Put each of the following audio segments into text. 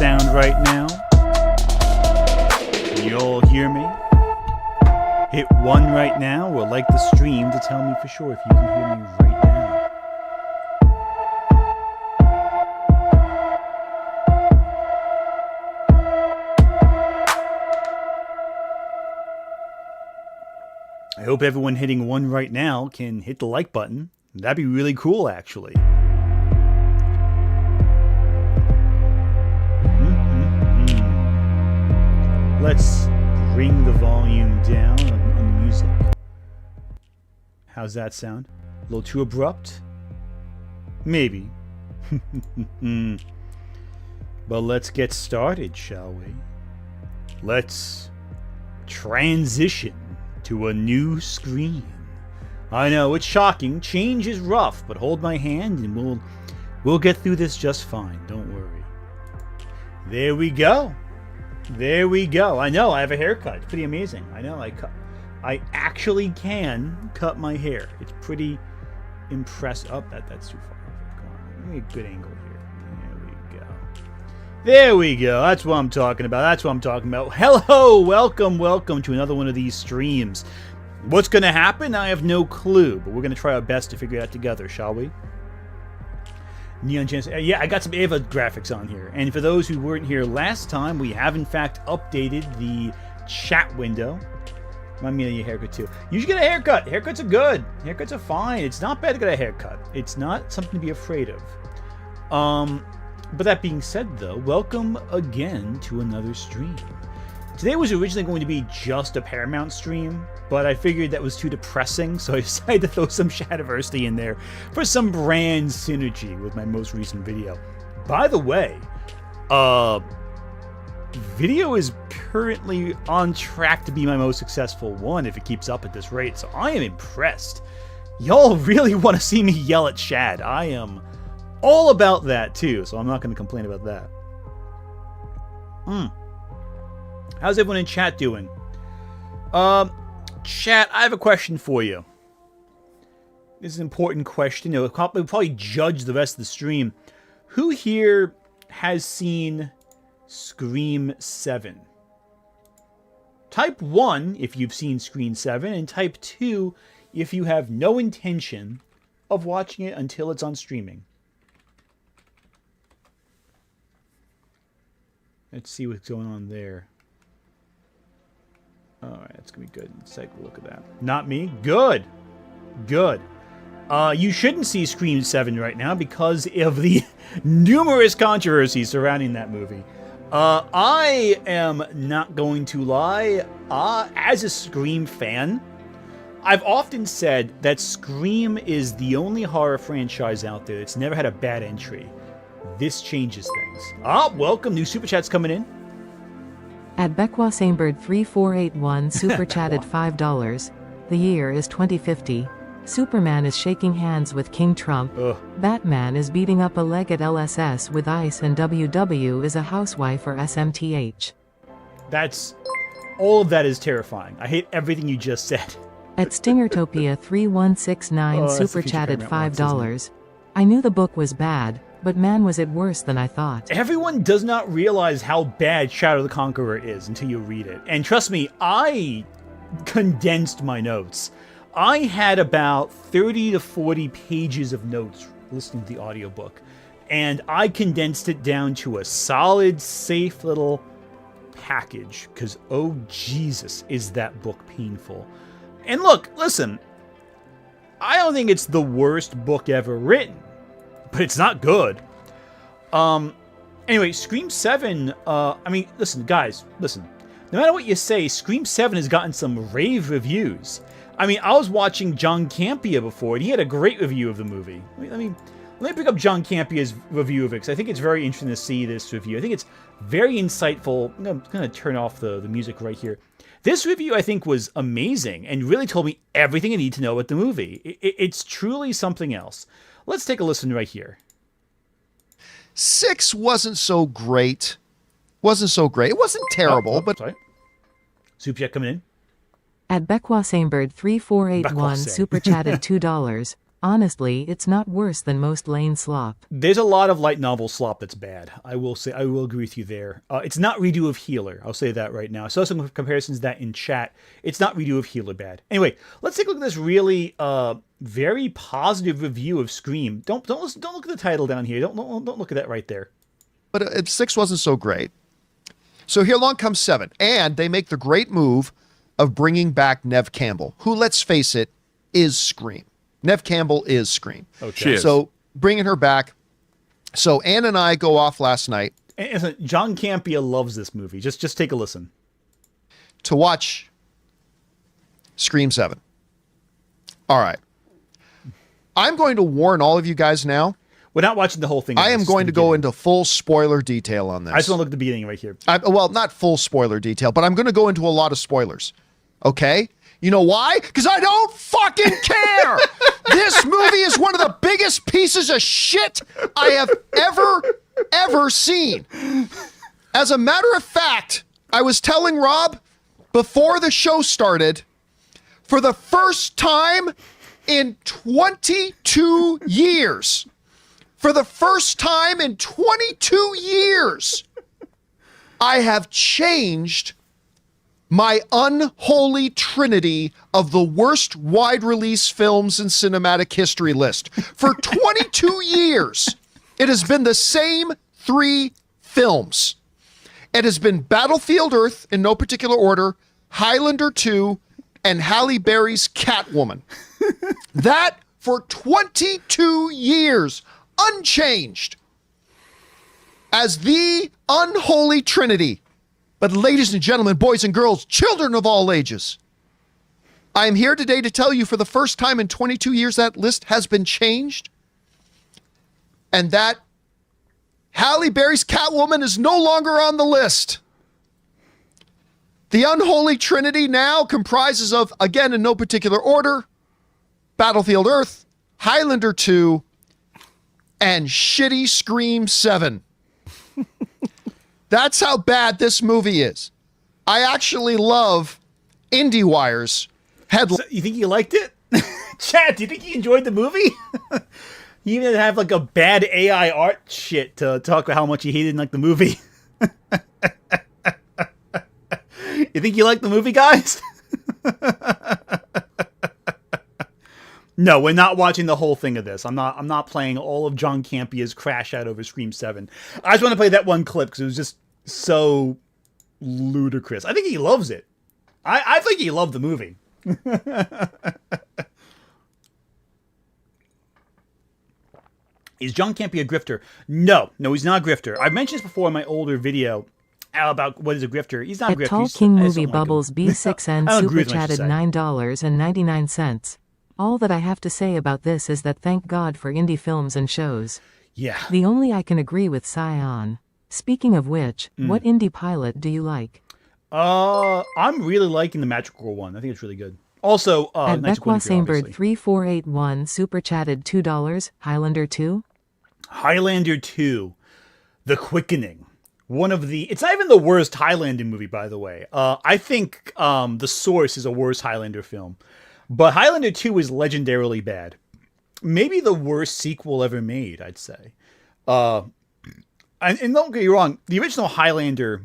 sound right now. Can you all hear me? Hit 1 right now or like the stream to tell me for sure if you can hear me right now. I hope everyone hitting 1 right now can hit the like button. That'd be really cool, actually. Let's bring the volume down on the music. How's that sound? A little too abrupt? Maybe. But let's get started, shall we? Let's transition to a new screen. I know, it's shocking. Change is rough, but hold my hand and we'll get through this just fine. Don't worry. There we go. There we go. I know, I have a haircut. It's pretty amazing. I know, I actually can cut my hair. It's pretty impressive. Oh, that's too far. Come on. Give me a good angle here. There we go. There we go. That's what I'm talking about. That's what I'm talking about. Hello, welcome to another one of these streams. What's going to happen? I have no clue, but we're going to try our best to figure it out together, shall we? Neon Chance. Yeah, I got some Ava graphics on here. And for those who weren't here last time, we have in fact updated the chat window. Remind me of your haircut too. You should get a haircut. Haircuts are good. Haircuts are fine. It's not bad to get a haircut. It's not something to be afraid of. But that being said though, welcome again to another stream. Today was originally going to be just a Paramount stream, but I figured that was too depressing, so I decided to throw some Shadiversity in there for some brand synergy with my most recent video. By the way, video is currently on track to be my most successful one if it keeps up at this rate, so I am impressed. Y'all really want to see me yell at Shad. I am all about that too, so I'm not going to complain about that. How's everyone in chat doing? Chat, I have a question for you. This is an important question. It'll probably judge the rest of the stream. Who here has seen Scream 7? Type 1 if you've seen Scream 7, and Type 2 if you have no intention of watching it until it's on streaming. Let's see what's going on there. Alright, that's going to be good. Let's take a look at that. Not me? Good. Good. You shouldn't see Scream 7 right now because of the numerous controversies surrounding that movie. I am not going to lie. As a Scream fan, I've often said that Scream is the only horror franchise out there that's never had a bad entry. This changes things. Welcome. New Super Chats coming in. At Bekwa Saimbird 3481 Super Chatted $5. The year is 2050. Superman is shaking hands with King Trump. Ugh. Batman is beating up a leg at LSS with Ice, and WW is a housewife for SMTH. All of that is terrifying. I hate everything you just said. At Stingertopia 3169 Super Chatted $5. I knew the book was bad, but man was it worse than I thought. Everyone does not realize how bad Shadow the Conqueror is until you read it. And trust me, I condensed my notes. I had about 30 to 40 pages of notes listening to the audiobook, and I condensed it down to a solid, safe little package, because, oh Jesus, is that book painful. And look, listen, I don't think it's the worst book ever written, but it's not good. Anyway, Scream 7, listen, guys, listen. No matter what you say, Scream 7 has gotten some rave reviews. I mean, I was watching John Campea before, and he had a great review of the movie. Let me pick up John Campea's review of it, because I think it's very interesting to see this review. I think it's very insightful. I'm going to turn off the music right here. This review, I think, was amazing, and really told me everything I need to know about the movie. It's truly something else. Let's take a listen right here. 6 wasn't so great. It wasn't terrible, but... Sorry. Super Chat coming in. At Bekwa Saimbird 3481 Super Chatted $2. Honestly, it's not worse than most Lane slop. There's a lot of light novel slop that's bad. I will agree with you there. It's not redo of Healer. I'll say that right now. I saw some comparisons of that in chat. It's not redo of Healer bad. Anyway, let's take a look at this really very positive review of Scream. Don't look at the title down here. Don't look at that right there. But 6 wasn't so great. So here along comes 7, and they make the great move of bringing back Neve Campbell, who, let's face it, is Scream. Neve Campbell is Scream. Okay. So bringing her back. So Ann and I go off last night. And John Campea loves this movie. Just take a listen. To watch Scream 7. All right. I'm going to warn all of you guys now. We're not watching the whole thing. I am going to go into full spoiler detail on this. I just want to look at the beginning right here. Well, not full spoiler detail, but I'm going to go into a lot of spoilers. Okay? You know why? Because I don't fucking care! This movie is one of the biggest pieces of shit I have ever seen. As a matter of fact, I was telling Rob before the show started, for the first time in 22 years, I have changed my unholy trinity of the worst wide release films in cinematic history list. For 22 years, it has been the same 3 films. It has been Battlefield Earth, in no particular order, Highlander 2, and Halle Berry's Catwoman. That for 22 years, unchanged, as the unholy trinity. But ladies and gentlemen, boys and girls, children of all ages, I am here today to tell you for the first time in 22 years that list has been changed, and that Halle Berry's Catwoman is no longer on the list. The unholy trinity now comprises of, again in no particular order, Battlefield Earth, Highlander 2, and shitty Scream 7. That's how bad this movie is. I actually love IndieWire's headline. So you think you liked it? Chad, do you think you enjoyed the movie? You even have like a bad AI art shit to talk about how much you hated like the movie. You think you like the movie, guys? No, we're not watching the whole thing of this. I'm not playing all of John Campia's crash out over Scream 7. I just want to play that one clip because it was just so ludicrous. I think he loves it. I think he loved the movie. Is John Campia a grifter? No, he's not a grifter. I've mentioned this before in my older video about what is a grifter. He's not a grifter. Tall King Movie Bubbles B6N Super Chatted $9.99. All that I have to say about this is that thank God for indie films and shows. Yeah. The only I can agree with Sion. Speaking of which, what indie pilot do you like? I'm really liking the Magical one. I think it's really good. Also, at Bekwa Samebird 3481 Super Chatted $2. Highlander 2? Highlander 2. The Quickening. It's not even the worst Highlander movie, by the way. I think The Source is a worse Highlander film. But Highlander 2 is legendarily bad. Maybe the worst sequel ever made, I'd say. And don't get me wrong, the original Highlander,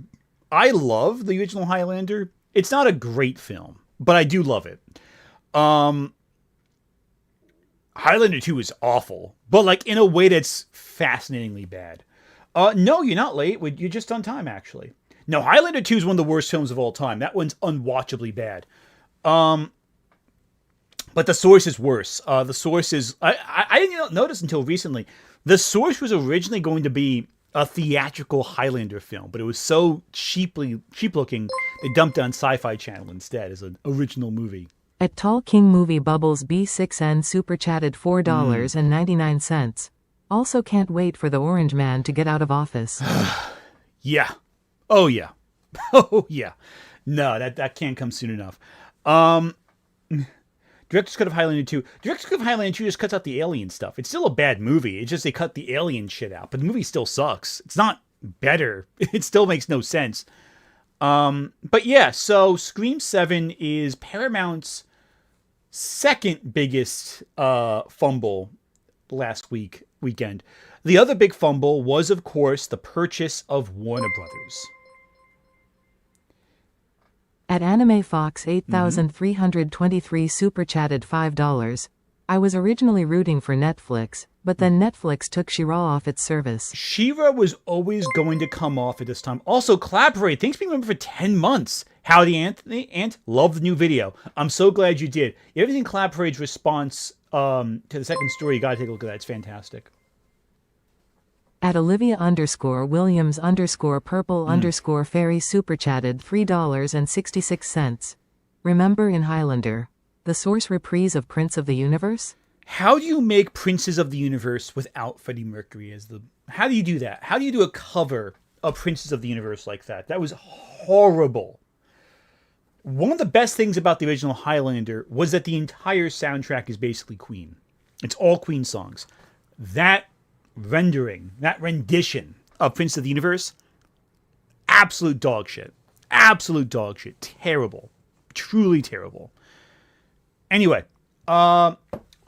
I love the original Highlander. It's not a great film, but I do love it. Highlander 2 is awful, but like in a way that's fascinatingly bad. No, you're not late. You're just on time, actually. No, Highlander 2 is one of the worst films of all time. That one's unwatchably bad. But The Source is worse. The Source is... I didn't notice until recently. The Source was originally going to be a theatrical Highlander film, but it was so cheap-looking, they dumped it on Sci-Fi Channel instead as an original movie. At Tall King Movie Bubbles B6N Super Chatted $4.99. Also can't wait for the Orange Man to get out of office. Yeah. Oh, yeah. Oh, yeah. No, that can't come soon enough. Director's Cut of Highlander 2. Director's Cut of Highlander 2 just cuts out the alien stuff. It's still a bad movie. It's just they cut the alien shit out. But the movie still sucks. It's not better. It still makes no sense. But yeah, so Scream 7 is Paramount's second biggest fumble last weekend. The other big fumble was, of course, the purchase of Warner Brothers. At Anime Fox 8323 Super Chatted $5. I was originally rooting for Netflix, but then Netflix took She-Ra off its service. She-Ra was always going to come off at this time. Also, Collaborate. Thanks for being member for 10 months. Howdy, Anthony. Ant, love the new video. I'm so glad you did. Everything Collaborate's response to the second story, you gotta take a look at that. It's fantastic. At Olivia_Williams_purple_fairy Super Chatted $3.66. Remember in Highlander, the Source reprise of Prince of the Universe? How do you make Princes of the Universe without Freddie Mercury as the... How do you do that? How do you do a cover of Princes of the Universe like that? That was horrible. One of the best things about the original Highlander was that the entire soundtrack is basically Queen. It's all Queen songs. That rendition of Prince of the Universe, absolute dog shit. Absolute dog shit. Terrible. Truly terrible. Anyway, we're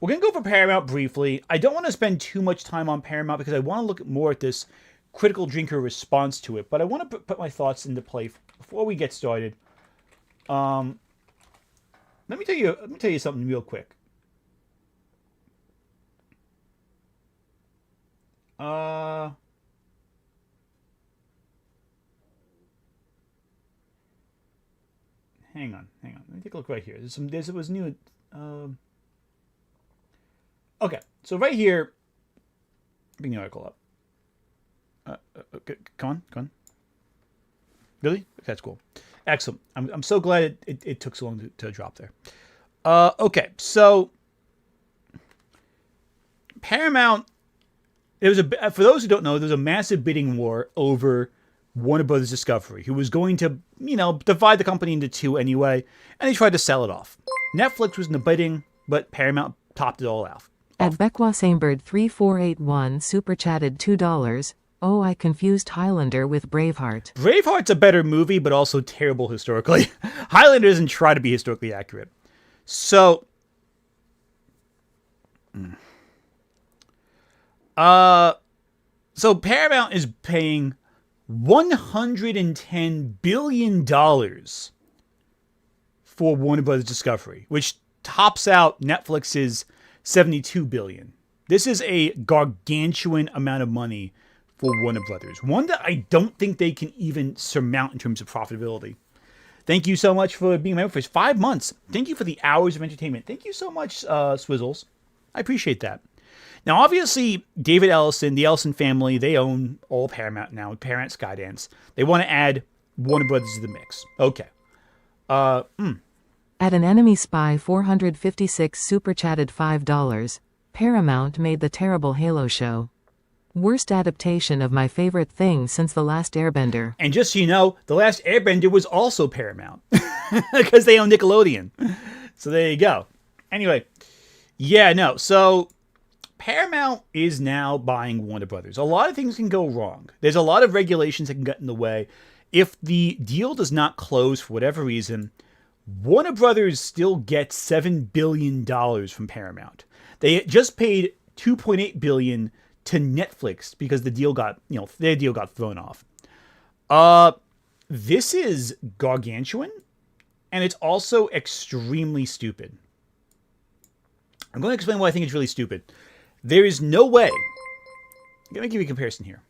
going to go for Paramount briefly. I don't want to spend too much time on Paramount because I want to look more at this critical drinker response to it, but I want to put my thoughts into play before we get started. Let me tell you something real quick. Hang on. Let me take a look right here. It was new. Okay, so right here, bring the article up. Okay, come on. Really? That's cool. Excellent. I'm so glad it took so long to drop there. Okay, so Paramount. For those who don't know, there's a massive bidding war over Warner Brothers Discovery, who was going to, divide the company into two anyway, and they tried to sell it off. Netflix was in the bidding, but Paramount topped it all out. At Bekwa Samebird 3481 Super Chatted $2. Oh, I confused Highlander with Braveheart. Braveheart's a better movie, but also terrible historically. Highlander doesn't try to be historically accurate. So... So Paramount is paying $110 billion for Warner Brothers Discovery, which tops out Netflix's $72 billion. This is a gargantuan amount of money for Warner Brothers. One that I don't think they can even surmount in terms of profitability. Thank you so much for being a member for 5 months. Thank you for the hours of entertainment. Thank you so much, Swizzles. I appreciate that. Now, obviously, David Ellison, the Ellison family, they own all Paramount now, Paramount Skydance. They want to add Warner Brothers to the mix. Okay. At an Enemy Spy 456 super chatted $5, Paramount made the terrible Halo show. Worst adaptation of my favorite thing since The Last Airbender. And just so you know, The Last Airbender was also Paramount. Because they own Nickelodeon. So there you go. Anyway. Yeah, no. So Paramount is now buying Warner Brothers. A lot of things can go wrong. There's a lot of regulations that can get in the way. If the deal does not close for whatever reason, Warner Brothers still gets $7 billion from Paramount. They just paid $2.8 billion to Netflix because the deal got, their deal got thrown off. This is gargantuan, and it's also extremely stupid. I'm going to explain why I think it's really stupid. There is no way. I'm going to give you a comparison here.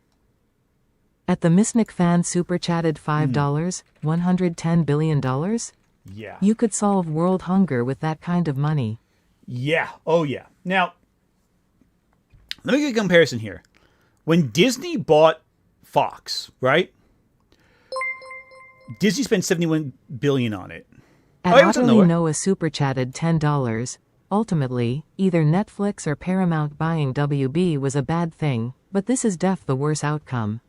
At the Misnik fan super chatted $5, $110 billion? Yeah. You could solve world hunger with that kind of money. Yeah. Oh, yeah. Now, let me get a comparison here. When Disney bought Fox, right? Disney spent $71 billion on it. At Utterly Noah super chatted $10. Ultimately, either Netflix or Paramount buying WB was a bad thing, but this is the worst outcome.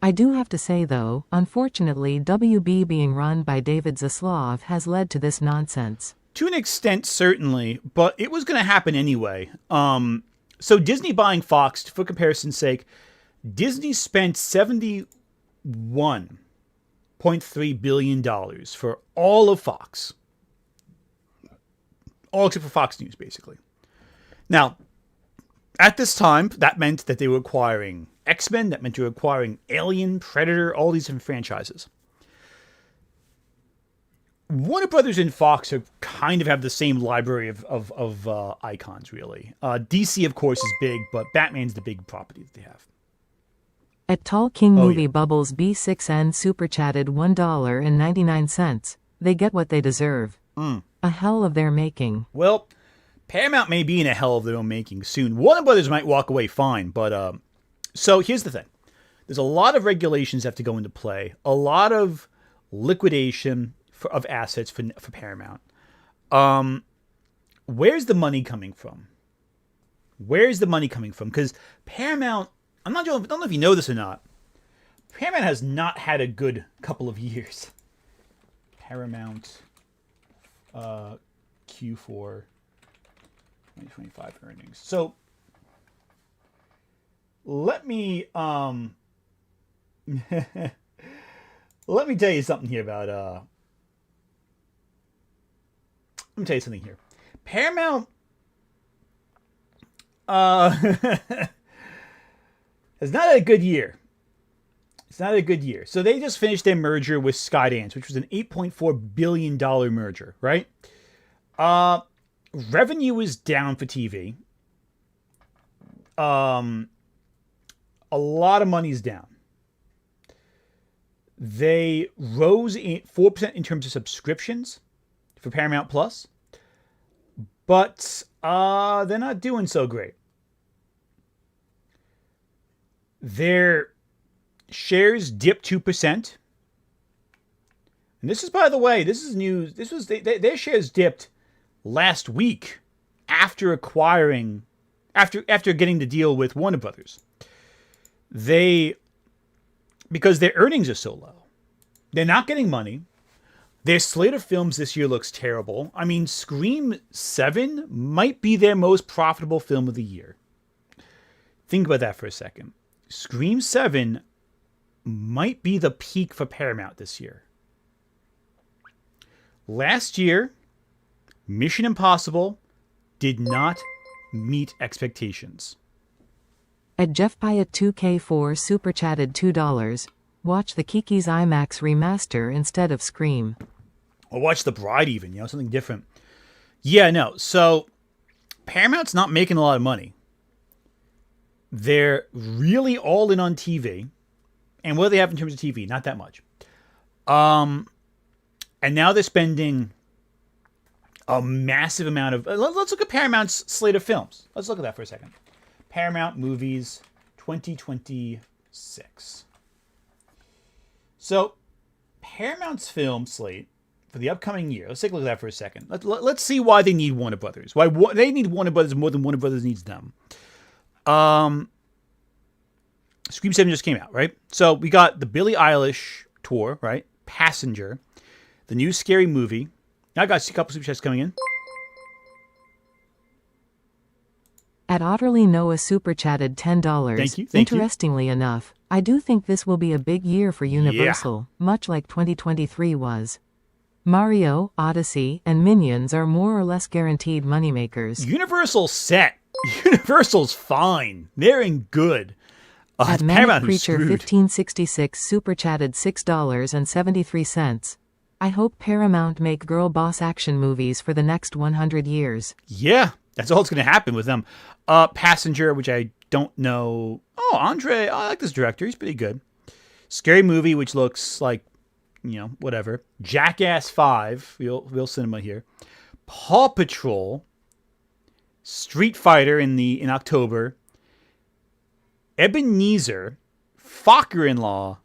I do have to say though, unfortunately WB being run by David Zaslav has led to this nonsense. To an extent, certainly, but it was going to happen anyway. So Disney buying Fox, for comparison's sake, Disney spent $71.3 billion for all of Fox. All except for Fox News, basically. Now, at this time, that meant that they were acquiring X-Men, that meant they were acquiring Alien, Predator, all these different franchises. Warner Brothers and Fox are kind of have the same library of icons, really. DC, of course, is big, but Batman's the big property that they have. At Tall King Movie Bubbles B6N super chatted $1.99. They get what they deserve. A hell of their making. Well, Paramount may be in a hell of their own making soon. Warner Brothers might walk away fine, but so here's the thing. There's a lot of regulations that have to go into play. A lot of liquidation of assets for Paramount. Where's the money coming from? Where's the money coming from? Because Paramount, I don't know if you know this or not, Paramount has not had a good couple of years. Paramount Q4 2025 earnings. So let me let me tell you something here about let me tell you something here. Paramount has not had a good year. It's not a good year. So they just finished their merger with Skydance, which was an $8.4 billion merger, right? Revenue is down for TV. A lot of money's down. They rose 4% in terms of subscriptions for Paramount Plus, but they're not doing so great. Their shares dipped 2%. And this is, by the way, this is news. This was their shares dipped last week after acquiring, after getting the deal with Warner Brothers. Because their earnings are so low. They're not getting money. Their slate of films this year looks terrible. I mean, Scream 7 might be their most profitable film of the year. Think about that for a second. Scream 7 might be the peak for Paramount this year. Last year, Mission Impossible did not meet expectations. At Jeff Pyatt 2K4 super chatted $2. Watch the Kiki's IMAX remaster instead of Scream. Or watch The Bride even, something different. Yeah, no. So Paramount's not making a lot of money. They're really all in on TV. And what do they have in terms of TV? Not that much. And now they're spending a massive amount of... Let's look at Paramount's slate of films. Let's look at that for a second. Paramount Movies 2026. So, Paramount's film slate for the upcoming year. Let's take a look at that for a second. Let's see why they need Warner Brothers. Why they need Warner Brothers more than Warner Brothers needs them. Scream 7 just came out, right? So, we got the Billie Eilish tour, right? Passenger. The new Scary Movie. Now I got a couple super chats coming in. At Otterly Noah super chatted $10. Thank you. Interestingly enough, I do think this will be a big year for Universal, much like 2023 was. Mario, Odyssey, and Minions are more or less guaranteed moneymakers. Universal's set. Universal's fine. They're in good. At Manic Preacher 1566 super chatted $6.73. I hope Paramount make girl boss action movies for the next 100 years. Yeah, that's all that's going to happen with them. Passenger, which I don't know. Oh, Andre, I like this director. He's pretty good. Scary Movie, which looks like, whatever. Jackass 5, real cinema here. Paw Patrol. Street Fighter in October. Ebenezer. Focker-in-Law.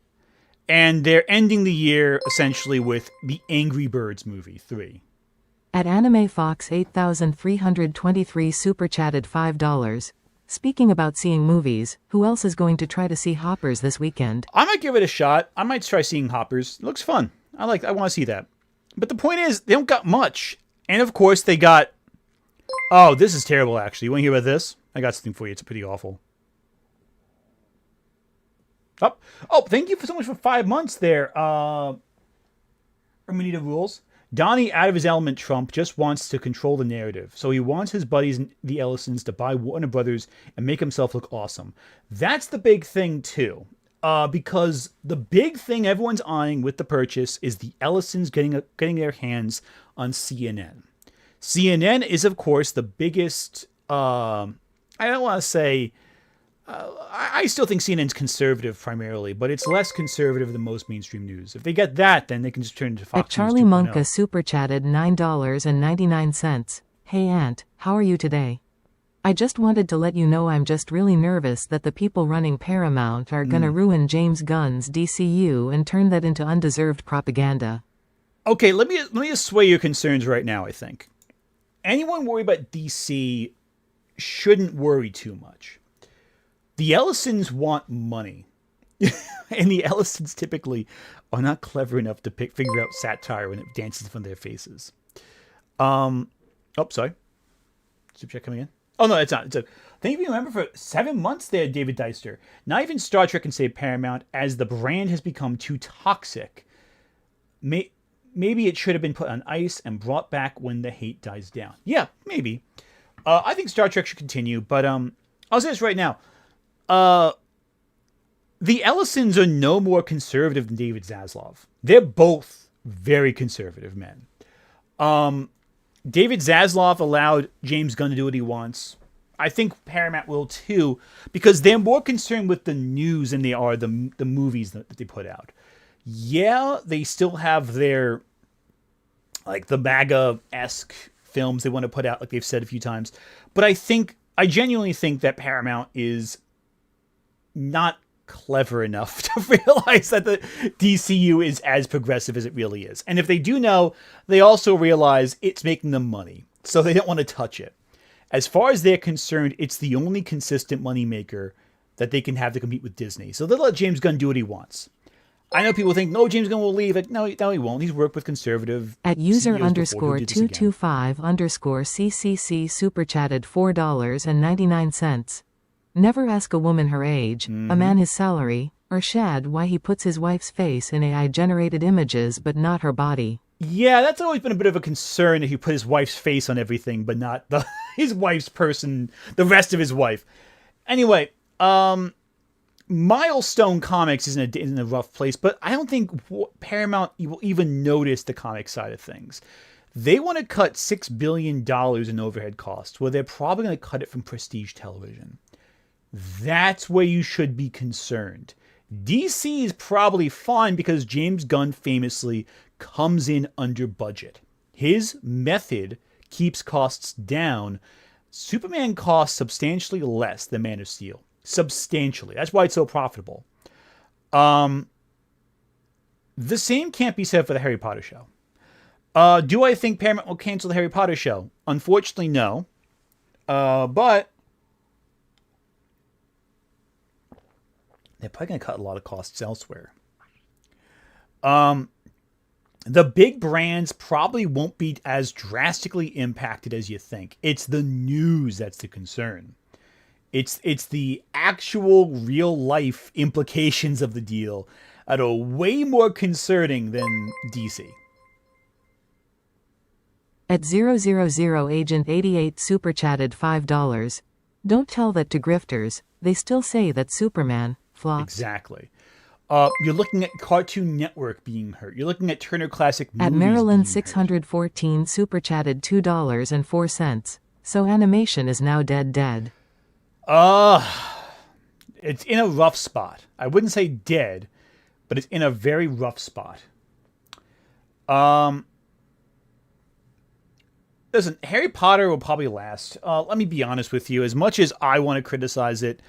And they're ending the year essentially with the Angry Birds movie 3. At Anime Fox 8323 super chatted $5. Speaking about seeing movies, who else is going to try to see Hoppers this weekend? I might give it a shot. I might try seeing Hoppers. It looks fun. I want to see that. But the point is, they don't got much. And of course, they got... Oh, this is terrible, actually. You want to hear about this? I got something for you. It's pretty awful. Oh, thank you so much for 5 months there. Erminita Rules. Donnie, out of his element Trump, just wants to control the narrative. So he wants his buddies, the Ellisons, to buy Warner Brothers and make himself look awesome. That's the big thing, too. Because the big thing everyone's eyeing with the purchase is the Ellisons getting their hands on CNN. CNN is, of course, the biggest... I don't want to say... I still think CNN's conservative primarily, but it's less conservative than most mainstream news. If they get that, then they can just turn into Fox At Charlie News 2.0. Monka super chatted $9.99. Hey Aunt, how are you today? I just wanted to let you know I'm just really nervous that the people running Paramount are gonna ruin James Gunn's DCU and turn that into undeserved propaganda. Okay, let me assuage your concerns right now, I think. Anyone worried about DC shouldn't worry too much. The Ellisons want money. And the Ellisons typically are not clever enough to figure out satire when it dances from their faces. Sorry. Super chat coming in. Oh, no, it's not. Thank you, remember, for 7 months there, David Deister. Not even Star Trek can save Paramount, as the brand has become too toxic. Maybe it should have been put on ice and brought back when the hate dies down. Yeah, maybe. I think Star Trek should continue, but I'll say this right now. The Ellisons are no more conservative than David Zaslav. They're both very conservative men. David Zaslav allowed James Gunn to do what he wants. I think Paramount will too, because they're more concerned with the news than they are the movies that they put out. Yeah, they still have their, like, the MAGA-esque films they want to put out, like they've said a few times. But I genuinely think that Paramount is not clever enough to realize that the DCU is as progressive as it really is. And if they do know, they also realize it's making them money. So they don't want to touch it. As far as they're concerned, it's the only consistent moneymaker that they can have to compete with Disney. So they'll let James Gunn do what he wants. I know people think, no, James Gunn will leave. No, he won't. He's worked with conservative At user CEOs before. _225_CCC super chatted $4.99. Never ask a woman her age, a man his salary, or Shad why he puts his wife's face in AI-generated images but not her body. Yeah, that's always been a bit of a concern that he put his wife's face on everything, but not his wife's person, the rest of his wife. Anyway, Milestone Comics is in a rough place, but I don't think Paramount will even notice the comic side of things. They want to cut $6 billion in overhead costs, well, they're probably going to cut it from Prestige Television. That's where you should be concerned. DC is probably fine because James Gunn famously comes in under budget. His method keeps costs down. Superman costs substantially less than Man of Steel. Substantially. That's why it's so profitable. The same can't be said for the Harry Potter show. Do I think Paramount will cancel the Harry Potter show? Unfortunately, no. But they're probably going to cut a lot of costs elsewhere. The big brands probably won't be as drastically impacted as you think. It's the news that's the concern. It's the actual real life implications of the deal that are way more concerning than DC. At 000 Agent 88 super chatted $5. Don't tell that to grifters. They still say that Superman flops. Exactly. You're looking at Cartoon Network being hurt. You're looking at Turner Classic Movies. At Maryland being 614 super chatted $2.04. So animation is now dead. It's in a rough spot. I wouldn't say dead, but it's in a very rough spot. Listen, Harry Potter will probably last. Let me be honest with you. As much as I want to criticize it,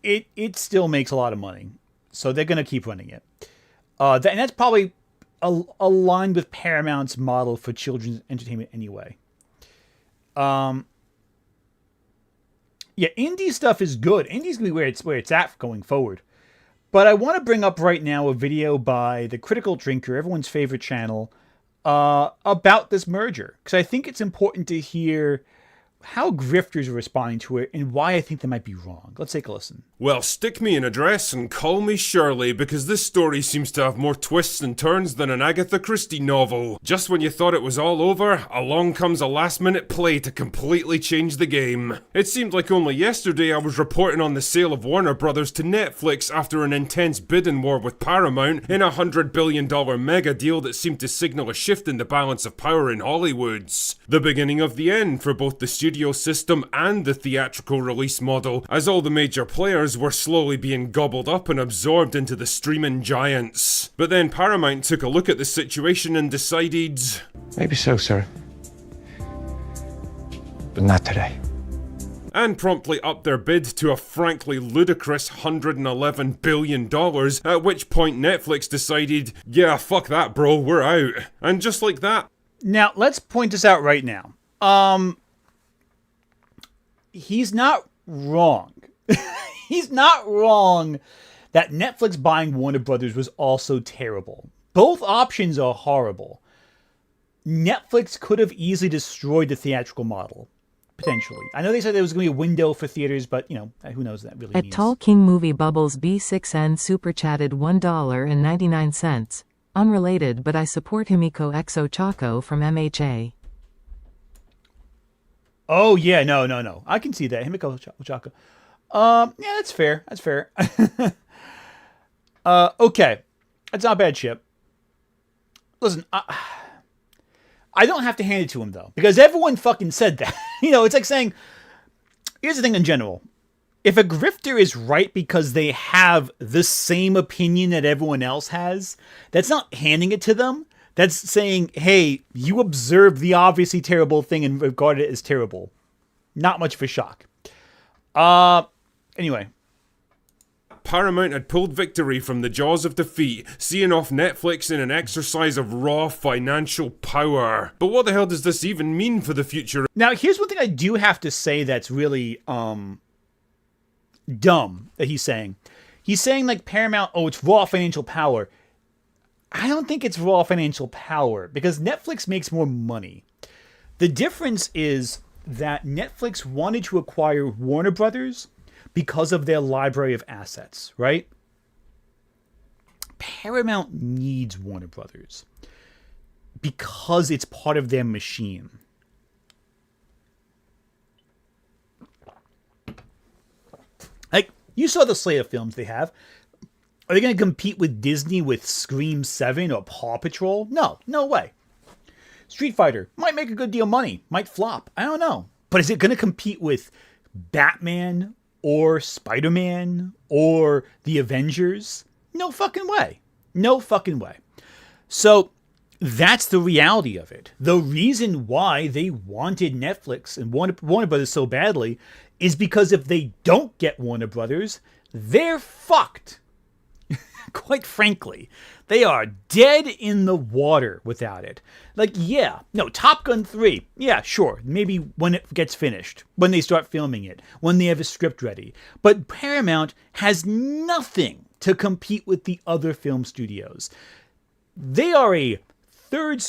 it still makes a lot of money. So they're going to keep running it. And that's probably aligned with Paramount's model for children's entertainment anyway. Yeah, indie stuff is good. Indie's going to be where it's at going forward. But I want to bring up right now a video by The Critical Drinker, everyone's favorite channel, about this merger. Because I think it's important to hear how grifters are responding to it and why I think they might be wrong. Let's take a listen. Well, stick me in a dress and call me Shirley, because this story seems to have more twists and turns than an Agatha Christie novel. Just when you thought it was all over, along comes a last-minute play to completely change the game. It seemed like only yesterday I was reporting on the sale of Warner Brothers to Netflix after an intense bidding war with Paramount in a $100 billion mega deal that seemed to signal a shift in the balance of power in Hollywood's. The beginning of the end for both the studio system and the theatrical release model, as all the major players were slowly being gobbled up and absorbed into the streaming giants. But then Paramount took a look at the situation and decided, maybe so, sir. But not today. And promptly upped their bid to a frankly ludicrous $111 billion, at which point Netflix decided, yeah, fuck that bro, we're out. And just like that. Now, let's point this out right now. He's not wrong. He's not wrong that Netflix buying Warner Brothers was also terrible. Both options are horrible. Netflix could have easily destroyed the theatrical model. Potentially. I know they said there was going to be a window for theaters, but, who knows what that really means. At Tall King Movie Bubbles B6N super chatted $1.99. Unrelated, but I support Himiko Exo Chaco from MHA. Oh, yeah, no. I can see that. Himiko Chaco. Yeah, that's fair. Okay. That's not a bad ship. Listen, I don't have to hand it to him, though, because everyone fucking said that. It's like saying, here's the thing in general. If a grifter is right because they have the same opinion that everyone else has, that's not handing it to them. That's saying, hey, you observed the obviously terrible thing and regarded it as terrible. Not much of a shock. Anyway. Paramount had pulled victory from the jaws of defeat, seeing off Netflix in an exercise of raw financial power. But what the hell does this even mean for the future? Now, here's one thing I do have to say that's really dumb that he's saying. He's saying, like, Paramount, it's raw financial power. I don't think it's raw financial power, because Netflix makes more money. The difference is that Netflix wanted to acquire Warner Brothers because of their library of assets, right? Paramount needs Warner Brothers because it's part of their machine. Like, You saw the slate of films they have. Are they going to compete with Disney with Scream 7 or Paw Patrol? No, no way. Street Fighter might make a good deal of money, might flop. I don't know. But is it going to compete with Batman or Spider-Man or the Avengers? No fucking way. No fucking way. So that's the reality of it. The reason why they wanted Netflix and Warner Brothers so badly is because if they don't get Warner Brothers, they're fucked. Quite frankly, they are dead in the water without it. Like, yeah, no, Top Gun 3, yeah, sure, maybe when it gets finished, when they start filming it, when they have a script ready. But Paramount has nothing to compete with the other film studios. They are a third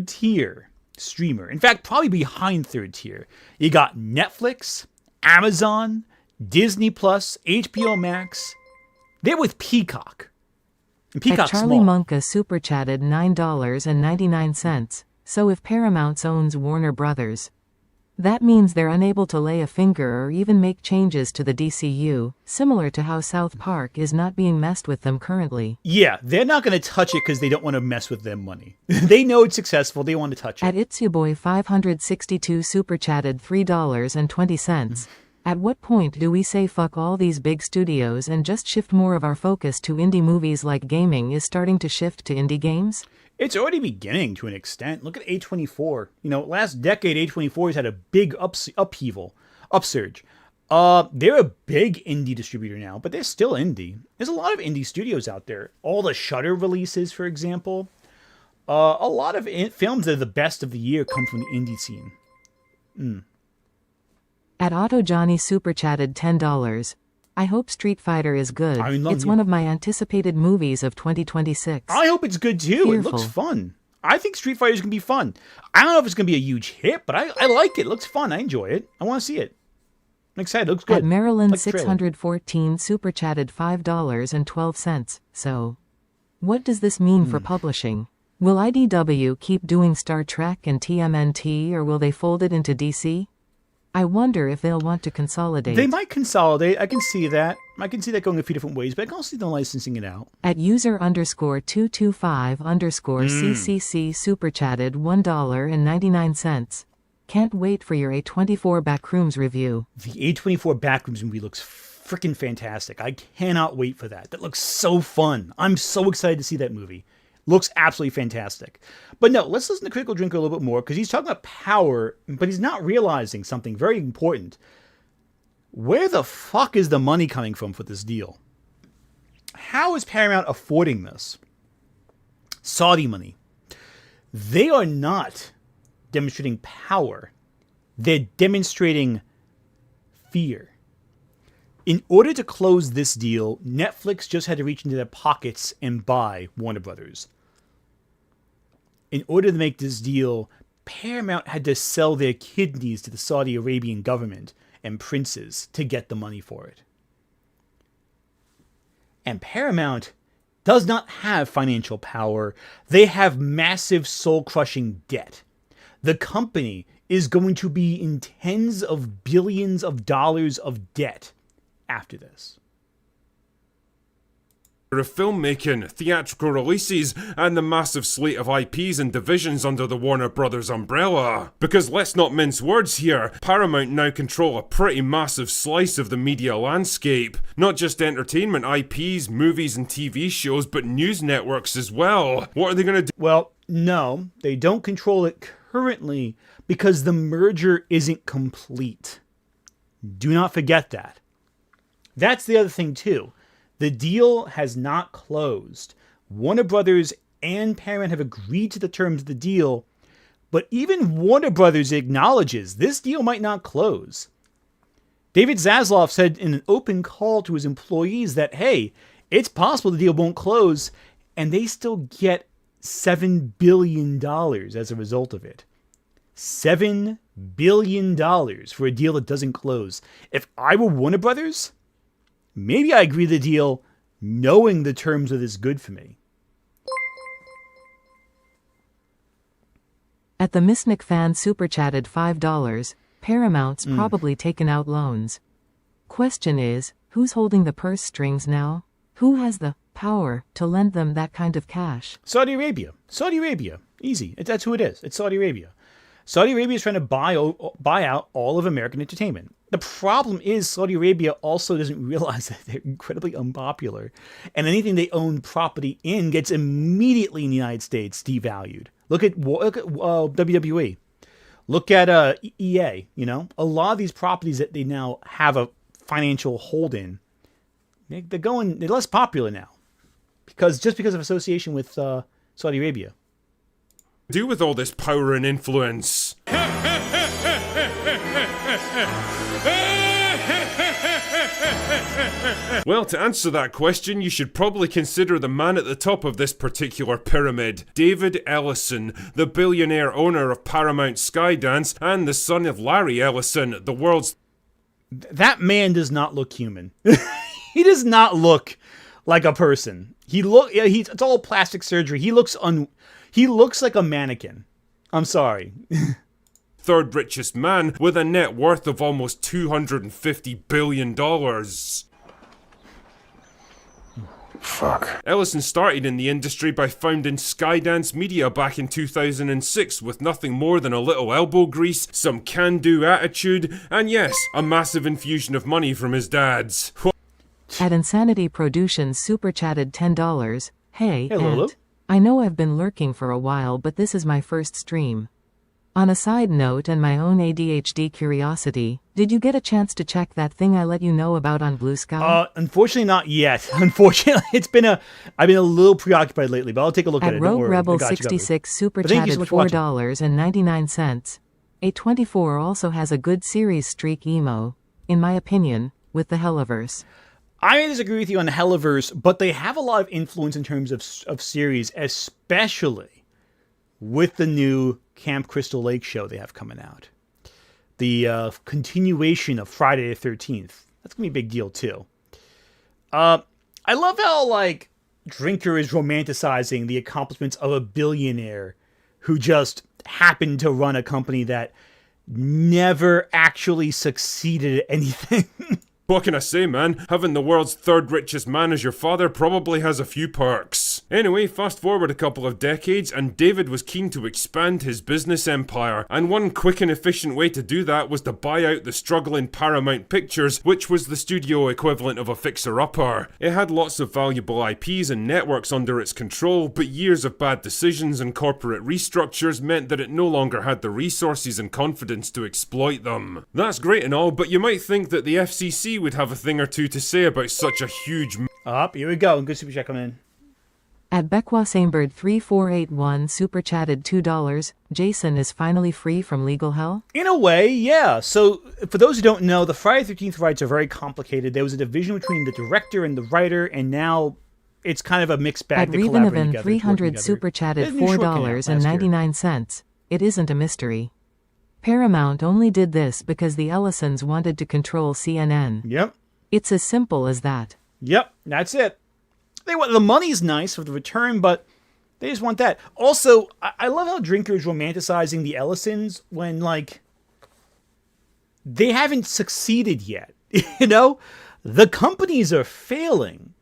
tier streamer. In fact, probably behind third tier. You got Netflix, Amazon, Disney Plus, HBO Max. They're with Peacock. And Peacock's Charlie small. Monka super chatted $9.99. So if Paramount owns Warner Brothers, that means they're unable to lay a finger or even make changes to the DCU, similar to how South Park is not being messed with them currently. Yeah, they're not going to touch it because they don't want to mess with their money. They know it's successful. They want to touch it. At It's Your Boy 562 super chatted $3.20. At what point do we say fuck all these big studios and just shift more of our focus to indie movies like gaming is starting to shift to indie games? It's already beginning to an extent. Look at A24. Last decade, A24 has had a big upsurge. They're a big indie distributor now, but they're still indie. There's a lot of indie studios out there. All the Shudder releases, for example. A lot of films that are the best of the year come from the indie scene. At Otto Johnny super chatted $10. I hope Street Fighter is good. It's one of my anticipated movies of 2026. I hope it's good too. Fearful. It looks fun. I think Street Fighter is going to be fun. I don't know if it's going to be a huge hit, but I like it. It looks fun. I enjoy it. I want to see it. I'm excited. It looks good. At Maryland Like the trailer. 614 super chatted $5.12. So, what does this mean for publishing? Will IDW keep doing Star Trek and TMNT, or will they fold it into DC? I wonder if they'll want to consolidate. They might consolidate. I can see that. I can see that going a few different ways, but I can also see them licensing it out. At user_225_CCC super chatted $1.99. Can't wait for your A24 Backrooms review. The A24 Backrooms movie looks freaking fantastic. I cannot wait for that. That looks so fun. I'm so excited to see that movie. Looks absolutely fantastic. But no, let's listen to Critical Drinker a little bit more because he's talking about power, but he's not realizing something very important. Where the fuck is the money coming from for this deal? How is Paramount affording this? Saudi money. They are not demonstrating power. They're demonstrating fear. In order to close this deal, Netflix just had to reach into their pockets and buy Warner Brothers. In order to make this deal, Paramount had to sell their kidneys to the Saudi Arabian government and princes to get the money for it. And Paramount does not have financial power. They have massive soul-crushing debt. The company is going to be in tens of billions of dollars of debt after this. Of filmmaking, theatrical releases, and the massive slate of IPs and divisions under the Warner Brothers umbrella. Because let's not mince words here, Paramount now control a pretty massive slice of the media landscape. Not just entertainment IPs, movies and TV shows, but news networks as well. What are they going to do? Well, no, they don't control it currently because the merger isn't complete. Do not forget that. That's the other thing too. The deal has not closed. Warner Brothers and Paramount have agreed to the terms of the deal, but even Warner Brothers acknowledges this deal might not close. David Zaslav said in an open call to his employees that, hey, it's possible the deal won't close, and they still get $7 billion as a result of it. $7 billion for a deal that doesn't close. If I were Warner Brothers, maybe I agree to the deal knowing the terms of this good for me. At the Misnick fan super chatted $5, Paramount's probably taken out loans. Question is, who's holding the purse strings now? Who has the power to lend them that kind of cash? Saudi Arabia. Saudi Arabia. Easy. That's who it is. It's Saudi Arabia. Saudi Arabia is trying to buy out all of American entertainment. The problem is Saudi Arabia also doesn't realize that they're incredibly unpopular, and anything they own property in gets immediately in the United States devalued. Look at WWE. Look at EA. You know, a lot of these properties that they now have a financial hold in, they're less popular now because of association with Saudi Arabia. Do with all this power and influence? Well, to answer that question, you should probably consider the man at the top of this particular pyramid, David Ellison, the billionaire owner of Paramount Skydance and the son of Larry Ellison, the world's... That man does not look human. He does not look like a person. It's all plastic surgery. He looks like a mannequin. I'm sorry. Third richest man with a net worth of almost $250 billion. Fuck. Ellison started in the industry by founding Skydance Media back in 2006 with nothing more than a little elbow grease, some can-do attitude, and yes, a massive infusion of money from his dads. At Insanity Productions super chatted $10. Hey, Lulu. Ant. I know I've been lurking for a while, but this is my first stream. On a side note and my own ADHD curiosity, did you get a chance to check that thing I let you know about on Blue Sky? Unfortunately not yet. Unfortunately, I've been a little preoccupied lately, but I'll take a look at it. Don't Rogue worry. Rebel I got you 66 covered. super But thank you chatted so much for watching. $4.99. A24 also has a good series streak emo, in my opinion, with the Helliverse. I may disagree with you on the Helliverse, but they have a lot of influence in terms of series, especially with the new Camp Crystal Lake show they have coming out. The continuation of Friday the 13th. That's going to be a big deal, too. I love how, Drinker is romanticizing the accomplishments of a billionaire who just happened to run a company that never actually succeeded at anything. What can I say, man? Having the world's third richest man as your father probably has a few perks. Anyway, fast forward a couple of decades and David was keen to expand his business empire, and one quick and efficient way to do that was to buy out the struggling Paramount Pictures, which was the studio equivalent of a fixer-upper. It had lots of valuable IPs and networks under its control, but years of bad decisions and corporate restructures meant that it no longer had the resources and confidence to exploit them. That's great and all, but you might think that the FCC would have a thing or two to say about such a huge Here we go. Good super chat coming in. At Beckwa Samebird 3481 super chatted $2. Jason is finally free from legal hell? In a way, yeah. So, for those who don't know, the Friday the 13th rights are very complicated. There was a division between the director and the writer, and now it's kind of a mixed bag. At Revenevin 300 super chatted $4.99. It isn't a mystery. Paramount only did this because the Ellisons wanted to control CNN. Yep. It's as simple as that. Yep, that's it. The money's nice for the return, but they just want that. Also, I love how Drinker is romanticizing the Ellisons when, they haven't succeeded yet. You know? The companies are failing.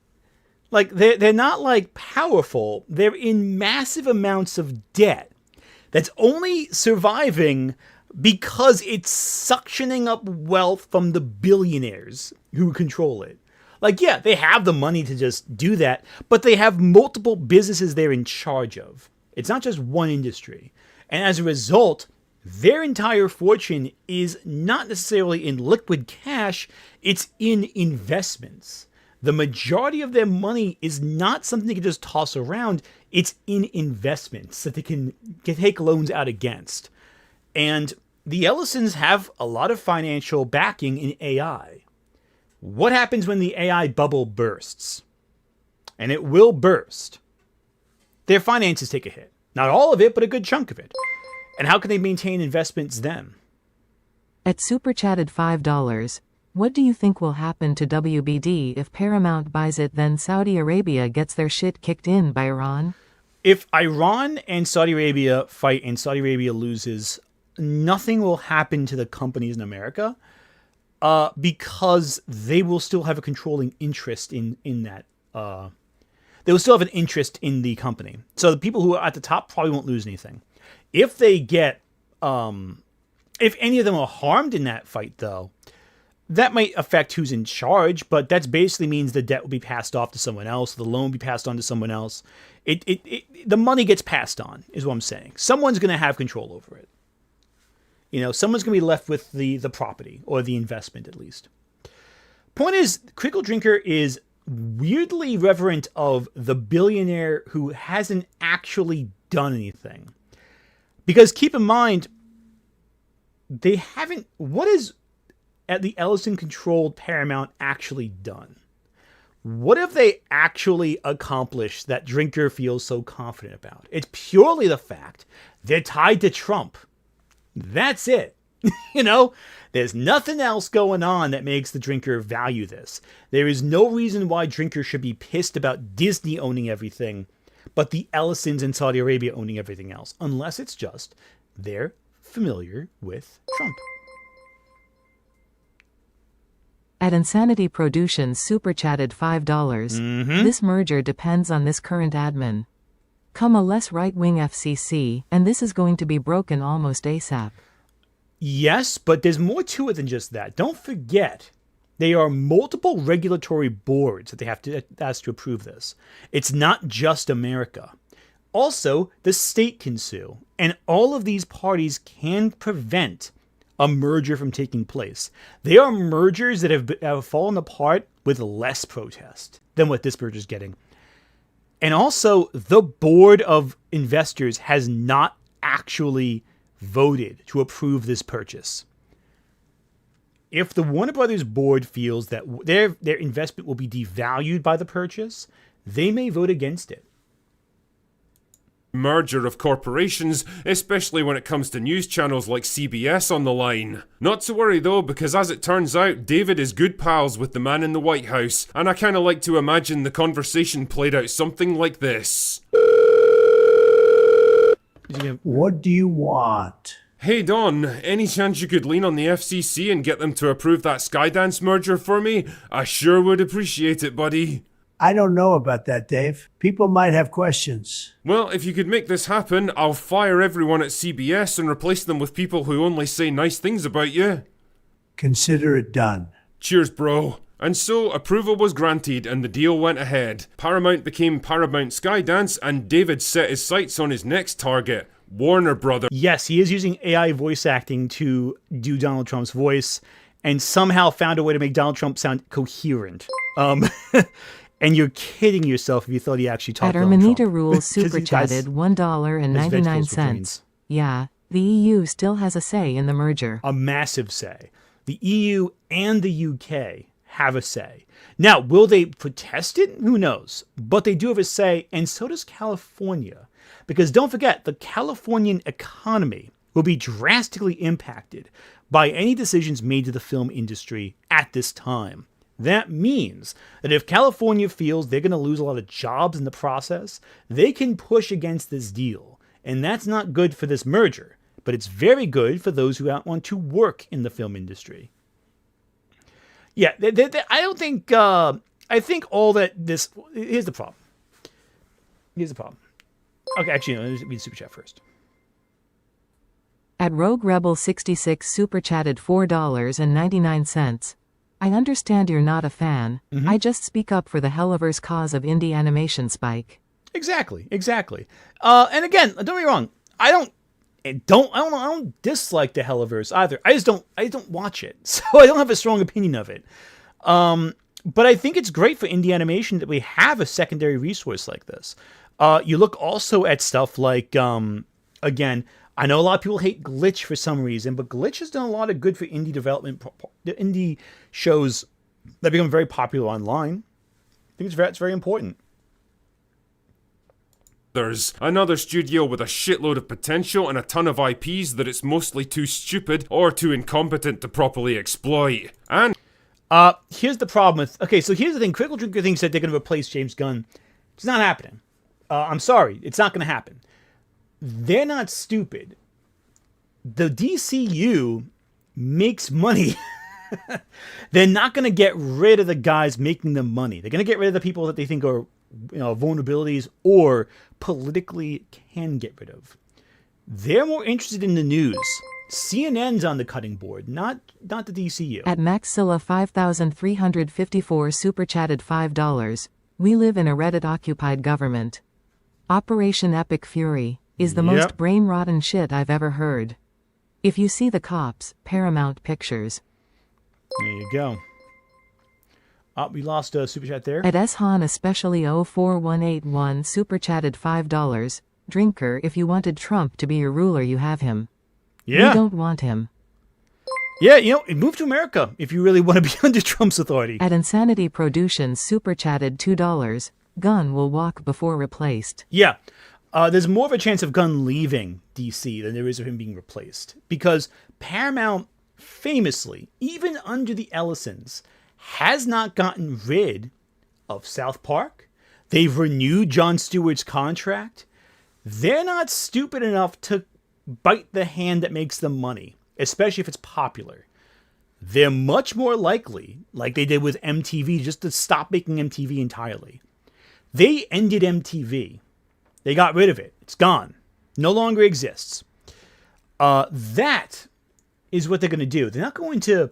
They're not, powerful. They're in massive amounts of debt that's only surviving because it's suctioning up wealth from the billionaires who control it. Yeah, they have the money to just do that, but they have multiple businesses they're in charge of. It's not just one industry. And as a result, their entire fortune is not necessarily in liquid cash, it's in investments. The majority of their money is not something they can just toss around, it's in investments that they can take loans out against. And the Ellisons have a lot of financial backing in AI. What happens when the AI bubble bursts? And it will burst. Their finances take a hit. Not all of it, but a good chunk of it. And how can they maintain investments then? At super chatted $5, what do you think will happen to WBD if Paramount buys it, then Saudi Arabia gets their shit kicked in by Iran? If Iran and Saudi Arabia fight and Saudi Arabia loses, nothing will happen to the companies in America. because they will still have a controlling interest in that. They will still have an interest in the company. So the people who are at the top probably won't lose anything. If they get, if any of them are harmed in that fight, though, that might affect who's in charge. But that basically means the debt will be passed off to someone else. The loan will be passed on to someone else. The money gets passed on, is what I'm saying. Someone's going to have control over it. You know, someone's going to be left with the property, or the investment at least. Point is, Critical Drinker is weirdly reverent of the billionaire who hasn't actually done anything. Because keep in mind, they haven't... What has at the Ellison-controlled Paramount actually done? What have they actually accomplished that Drinker feels so confident about? It's purely the fact they're tied to Trump. That's it. You know, there's nothing else going on that makes the Drinker value this. There is no reason why Drinker should be pissed about Disney owning everything, but the Ellisons in Saudi Arabia owning everything else, unless it's just they're familiar with Trump. At Insanity Productions super chatted $5. This merger depends on this current admin. Come a less right-wing FCC, and this is going to be broken almost ASAP. Yes, but there's more to it than just that. Don't forget, there are multiple regulatory boards that they have to ask to approve this. It's not just America. Also, the state can sue, and all of these parties can prevent a merger from taking place. They are mergers that have fallen apart with less protest than what this merger is getting. And also, the board of investors has not actually voted to approve this purchase. If the Warner Brothers board feels that their investment will be devalued by the purchase, they may vote against it. Merger of corporations, especially when it comes to news channels like CBS on the line. Not to worry though, because as it turns out, David is good pals with the man in the White House, and I kinda like to imagine the conversation played out something like this. What do you want? Hey Don, any chance you could lean on the FCC and get them to approve that Skydance merger for me? I sure would appreciate it, buddy. I don't know about that, Dave. People might have questions. Well, if you could make this happen, I'll fire everyone at CBS and replace them with people who only say nice things about you. Consider it done. Cheers, bro. And so, approval was granted and the deal went ahead. Paramount became Paramount Skydance and David set his sights on his next target, Warner Brothers. Yes, he is using AI voice acting to do Donald Trump's voice and somehow found a way to make Donald Trump sound coherent. And you're kidding yourself if you thought he actually talked At Donald Trump. Hermanita Rules super chatted $1.99. Yeah, the EU still has a say in the merger. A massive say. The EU and the UK have a say. Now, will they protest it? Who knows? But they do have a say, and so does California. Because don't forget, the Californian economy will be drastically impacted by any decisions made to the film industry at this time. That means that if California feels they're going to lose a lot of jobs in the process, they can push against this deal. And that's not good for this merger, but it's very good for those who want to work in the film industry. Yeah, I don't think, I think all that this, here's the problem. Okay, actually, no, let me read Super Chat first. At Rogue Rebel 66 super chatted $4.99. I understand you're not a fan. I just speak up for the Helliver's cause of indie animation spike. Exactly. And again, don't get me wrong. I don't dislike the Helliverse either. I just don't watch it, so I don't have a strong opinion of it. But I think it's great for indie animation that we have a secondary resource like this. You look also at stuff like, again, I know a lot of people hate Glitch for some reason, but Glitch has done a lot of good for indie development, indie shows that become very popular online. I think it's very important. There's another studio with a shitload of potential and a ton of IPs that it's mostly too stupid or too incompetent to properly exploit. And here's the problem with... Okay, so here's the thing. Critical Drinker thinks that they're going to replace James Gunn. It's not happening. I'm sorry. It's not going to happen. They're not stupid. The DCU makes money They're not going to get rid of the guys making them money. They're going to get rid of the people that they think are, vulnerabilities or politically can get rid of. They're more interested in the news. CNN's on the cutting board, not the DCU. At Maxilla 5354 super chatted $5. We live in a Reddit-occupied government. Operation Epic Fury is the most brain-rotten shit I've ever heard. If you see the cops, Paramount Pictures. There you go. We lost a super chat there. At Eshan especially 04181 super chatted $5. Drinker, if you wanted Trump to be your ruler, you have him. Yeah. We don't want him. Yeah, move to America if you really want to be under Trump's authority. At Insanity Productions super chatted $2. Gunn will walk before replaced. Yeah. There's more of a chance of Gunn leaving DC than there is of him being replaced. Because Paramount, famously, even under the Ellisons, has not gotten rid of South Park. They've renewed Jon Stewart's contract. They're not stupid enough to bite the hand that makes them money, especially if it's popular. They're much more likely, like they did with MTV, just to stop making MTV entirely. They ended MTV. They got rid of it. It's gone. No longer exists. That is what they're going to do. They're not going to,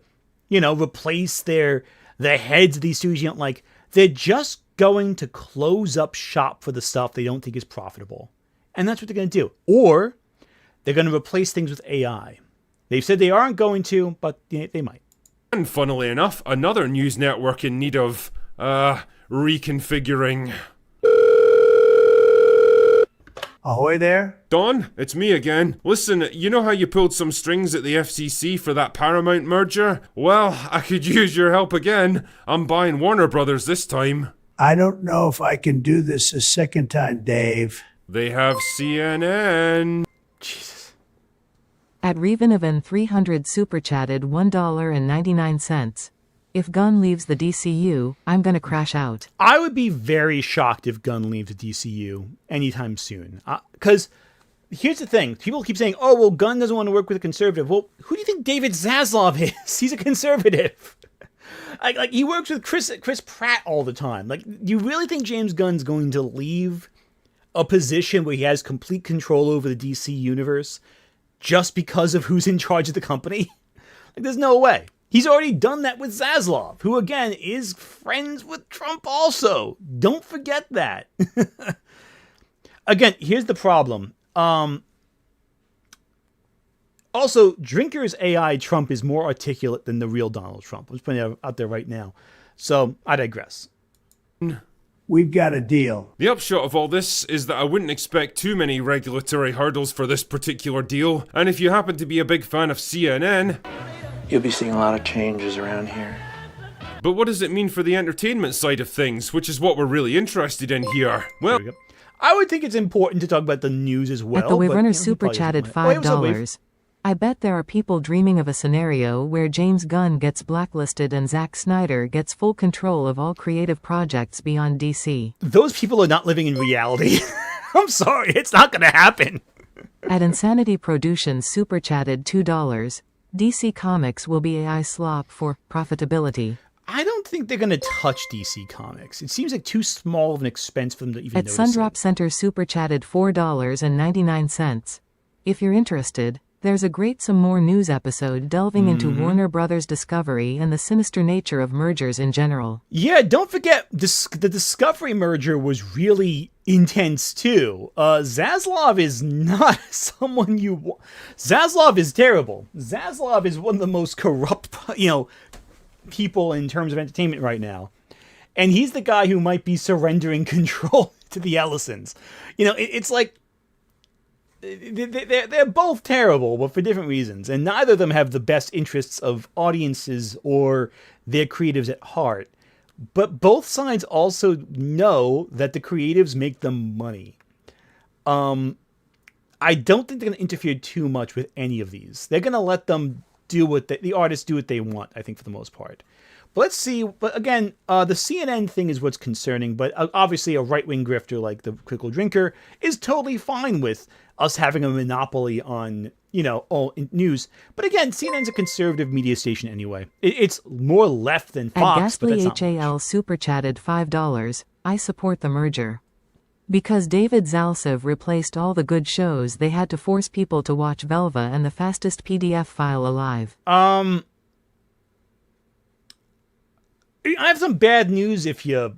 replace the heads of these studios you don't like. They're just going to close up shop for the stuff they don't think is profitable. And that's what they're going to do. Or they're going to replace things with AI. They've said they aren't going to, but they might. And funnily enough, another news network in need of, reconfiguring. Ahoy there? Don, it's me again. Listen, you know how you pulled some strings at the FCC for that Paramount merger? Well, I could use your help again. I'm buying Warner Brothers this time. I don't know if I can do this a second time, Dave. They have CNN. Jesus. At Revenovan 300 super chatted $1.99. If Gunn leaves the DCU, I'm gonna crash out. I would be very shocked if Gunn leaves the DCU anytime soon. Because here's the thing. People keep saying, oh, well, Gunn doesn't want to work with a conservative. Well, who do you think David Zaslav is? He's a conservative. Like he works with Chris Pratt all the time. Like, do you really think James Gunn's going to leave a position where he has complete control over the DC universe just because of who's in charge of the company? Like, there's no way. He's already done that with Zaslav, who, again, is friends with Trump also. Don't forget that. Again, here's the problem. Also, Drinker's AI Trump is more articulate than the real Donald Trump. I'm just putting it out there right now. So, I digress. We've got a deal. The upshot of all this is that I wouldn't expect too many regulatory hurdles for this particular deal. And if you happen to be a big fan of CNN... You'll be seeing a lot of changes around here. But what does it mean for the entertainment side of things, which is what we're really interested in here? Well, I would think it's important to talk about the news as well. At the Waverner but, super chatted $5. $5. I bet there are people dreaming of a scenario where James Gunn gets blacklisted and Zack Snyder gets full control of all creative projects beyond DC. Those people are not living in reality. I'm sorry, it's not going to happen. At Insanity Productions super chatted $2. DC Comics will be AI slop for profitability. I don't think they're going to touch DC Comics. It seems like too small of an expense for them to even At notice Sundrop it. Center super chatted $4.99. If you're interested, there's a great Some More News episode delving into Warner Brothers Discovery and the sinister nature of mergers in general. Yeah, don't forget, the Discovery merger was really intense too. Zaslav is not someone you want. Zaslav is terrible. Zaslav is one of the most corrupt, people in terms of entertainment right now. And he's the guy who might be surrendering control to the Ellisons. It's like they're both terrible, but for different reasons. And neither of them have the best interests of audiences or their creatives at heart. But both sides also know that the creatives make them money. I don't think they're going to interfere too much with any of these. They're going to let them do the artists do what they want, I think, for the most part. let's see. But again, the CNN thing is what's concerning. But obviously, a right-wing grifter like the Critical Drinker is totally fine with us having a monopoly on, all news. But again, CNN's a conservative media station anyway. It's more left than Fox. At Ghastly but that's not HAL much. super chatted $5. I support the merger. Because David Zalcev replaced all the good shows, they had to force people to watch Velva and the fastest PDF file alive. I have some bad news if you...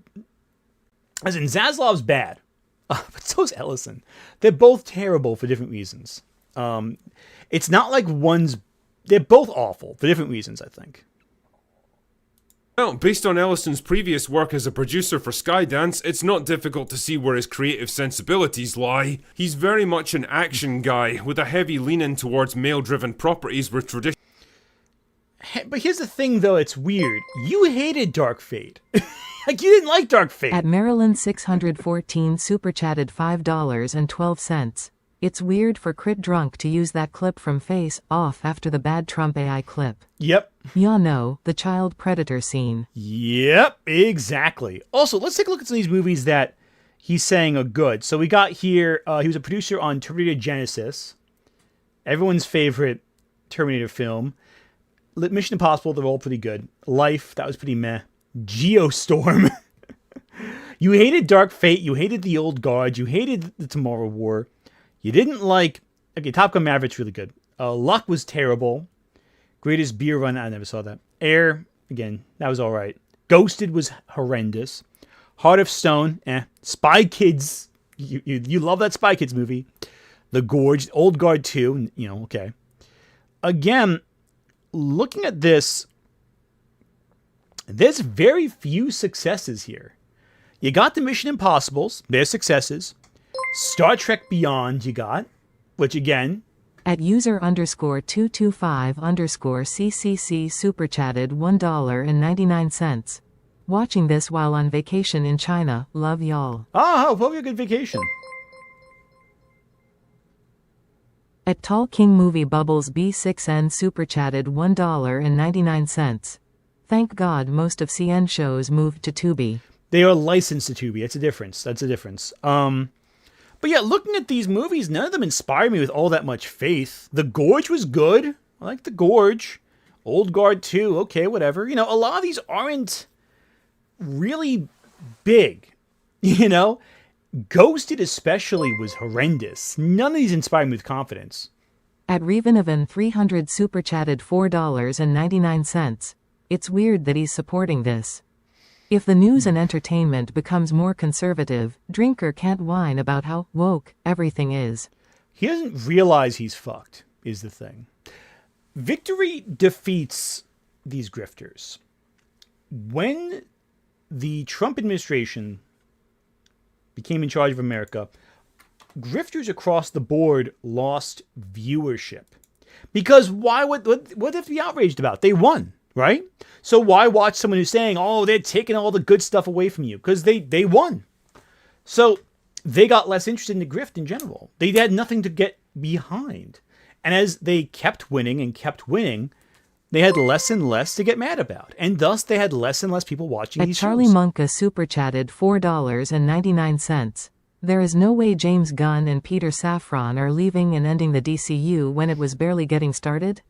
As in, Zaslav's bad. But so is Ellison. They're both terrible for different reasons. It's not like one's... They're both awful for different reasons, I think. Well, based on Ellison's previous work as a producer for Skydance, it's not difficult to see where his creative sensibilities lie. He's very much an action guy, with a heavy lean-in towards male-driven properties with tradition. But here's the thing, though, it's weird. You hated Dark Fate. Like, you didn't like Dark Fate. At Maryland 614 super chatted $5.12. It's weird for Crit Drunk to use that clip from Face Off after the bad Trump AI clip. Yep. Y'all know, the child predator scene. Yep, exactly. Also, let's take a look at some of these movies that he's saying are good. So we got here, he was a producer on Terminator Genesis, everyone's favorite Terminator film. Mission Impossible, they're all pretty good. Life, that was pretty meh. Geostorm. You hated Dark Fate, you hated The Old Guard, you hated The Tomorrow War. You didn't like... Okay, Top Gun Maverick's really good. Luck was terrible. Greatest Beer Run, I never saw that. Air, again, that was alright. Ghosted was horrendous. Heart of Stone, Spy Kids, you love that Spy Kids movie. The Gorge, Old Guard 2, okay. Again, looking at this, there's very few successes here. You got the Mission Impossibles, they're successes. Star Trek Beyond you got, which again... At user_225_CCC super chatted $1.99. Watching this while on vacation in China, love y'all. Hope you a good vacation. At Tall King Movie Bubbles B6N super chatted $1.99. Thank God most of CN shows moved to Tubi. They are licensed to Tubi. That's a difference. But yeah, looking at these movies, none of them inspire me with all that much faith. The Gorge was good. I like The Gorge. Old Guard 2, okay, whatever. A lot of these aren't really big. Ghosted especially was horrendous. None of these inspire me with confidence. At Revenovan 300 super chatted $4.99. It's weird that he's supporting this. If the news and entertainment becomes more conservative, Drinker can't whine about how woke everything is. He doesn't realize he's fucked, is the thing. Victory defeats these grifters. When the Trump administration became in charge of America, grifters across the board lost viewership. Because what they have to be outraged about? They won. Right? So why watch someone who's saying, oh, they're taking all the good stuff away from you? Because they won. So they got less interested in the grift in general. They had nothing to get behind. And as they kept winning, they had less and less to get mad about. And thus they had less and less people watching these Charlie shows. Monka super chatted $4.99. There is no way James Gunn and Peter Safran are leaving and ending the DCU when it was barely getting started.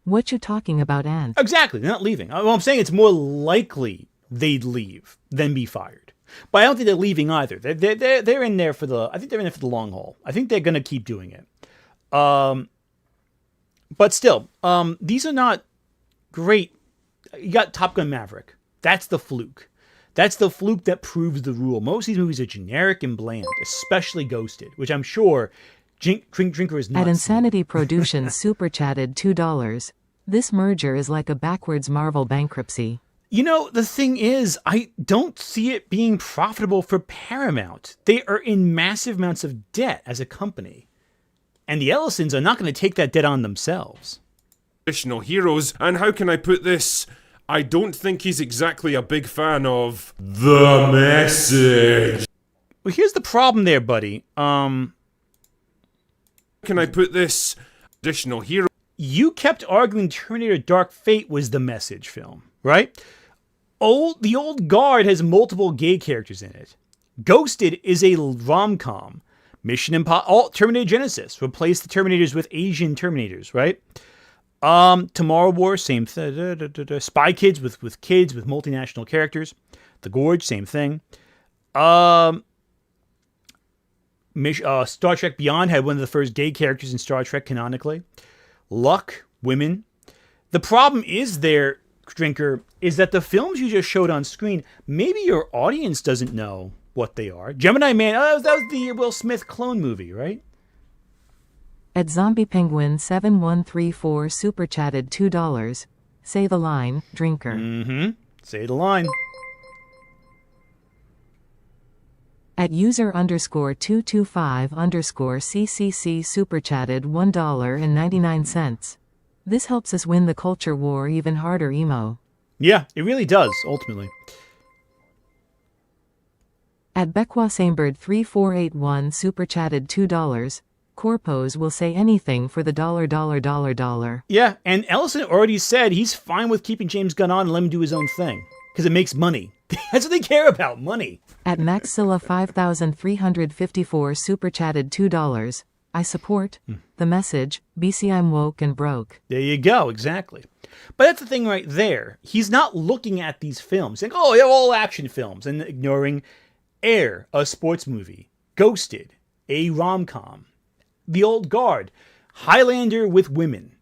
What you talking about, Ant? Exactly, they're not leaving. Well, I'm saying it's more likely they'd leave than be fired. But I don't think they're leaving either. They're in there for the. I think they're in there for the long haul. I think they're going to keep doing it. But still, these are not great. You got Top Gun Maverick. That's the fluke. That's the fluke that proves the rule. Most of these movies are generic and bland, especially Ghosted, which I'm sure. Drinker is not. At Insanity Productions super chatted $2. This merger is like a backwards Marvel bankruptcy. The thing is, I don't see it being profitable for Paramount. They are in massive amounts of debt as a company. And the Ellisons are not going to take that debt on themselves. Traditional heroes, and how can I put this? I don't think he's exactly a big fan of the message. Well, here's the problem there, buddy. Can I put this? Traditional hero. You kept arguing Terminator Dark Fate was the message film, right? The Old Guard has multiple gay characters in it. Ghosted is a rom-com. Mission Impossible, Terminator Genesis. Replace the Terminators with Asian Terminators, right? Tomorrow War, same thing. Spy Kids with multinational characters. The Gorge, same thing. Star Trek Beyond had one of the first gay characters in Star Trek canonically. Luck, women. The problem is there, Drinker, is that the films you just showed on screen, maybe your audience doesn't know what they are. Gemini Man, that was the Will Smith clone movie, right? At Zombie Penguin 7134 super chatted $2. Say the line, Drinker. Mm-hmm. Say the line. At user_225_CCC super chatted $1.99. This helps us win the culture war even harder, emo. Yeah, it really does, ultimately. At Bekwa Sambird 3481 super chatted $2. Corpos will say anything for the $. Yeah, and Ellison already said he's fine with keeping James Gunn on and let him do his own thing. Because it makes money. That's what they care about, money. At Maxilla 5354 super chatted $2. I support the message, BC I'm woke and broke. There you go, exactly. But that's the thing right there. He's not looking at these films saying, oh, they're all action films, and ignoring Air, a sports movie, Ghosted, a rom-com, The Old Guard, Highlander with women.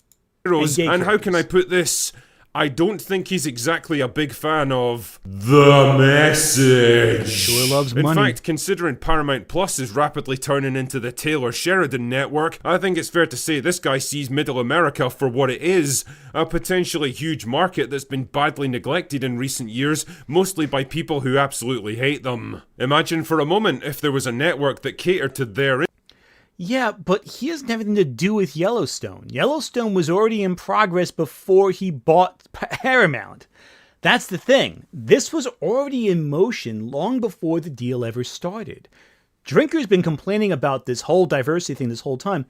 And how can I put this? I don't think he's exactly a big fan of the message. Sure loves money. In fact, considering Paramount Plus is rapidly turning into the Taylor Sheridan network, I think it's fair to say this guy sees Middle America for what it is, a potentially huge market that's been badly neglected in recent years, mostly by people who absolutely hate them. Imagine for a moment if there was a network that catered to their... Yeah, but he has nothing to do with Yellowstone. Yellowstone was already in progress before he bought Paramount. That's the thing. This was already in motion long before the deal ever started. Drinker's been complaining about this whole diversity thing this whole time.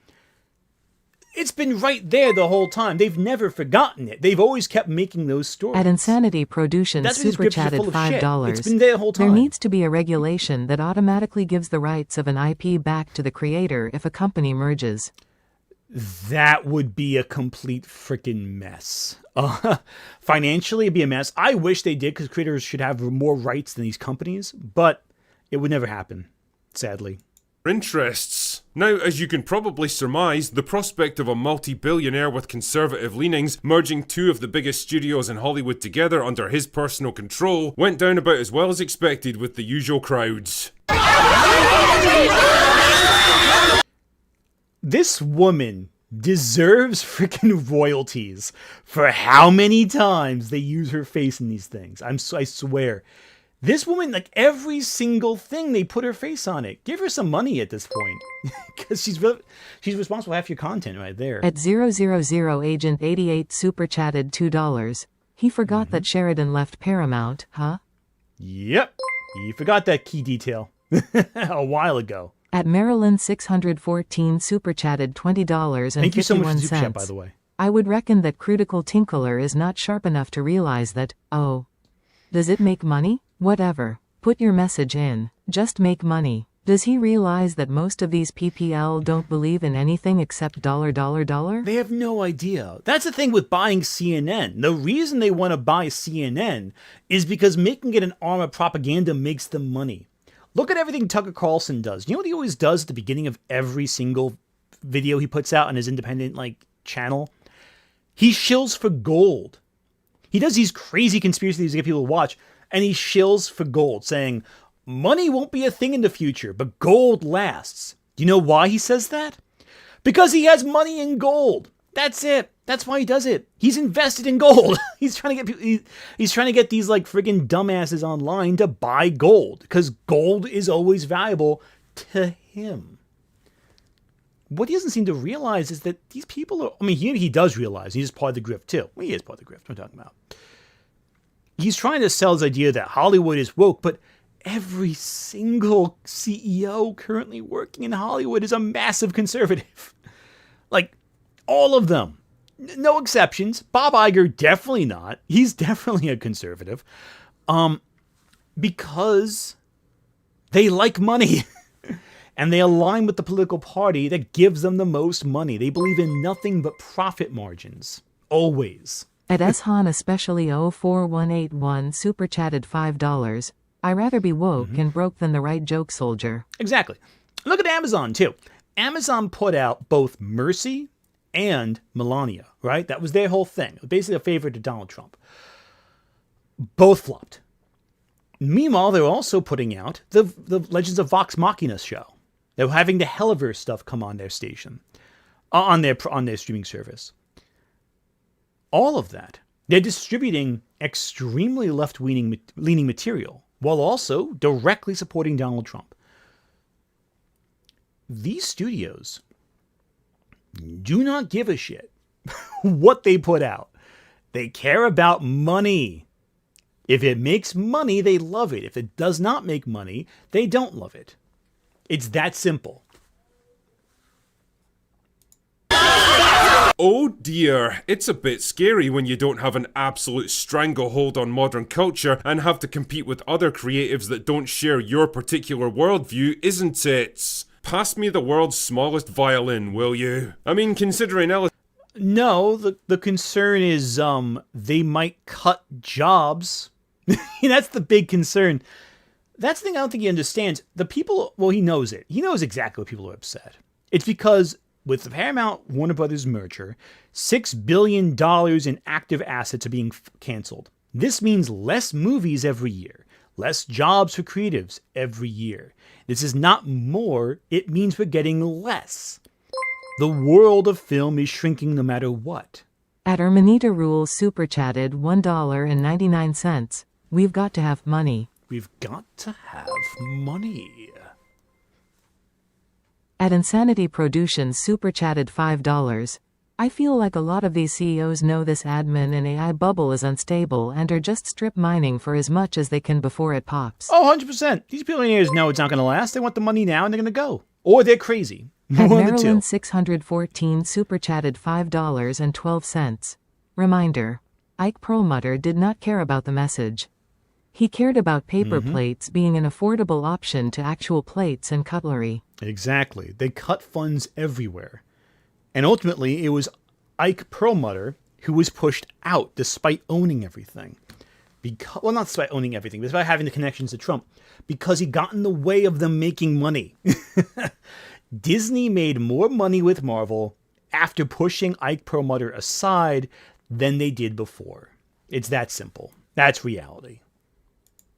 It's been right there the whole time. They've never forgotten it. They've always kept making those stories. At Insanity Productions super chatted $5. It's been there the whole time. There needs to be a regulation that automatically gives the rights of an IP back to the creator if a company merges. That would be a complete freaking mess. Financially, it'd be a mess. I wish they did, because creators should have more rights than these companies, but it would never happen, sadly. Interests. Now, as you can probably surmise, the prospect of a multi-billionaire with conservative leanings merging two of the biggest studios in Hollywood together under his personal control went down about as well as expected with the usual crowds. This woman deserves freaking royalties for how many times they use her face in these things. I swear. This woman, like every single thing, they put her face on it. Give her some money at this point. Because she's responsible for half your content right there. At 000 Agent 88 super chatted $2. He forgot that Sheridan left Paramount, huh? Yep. He forgot that key detail a while ago. At Maryland 614 super chatted $20 and Thank you so much 51 for the super chat, cents. by the way. I would reckon that Critical Tinkler is not sharp enough to realize that, oh, does it make money? Whatever. Put your message in. Just make money. Does he realize that most of these PPL don't believe in anything except $? They have no idea. That's the thing with buying CNN. The reason they want to buy CNN is because making it an arm of propaganda makes them money. Look at everything Tucker Carlson does. You know what he always does at the beginning of every single video he puts out on his independent channel? He shills for gold. He does these crazy conspiracy theories to get people to watch, and he shills for gold, saying, money won't be a thing in the future, but gold lasts. Do you know why he says that? Because he has money in gold. That's it. That's why he does it. He's invested in gold. He's trying to get people, he's trying to get these friggin' dumbasses online to buy gold, because gold is always valuable to him. What he doesn't seem to realize is that these people are, he does realize he's part of the grift too. Well, he is part of the grift. What am I talking about? He's trying to sell his idea that Hollywood is woke, but every single CEO currently working in Hollywood is a massive conservative. All of them. No exceptions. Bob Iger, definitely not. He's definitely a conservative. Because they like money. And they align with the political party that gives them the most money. They believe in nothing but profit margins. Always. At Eshan especially 04181 super chatted $5. I rather be woke and broke than the right joke soldier. Exactly. Look at Amazon, too. Amazon put out both Mercy and Melania, right? That was their whole thing. Basically a favor to Donald Trump. Both flopped. Meanwhile, they're also putting out the Legends of Vox Machina show. They're having the Helliverse stuff come on their station, on their streaming service. All of that. They're distributing extremely left-leaning material while also directly supporting Donald Trump. These studios do not give a shit what they put out. They care about money. If it makes money, they love it. If it does not make money, they don't love it. It's that simple. Oh dear, it's a bit scary when you don't have an absolute stranglehold on modern culture and have to compete with other creatives that don't share your particular worldview, isn't it? Pass me the world's smallest violin, will you? I mean, considering Ellison... No, the concern is they might cut jobs. That's the big concern. That's the thing I don't think he understands. The people, well, he knows it. He knows exactly what people are upset. It's because with the Paramount Warner Brothers merger, $6 billion in active assets are being canceled. This means less movies every year, less jobs for creatives every year. This is not more, it means we're getting less. The world of film is shrinking no matter what. At Ermanita Rules super chatted $1.99. We've got to have money. We've got to have money. At Insanity Productions super chatted $5. I feel like a lot of these CEOs know this admin and AI bubble is unstable and are just strip mining for as much as they can before it pops. Oh, 100%. These billionaires know it's not going to last. They want the money now and they're going to go. Or they're crazy. At One of the Maryland two. 614 super chatted $5.12. Reminder, Ike Perlmutter did not care about the message. He cared about paper plates being an affordable option to actual plates and cutlery. Exactly. They cut funds everywhere. And ultimately, it was Ike Perlmutter who was pushed out despite owning everything. Well, not despite owning everything, but despite having the connections to Trump. Because he got in the way of them making money. Disney made more money with Marvel after pushing Ike Perlmutter aside than they did before. It's that simple. That's reality.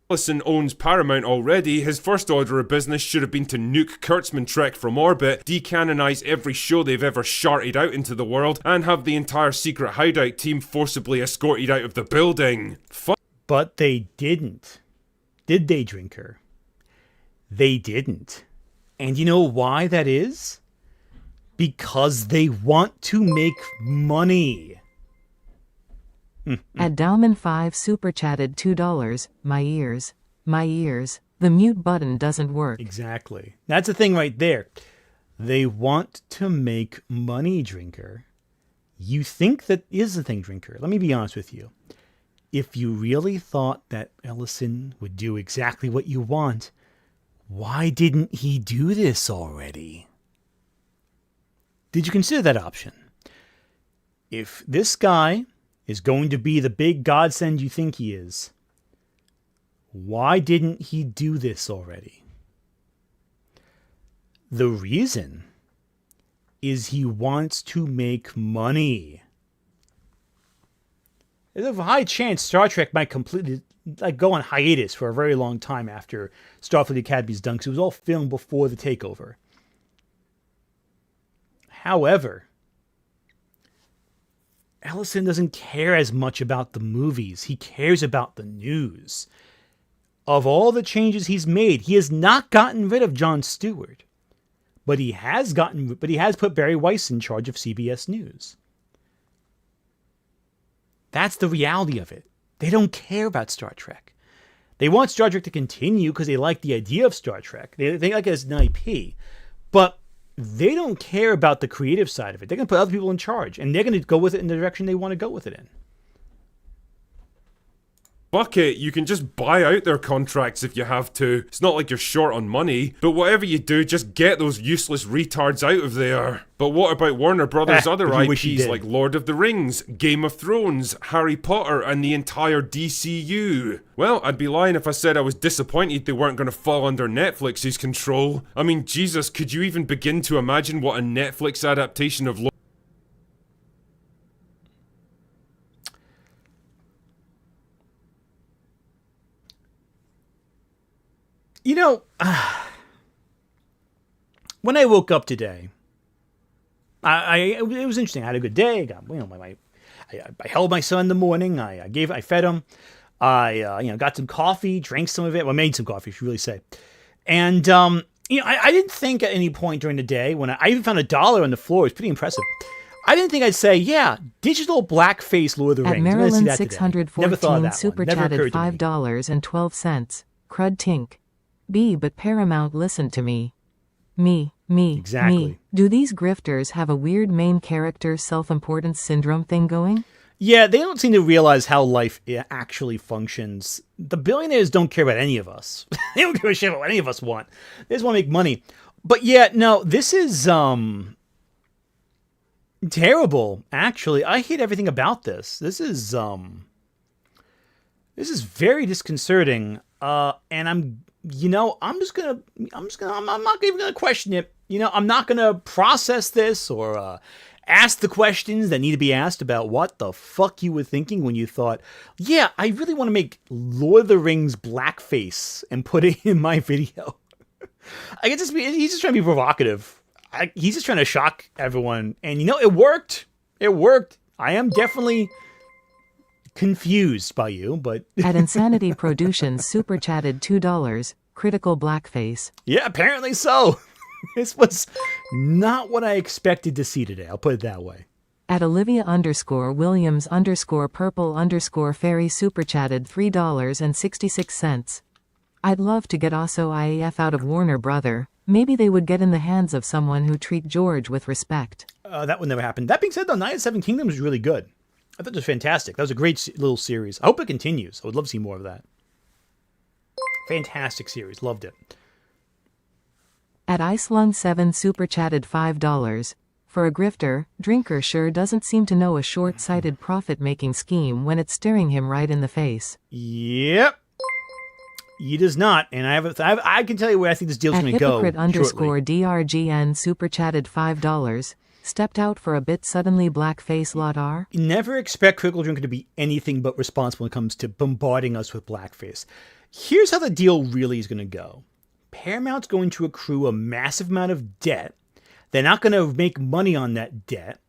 Ellison owns Paramount already. His first order of business should have been to nuke Kurtzman Trek from orbit, decanonize every show they've ever sharted out into the world, and have the entire secret hideout team forcibly escorted out of the building. But they didn't. Did they, Drinker? They didn't. And you know why that is? Because they want to make money. At Dalman 5 super chatted $2. My ears. The mute button doesn't work. Exactly. That's the thing right there. They want to make money, Drinker. You think that is the thing, Drinker. Let me be honest with you. If you really thought that Ellison would do exactly what you want, why didn't he do this already? Did you consider that option? If this guy is going to be the big godsend you think he is, why didn't he do this already? The reason is he wants to make money. There's a high chance Star Trek might completely go on hiatus for a very long time after Starfleet Academy's done, because it was all filmed before the takeover. However, Ellison doesn't care as much about the movies. He cares about the news. Of all the changes he's made, he has not gotten rid of Jon Stewart. But he has put Barry Weiss in charge of CBS News. That's the reality of it. They don't care about Star Trek. They want Star Trek to continue because they like the idea of Star Trek. They like it as an IP. But they don't care about the creative side of it. They're going to put other people in charge, and they're going to go with it in the direction they want to go with it in. Fuck it, you can just buy out their contracts if you have to. It's not like you're short on money, but whatever you do, just get those useless retards out of there. But what about Warner Brothers' other IPs like Lord of the Rings, Game of Thrones, Harry Potter, and the entire DCU? Well, I'd be lying if I said I was disappointed they weren't going to fall under Netflix's control. I mean, Jesus, could you even begin to imagine what a Netflix adaptation of You know, when I woke up today, it was interesting. I had a good day. I held my son in the morning. I fed him. I got some coffee, drank some of it. Well, made some coffee, I should really say. And I didn't think at any point during the day when I even found $1 on the floor. It was pretty impressive. I didn't think I'd say, yeah, digital blackface Lord of the At Rings. Maryland 614 super chatted $5.12. Crud Tink. But Paramount listened to me. Exactly. Me. Do these grifters have a weird main character self-importance syndrome thing going? Yeah, they don't seem to realize how life actually functions. The billionaires don't care about any of us. They don't give a shit about what any of us want. They just want to make money. But yeah, no, this is terrible, actually. I hate everything about this. This is very disconcerting. And I'm not even gonna question it. I'm not gonna process this or ask the questions that need to be asked about what the fuck you were thinking when you thought, yeah, I really want to make Lord of the Rings blackface and put it in my video. He's just trying to be provocative. He's just trying to shock everyone. And it worked. It worked. I am definitely confused by you, but At Insanity Productions super chatted $2. Critical blackface. Yeah, apparently so. This was not what I expected to see today. I'll put it that way. At Olivia _Williams _purple _fairy super chatted $3.66. I'd love to get also IAF out of Warner Brother. Maybe they would get in the hands of someone who treat George with respect. That would never happen. That being said, though, Night of the Seven Kingdoms was really good. I thought it was fantastic. That was a great little series. I hope it continues. I would love to see more of that. Fantastic series. Loved it. At Icelung7 super chatted $5. For a grifter, Drinker sure doesn't seem to know a short-sighted profit-making scheme when it's staring him right in the face. Yep. He does not, and I can tell you where I think this deal's going to go. At Hypocrite _DRGN super chatted $5. Stepped out for a bit suddenly blackface lot R. Never expect Critical Drinker to be anything but responsible when it comes to bombarding us with blackface. Here's how the deal really is going to go. Paramount's going to accrue a massive amount of debt. They're not going to make money on that debt.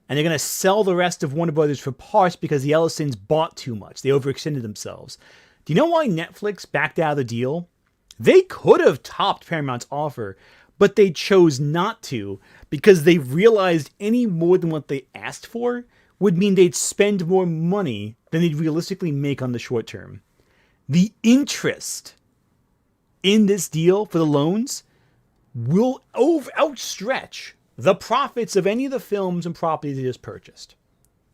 And they're going to sell the rest of Warner Brothers for parts because the Ellisons bought too much. They overextended themselves. Do you know why Netflix backed out of the deal? They could have topped Paramount's offer, but they chose not to because they realized any more than what they asked for would mean they'd spend more money than they'd realistically make on the short term. The interest in this deal for the loans will outstretch the profits of any of the films and properties they just purchased.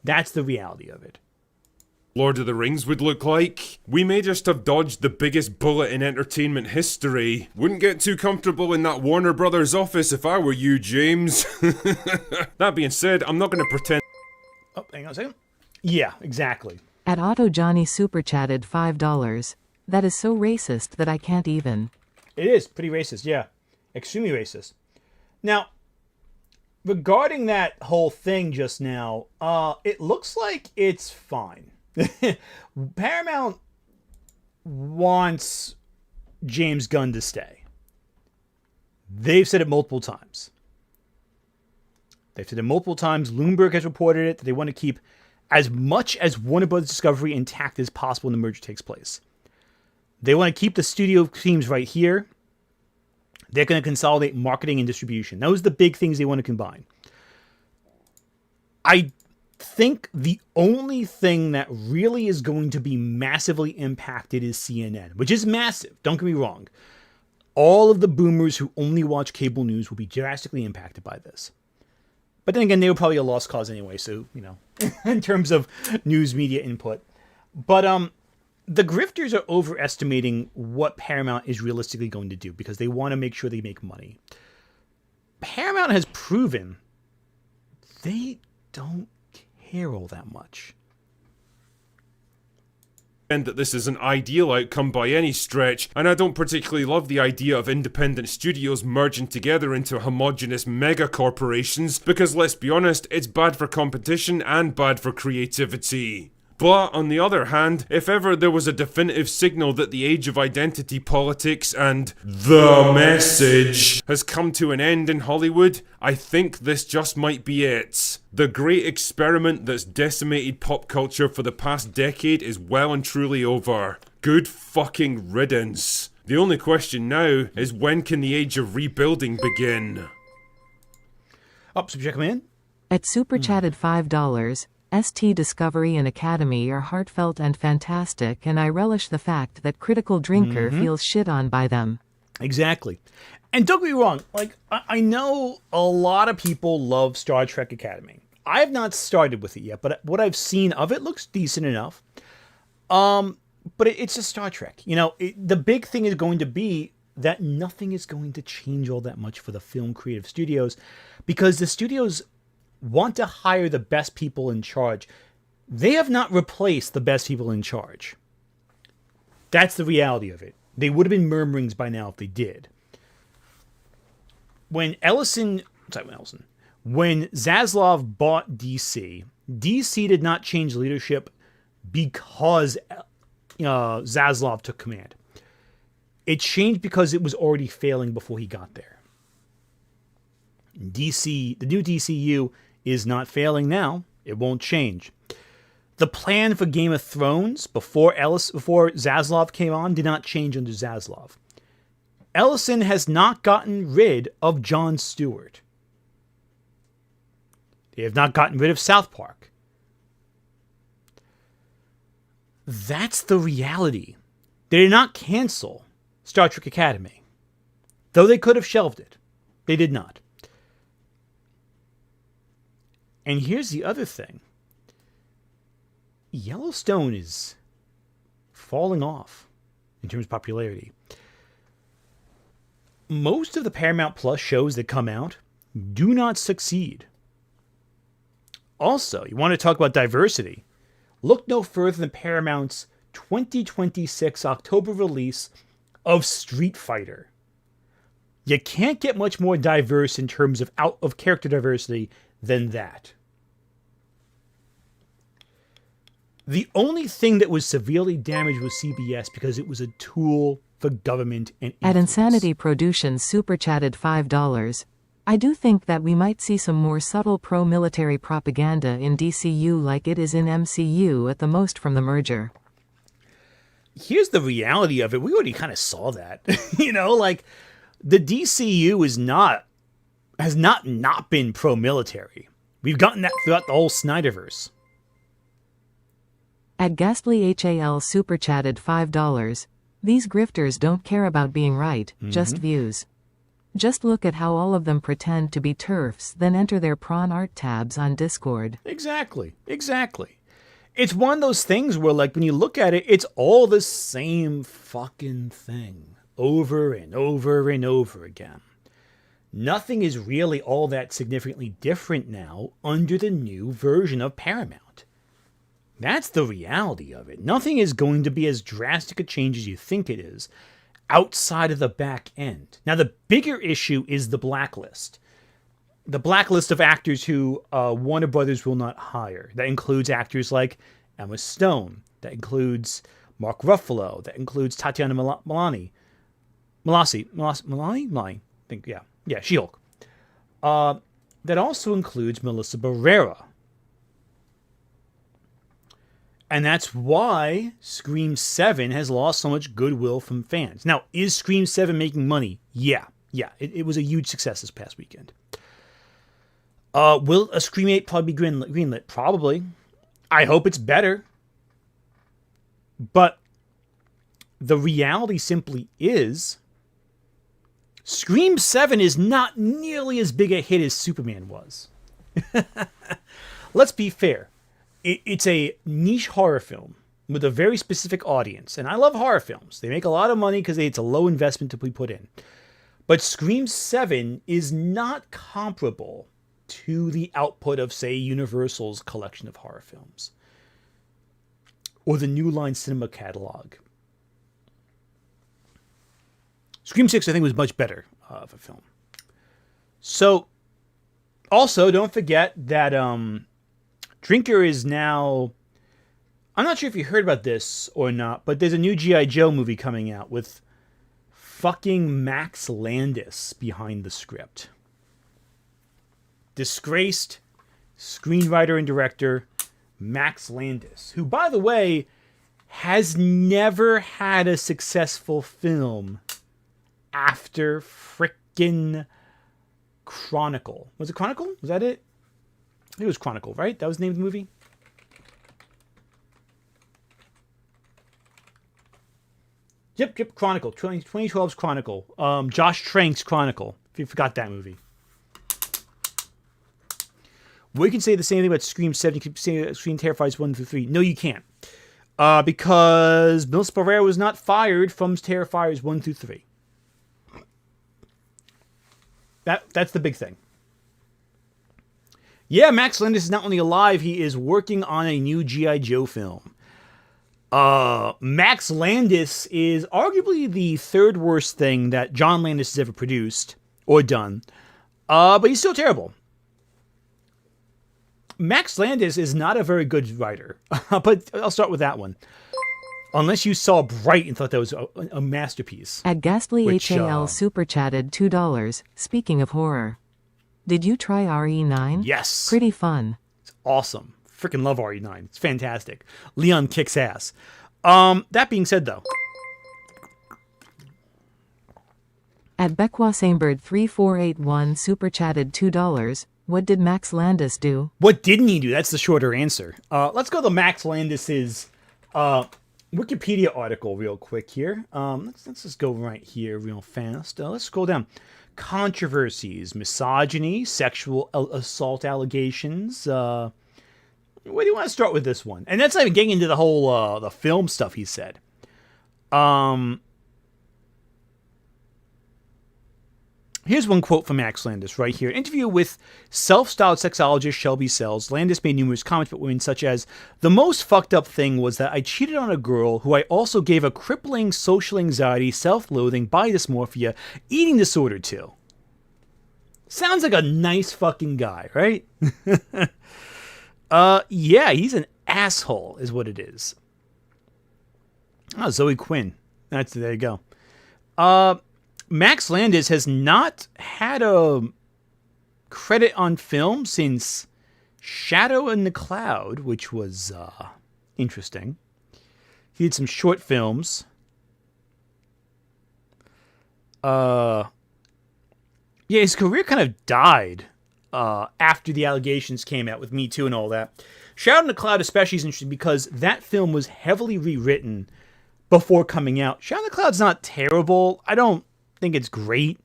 That's the reality of it. Lord of the Rings would look like. We may just have dodged the biggest bullet in entertainment history. Wouldn't get too comfortable in that Warner Brothers office if I were you, James. That being said, I'm not going to pretend. Oh, hang on a second. Yeah, exactly. At Otto Johnny super chatted $5. That is so racist that I can't even. It is pretty racist, yeah. Extremely racist. Now, regarding that whole thing just now, it looks like it's fine. Paramount wants James Gunn to stay. They've said it multiple times. Bloomberg has reported it, that they want to keep as much as Warner Bros. Discovery intact as possible when the merger takes place. They want to keep the studio teams right here. They're going to consolidate marketing and distribution. Those are the big things they want to combine. I think the only thing that really is going to be massively impacted is CNN, which is massive. Don't get me wrong. All of the boomers who only watch cable news will be drastically impacted by this. But then again, they were probably a lost cause anyway, so, in terms of news media input. But The Grifters are overestimating what Paramount is realistically going to do because they want to make sure they make money. Paramount has proven they don't care all that much. And that this is an ideal outcome by any stretch, and I don't particularly love the idea of independent studios merging together into homogenous mega corporations, because let's be honest, it's bad for competition and bad for creativity. But, on the other hand, if ever there was a definitive signal that the age of identity politics and the message has come to an end in Hollywood, I think this just might be it. The great experiment that's decimated pop culture for the past decade is well and truly over. Good fucking riddance. The only question now is when can the age of rebuilding begin? Up, Super Chat Command. At Super Chatted $5, ST Discovery and Academy are heartfelt and fantastic, and I relish the fact that Critical Drinker feels shit on by them. Exactly. And don't get me wrong, like, I know a lot of people love Star Trek Academy. I have not started with it yet, but what I've seen of it looks decent enough. But it's a Star Trek. You know, the big thing is going to be that nothing is going to change all that much for the film creative studios, because the studios want to hire the best people in charge. They have not replaced the best people in charge. That's the reality of it. They would have been murmurings by now if they did. When Zaslav bought DC did not change leadership because Zaslav took command. It changed because it was already failing before he got there. The new DCU is not failing now. It won't change. The plan for Game of Thrones before Zaslav came on did not change under Zaslav. Ellison has not gotten rid of Jon Stewart. They have not gotten rid of South Park. That's the reality. They did not cancel Star Trek Academy, though they could have shelved it. They did not. And here's the other thing. Yellowstone is falling off in terms of popularity. Most of the Paramount Plus shows that come out do not succeed. Also, you want to talk about diversity? Look no further than Paramount's 2026 October release of Street Fighter. You can't get much more diverse in terms of character diversity than that. The only thing that was severely damaged was CBS because it was a tool for government and influence. At Insanity Productions Super Chatted $5, I do think that we might see some more subtle pro-military propaganda in DCU like it is in MCU at the most from the merger. Here's the reality of it. We already kind of saw that. The DCU has not been pro-military. We've gotten that throughout the whole Snyderverse. At Ghastly HAL Super Chatted $5, these grifters don't care about being right, just views. Just look at how all of them pretend to be TERFs, then enter their prawn art tabs on Discord. Exactly. It's one of those things where, like, when you look at it, it's all the same fucking thing. Over and over and over again. Nothing is really all that significantly different now under the new version of Paramount. That's the reality of it. Nothing is going to be as drastic a change as you think it is outside of the back end. Now, the bigger issue is the blacklist. The blacklist of actors who Warner Brothers will not hire. That includes actors like Emma Stone. That includes Mark Ruffalo. That includes Tatiana Maslany. I think, yeah, She-Hulk. That also includes Melissa Barrera. And that's why Scream 7 has lost so much goodwill from fans. Now, is Scream 7 making money? Yeah. It was a huge success this past weekend. Will a Scream 8 probably be greenlit? Probably. I hope it's better. But the reality simply is Scream 7 is not nearly as big a hit as Superman was. Let's be fair. It's a niche horror film. with a very specific audience. And I love horror films. They make a lot of money because it's a low investment to be put in. But Scream 7 is not comparable to the output of, say, Universal's collection of horror films. Or the New Line Cinema catalog. Scream 6, I think, was much better of a film. So, also, don't forget that Drinker is now... I'm not sure if you heard about this or not, but there's a new G.I. Joe movie coming out with fucking Max Landis behind the script. Disgraced screenwriter and director Max Landis, who, by the way, has never had a successful film after frickin' Chronicle. Was it Chronicle? Was that it? I think it was Chronicle, right? That was the name of the movie? Yep, Chronicle. 2012's Chronicle. Josh Trank's Chronicle, if you forgot that movie. We can say the same thing about Scream 7. You can say Scream Terrifies 1 through 3. No, you can't. Because Bill Pereira was not fired from Terrifiers 1 through 3. That's the big thing. Yeah, Max Landis is not only alive, he is working on a new G.I. Joe film. Max Landis is arguably the third worst thing that John Landis has ever produced or done. But he's still terrible. Max Landis is not a very good writer. But I'll start with that one. Unless you saw Bright and thought that was a masterpiece. At Ghastly HAL super chatted $2. Speaking of horror. Did you try RE9? Yes. Pretty fun. It's awesome. Freaking love RE9. It's fantastic. Leon kicks ass. That being said, though. At Bequa Samebird 3481 super chatted $2. What did Max Landis do? What didn't he do? That's the shorter answer. Let's go to Max Landis's Wikipedia article real quick here. Let's just go right here real fast. Let's scroll down. Controversies, misogyny, sexual assault allegations. Where do you want to start with this one? And that's not even getting into the whole the film stuff he said. Here's one quote from Max Landis right here. Interview with self-styled sexologist Shelby Sells. Landis made numerous comments about women such as, the most fucked up thing was that I cheated on a girl who I also gave a crippling social anxiety, self-loathing, body dysmorphia, eating disorder to. Sounds like a nice fucking guy, right? Yeah, he's an asshole is what it is. Oh, Zoe Quinn. There you go. Max Landis has not had a credit on film since Shadow in the Cloud, which was interesting. He did some short films. Yeah, his career kind of died after the allegations came out with Me Too and all that. Shadow in the Cloud especially is interesting because that film was heavily rewritten before coming out. Shadow in the Cloud's not terrible. I don't think it's great.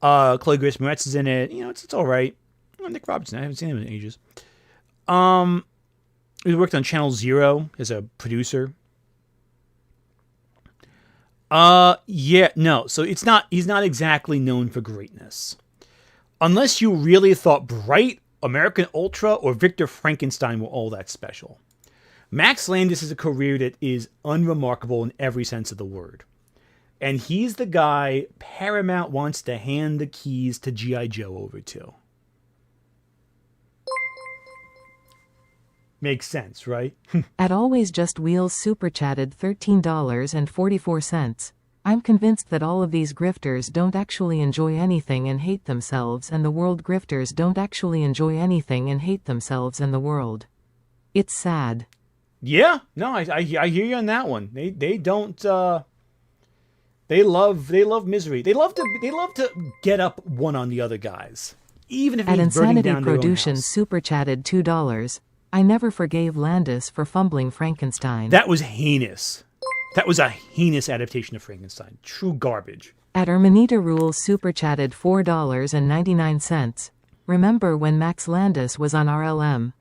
Chloe Grace Moretz is in it. You know, it's all right. Nick Robertson, I haven't seen him in ages. He worked on Channel Zero as a producer. Yeah, no. So he's not exactly known for greatness. Unless you really thought Bright, American Ultra, or Victor Frankenstein were all that special. Max Landis has a career that is unremarkable in every sense of the word. And he's the guy Paramount wants to hand the keys to G.I. Joe over to. Makes sense, right? At Always Just Wheels super chatted $13.44. I'm convinced that all of these grifters don't actually enjoy anything and hate themselves, and the world grifters don't actually enjoy anything and hate themselves and the world. It's sad. Yeah, no, I hear you on that one. They don't. They love misery. They love to get up one on the other guys, even if at it's burning Insanity down their own Production house. super chatted $2. I never forgave Landis for fumbling Frankenstein. That was heinous. That was a heinous adaptation of Frankenstein. True garbage. At Ermanita Rules super chatted $4.99. Remember when Max Landis was on RLM?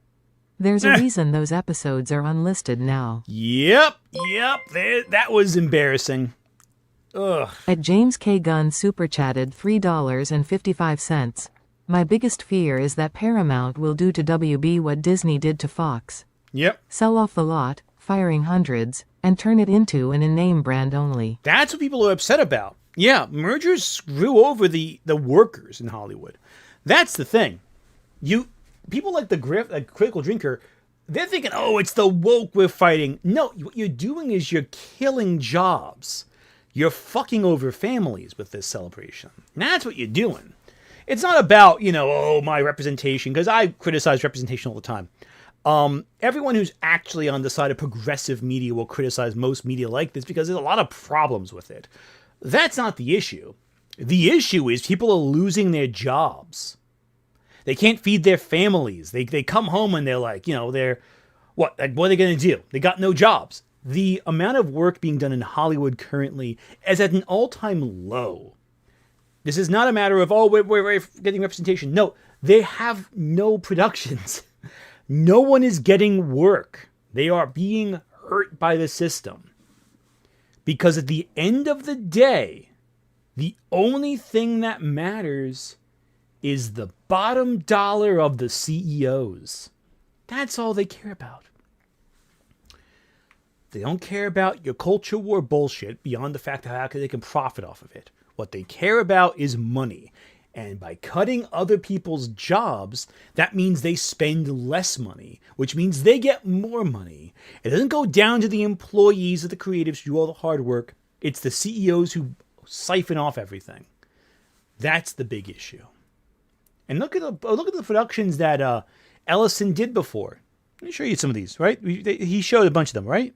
There's a reason those episodes are unlisted now. Yep. That was embarrassing. Ugh. At James K. Gunn super chatted $3.55. My biggest fear is that Paramount will do to WB what Disney did to Fox. Yep. Sell off the lot, firing hundreds, and turn it into an in-name brand only. That's what people are upset about. Yeah, mergers screw over the workers in Hollywood. That's the thing. People like Critical Drinker, they're thinking, oh, it's the woke we're fighting. No, what you're doing is you're killing jobs. You're fucking over families with this celebration. That's what you're doing. It's not about, my representation, because I criticize representation all the time. Everyone who's actually on the side of progressive media will criticize most media like this because there's a lot of problems with it. That's not the issue. The issue is people are losing their jobs. They can't feed their families. They come home and they're like, what are they going to do? They got no jobs. The amount of work being done in Hollywood currently is at an all-time low. This is not a matter of, we're getting representation. No, they have no productions. No one is getting work. They are being hurt by the system. Because at the end of the day, the only thing that matters is the bottom dollar of the CEOs. That's all they care about. They don't care about your culture war bullshit beyond the fact that how they can profit off of it. What they care about is money. And by cutting other people's jobs, that means they spend less money, which means they get more money. It doesn't go down to the employees of the creatives who do all the hard work. It's the CEOs who siphon off everything. That's the big issue. And look at the productions that Ellison did before. Let me show you some of these, right? He showed a bunch of them, right?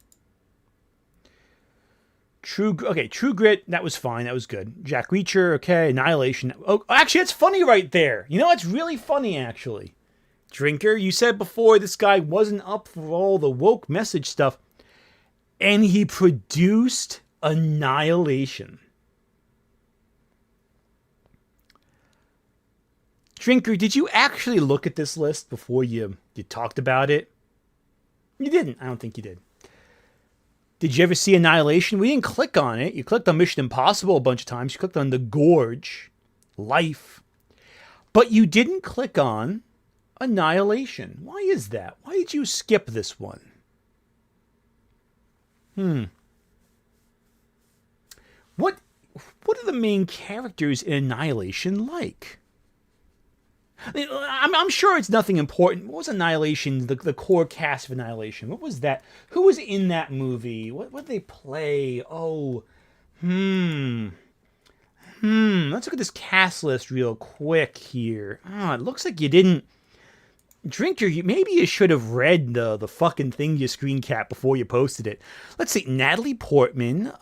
True Grit, that was fine. That was good. Jack Reacher, okay. Annihilation. Oh, actually, that's funny right there. It's really funny, actually. Drinker, you said before this guy wasn't up for all the woke message stuff. And he produced Annihilation. Drinker, did you actually look at this list before you talked about it? You didn't. I don't think you did. Did you ever see Annihilation? We didn't click on it. You clicked on Mission Impossible a bunch of times. You clicked on The Gorge, Life. But you didn't click on Annihilation. Why is that? Why did you skip this one? What are the main characters in Annihilation like? I'm sure it's nothing important. What was Annihilation, the core cast of Annihilation? What was that? Who was in that movie? What did they play? Let's look at this cast list real quick here. It looks like you didn't... Drinker, maybe you should have read the fucking thing you screen capped before you posted it. Let's see. Natalie Portman,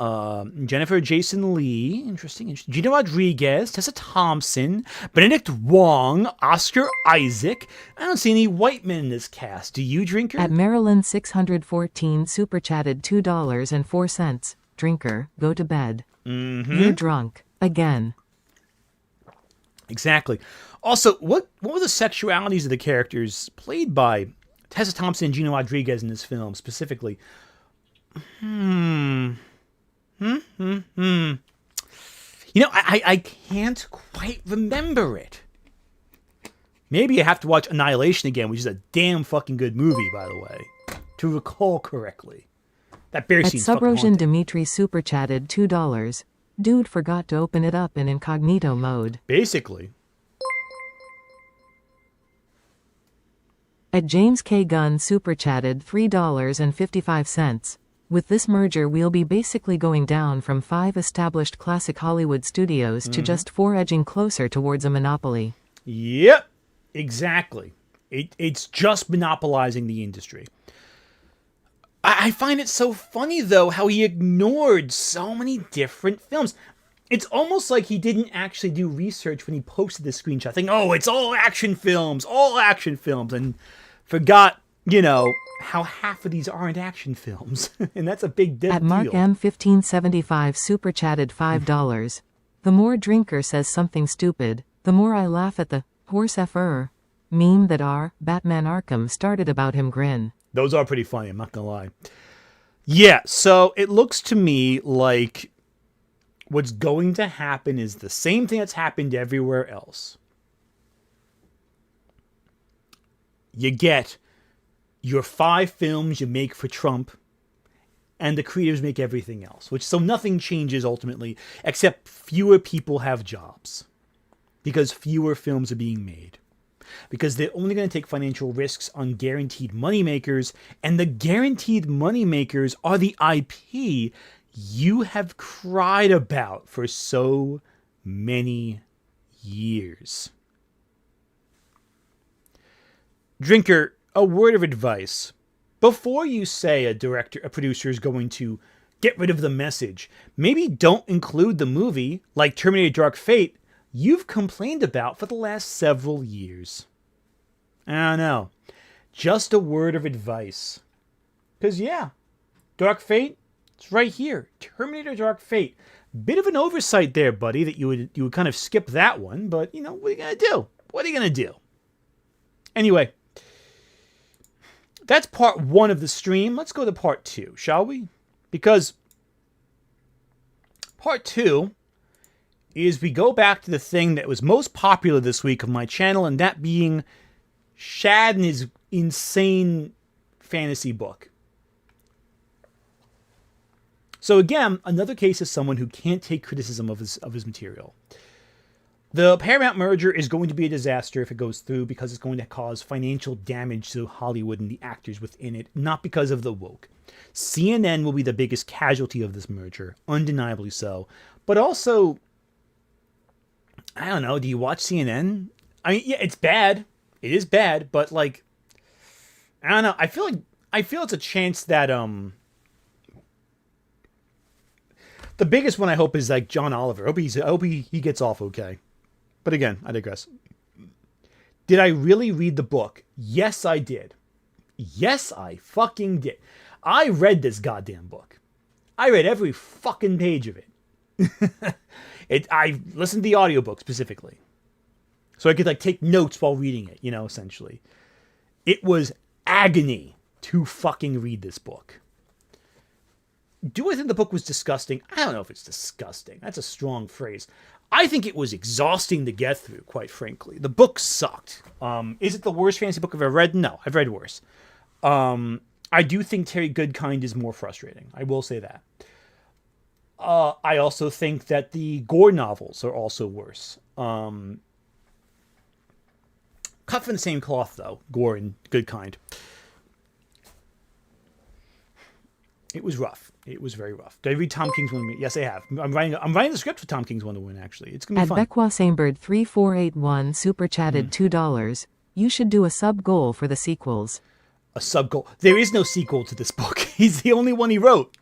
Jennifer Jason Leigh, interesting. Gina Rodriguez, Tessa Thompson, Benedict Wong, Oscar Isaac. I don't see any white men in this cast. Do you, Drinker? At Maryland 614 super chatted $2.04. Drinker, go to bed. You're drunk. Again. Exactly. Also, what were the sexualities of the characters played by Tessa Thompson and Gina Rodriguez in this film specifically? I can't quite remember it. Maybe I have to watch Annihilation again, which is a damn fucking good movie, by the way, to recall correctly. That bear scene's fucking haunting. At Subrosian Dimitri super chatted $2. Dude forgot to open it up in incognito mode. Basically. At James K. Gunn super chatted $3.55. With this merger, we'll be basically going down from 5 established classic Hollywood studios to just 4, edging closer towards a monopoly. Yep, exactly. It's just monopolizing the industry. I find it so funny, though, how he ignored so many different films. It's almost like he didn't actually do research when he posted this screenshot, thinking, it's all action films, and forgot, how half of these aren't action films. And that's a big deal. At Mark M1575 super chatted $5. The more Drinker says something stupid, the more I laugh at the horse effer. Meme that Batman Arkham started about him grin. Those are pretty funny, I'm not gonna lie. Yeah, so it looks to me like what's going to happen is the same thing that's happened everywhere else. You get your 5 films you make for Trump, and the creators make everything else. So nothing changes ultimately, except fewer people have jobs. Because fewer films are being made. Because they're only going to take financial risks on guaranteed moneymakers, and the guaranteed moneymakers are the IP you have cried about for so many years. Drinker, a word of advice. Before you say a producer is going to get rid of the message, maybe don't include the movie, like Terminator Dark Fate, you've complained about for the last several years. I don't know. Just a word of advice. Because yeah, Dark Fate, it's right here. Terminator Dark Fate. Bit of an oversight there, buddy, that you would kind of skip that one, but you know, what are you going to do? What are you going to do? Anyway, that's part 1 of the stream. Let's go to part 2, shall we? Because part 2 is we go back to the thing that was most popular this week of my channel, and that being Shad and his insane fantasy book. So again, another case of someone who can't take criticism of his material. The Paramount merger is going to be a disaster if it goes through, because it's going to cause financial damage to Hollywood and the actors within it, not because of the woke. CNN will be the biggest casualty of this merger, undeniably so. But also, I don't know, do you watch CNN? I mean, yeah, it's bad. It is bad, but like, I don't know. I feel it's a chance that the biggest one I hope is like John Oliver. I hope he gets off okay. But again, I digress. Did I really read the book? Yes, I did. Yes, I fucking did. I read this goddamn book. I read every fucking page of it. I listened to the audiobook specifically. So I could like take notes while reading it, you know, essentially. It was agony to fucking read this book. Do I think the book was disgusting? I don't know if it's disgusting. That's a strong phrase. I think it was exhausting to get through, quite frankly. The book sucked. Is it the worst fantasy book I've ever read? No, I've read worse. I do think Terry Goodkind is more frustrating. I will say that. I also think that the Gore novels are also worse. Cut from the same cloth, though, Gore and Goodkind. It was rough. It was very rough. Did I read Tom King's Wonder Woman? Yes, I have. I'm writing the script for Tom King's Wonder Woman, actually. It's going to be fun. At Beckwa Samebird 3481 super chatted $2. You should do a sub goal for the sequels. A sub goal. There is no sequel to this book. He's the only one he wrote.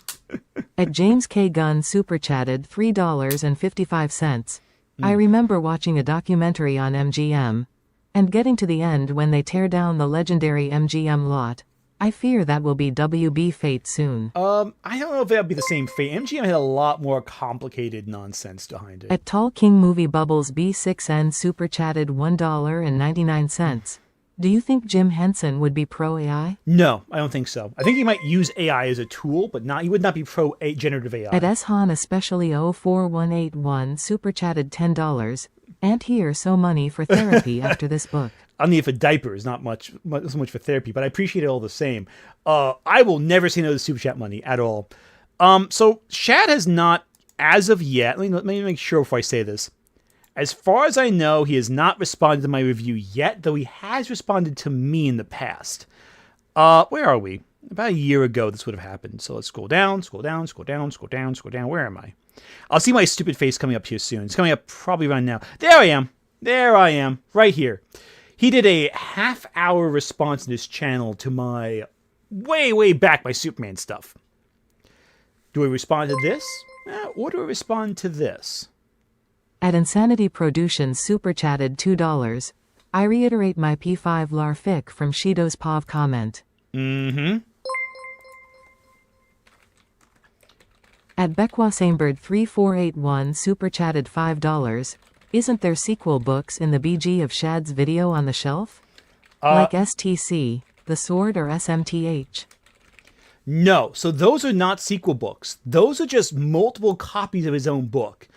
At James K. Gunn super chatted $3.55. I remember watching a documentary on MGM and getting to the end when they tear down the legendary MGM lot. I fear that will be WB fate soon. I don't know if that'll be the same fate. MGM had a lot more complicated nonsense behind it. At Tall King Movie Bubbles B6N super chatted $1.99. Do you think Jim Henson would be pro AI? No, I don't think so. I think he might use AI as a tool, but he would not be pro generative AI. At S-Han especially 04181 super chatted $10. And here so money for therapy after this book. I'll need it for diapers, not so much for therapy, but I appreciate it all the same. I will never say no to Super Chat money at all. So Shad has not, as of yet, let me make sure before I say this. As far as I know, he has not responded to my review yet, though he has responded to me in the past. Where are we? About a year ago, this would have happened. So let's scroll down, scroll down, scroll down, scroll down, scroll down. Where am I? I'll see my stupid face coming up here soon. It's coming up probably right now. There I am. There I am. Right here. He did a half-hour response to this channel to my way back, my Superman stuff. Do I respond to this? Or do I respond to this? At Insanity Productions super chatted $2. I reiterate my P5 Larfic from Shido's POV comment. Mm-hmm. At Beckwa Samebird 3481 super chatted $5. Isn't there sequel books in the BG of Shad's video on the shelf? Like STC, The Sword, or SMTH? No, so those are not sequel books. Those are just multiple copies of his own book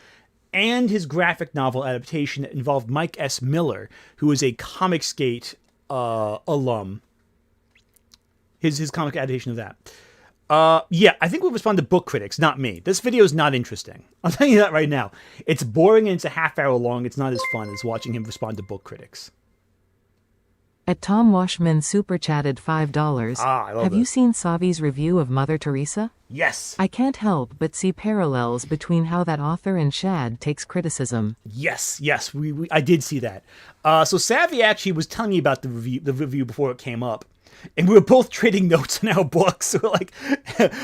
and his graphic novel adaptation that involved Mike S. Miller, who is a Comicsgate alum. His comic adaptation of that. Yeah, I think we'll respond to book critics, not me. This video is not interesting. I'll tell you that right now. It's boring and it's a half hour long. It's not as fun as watching him respond to book critics. At Tom Washman super chatted $5. I love Have you this. seen Savi's review of Mother Teresa? Yes. I can't help but see parallels between how that author and Shad takes criticism. Yes. I did see that. So Savvy actually was telling me about the review before it came up. And we were both trading notes on our books. So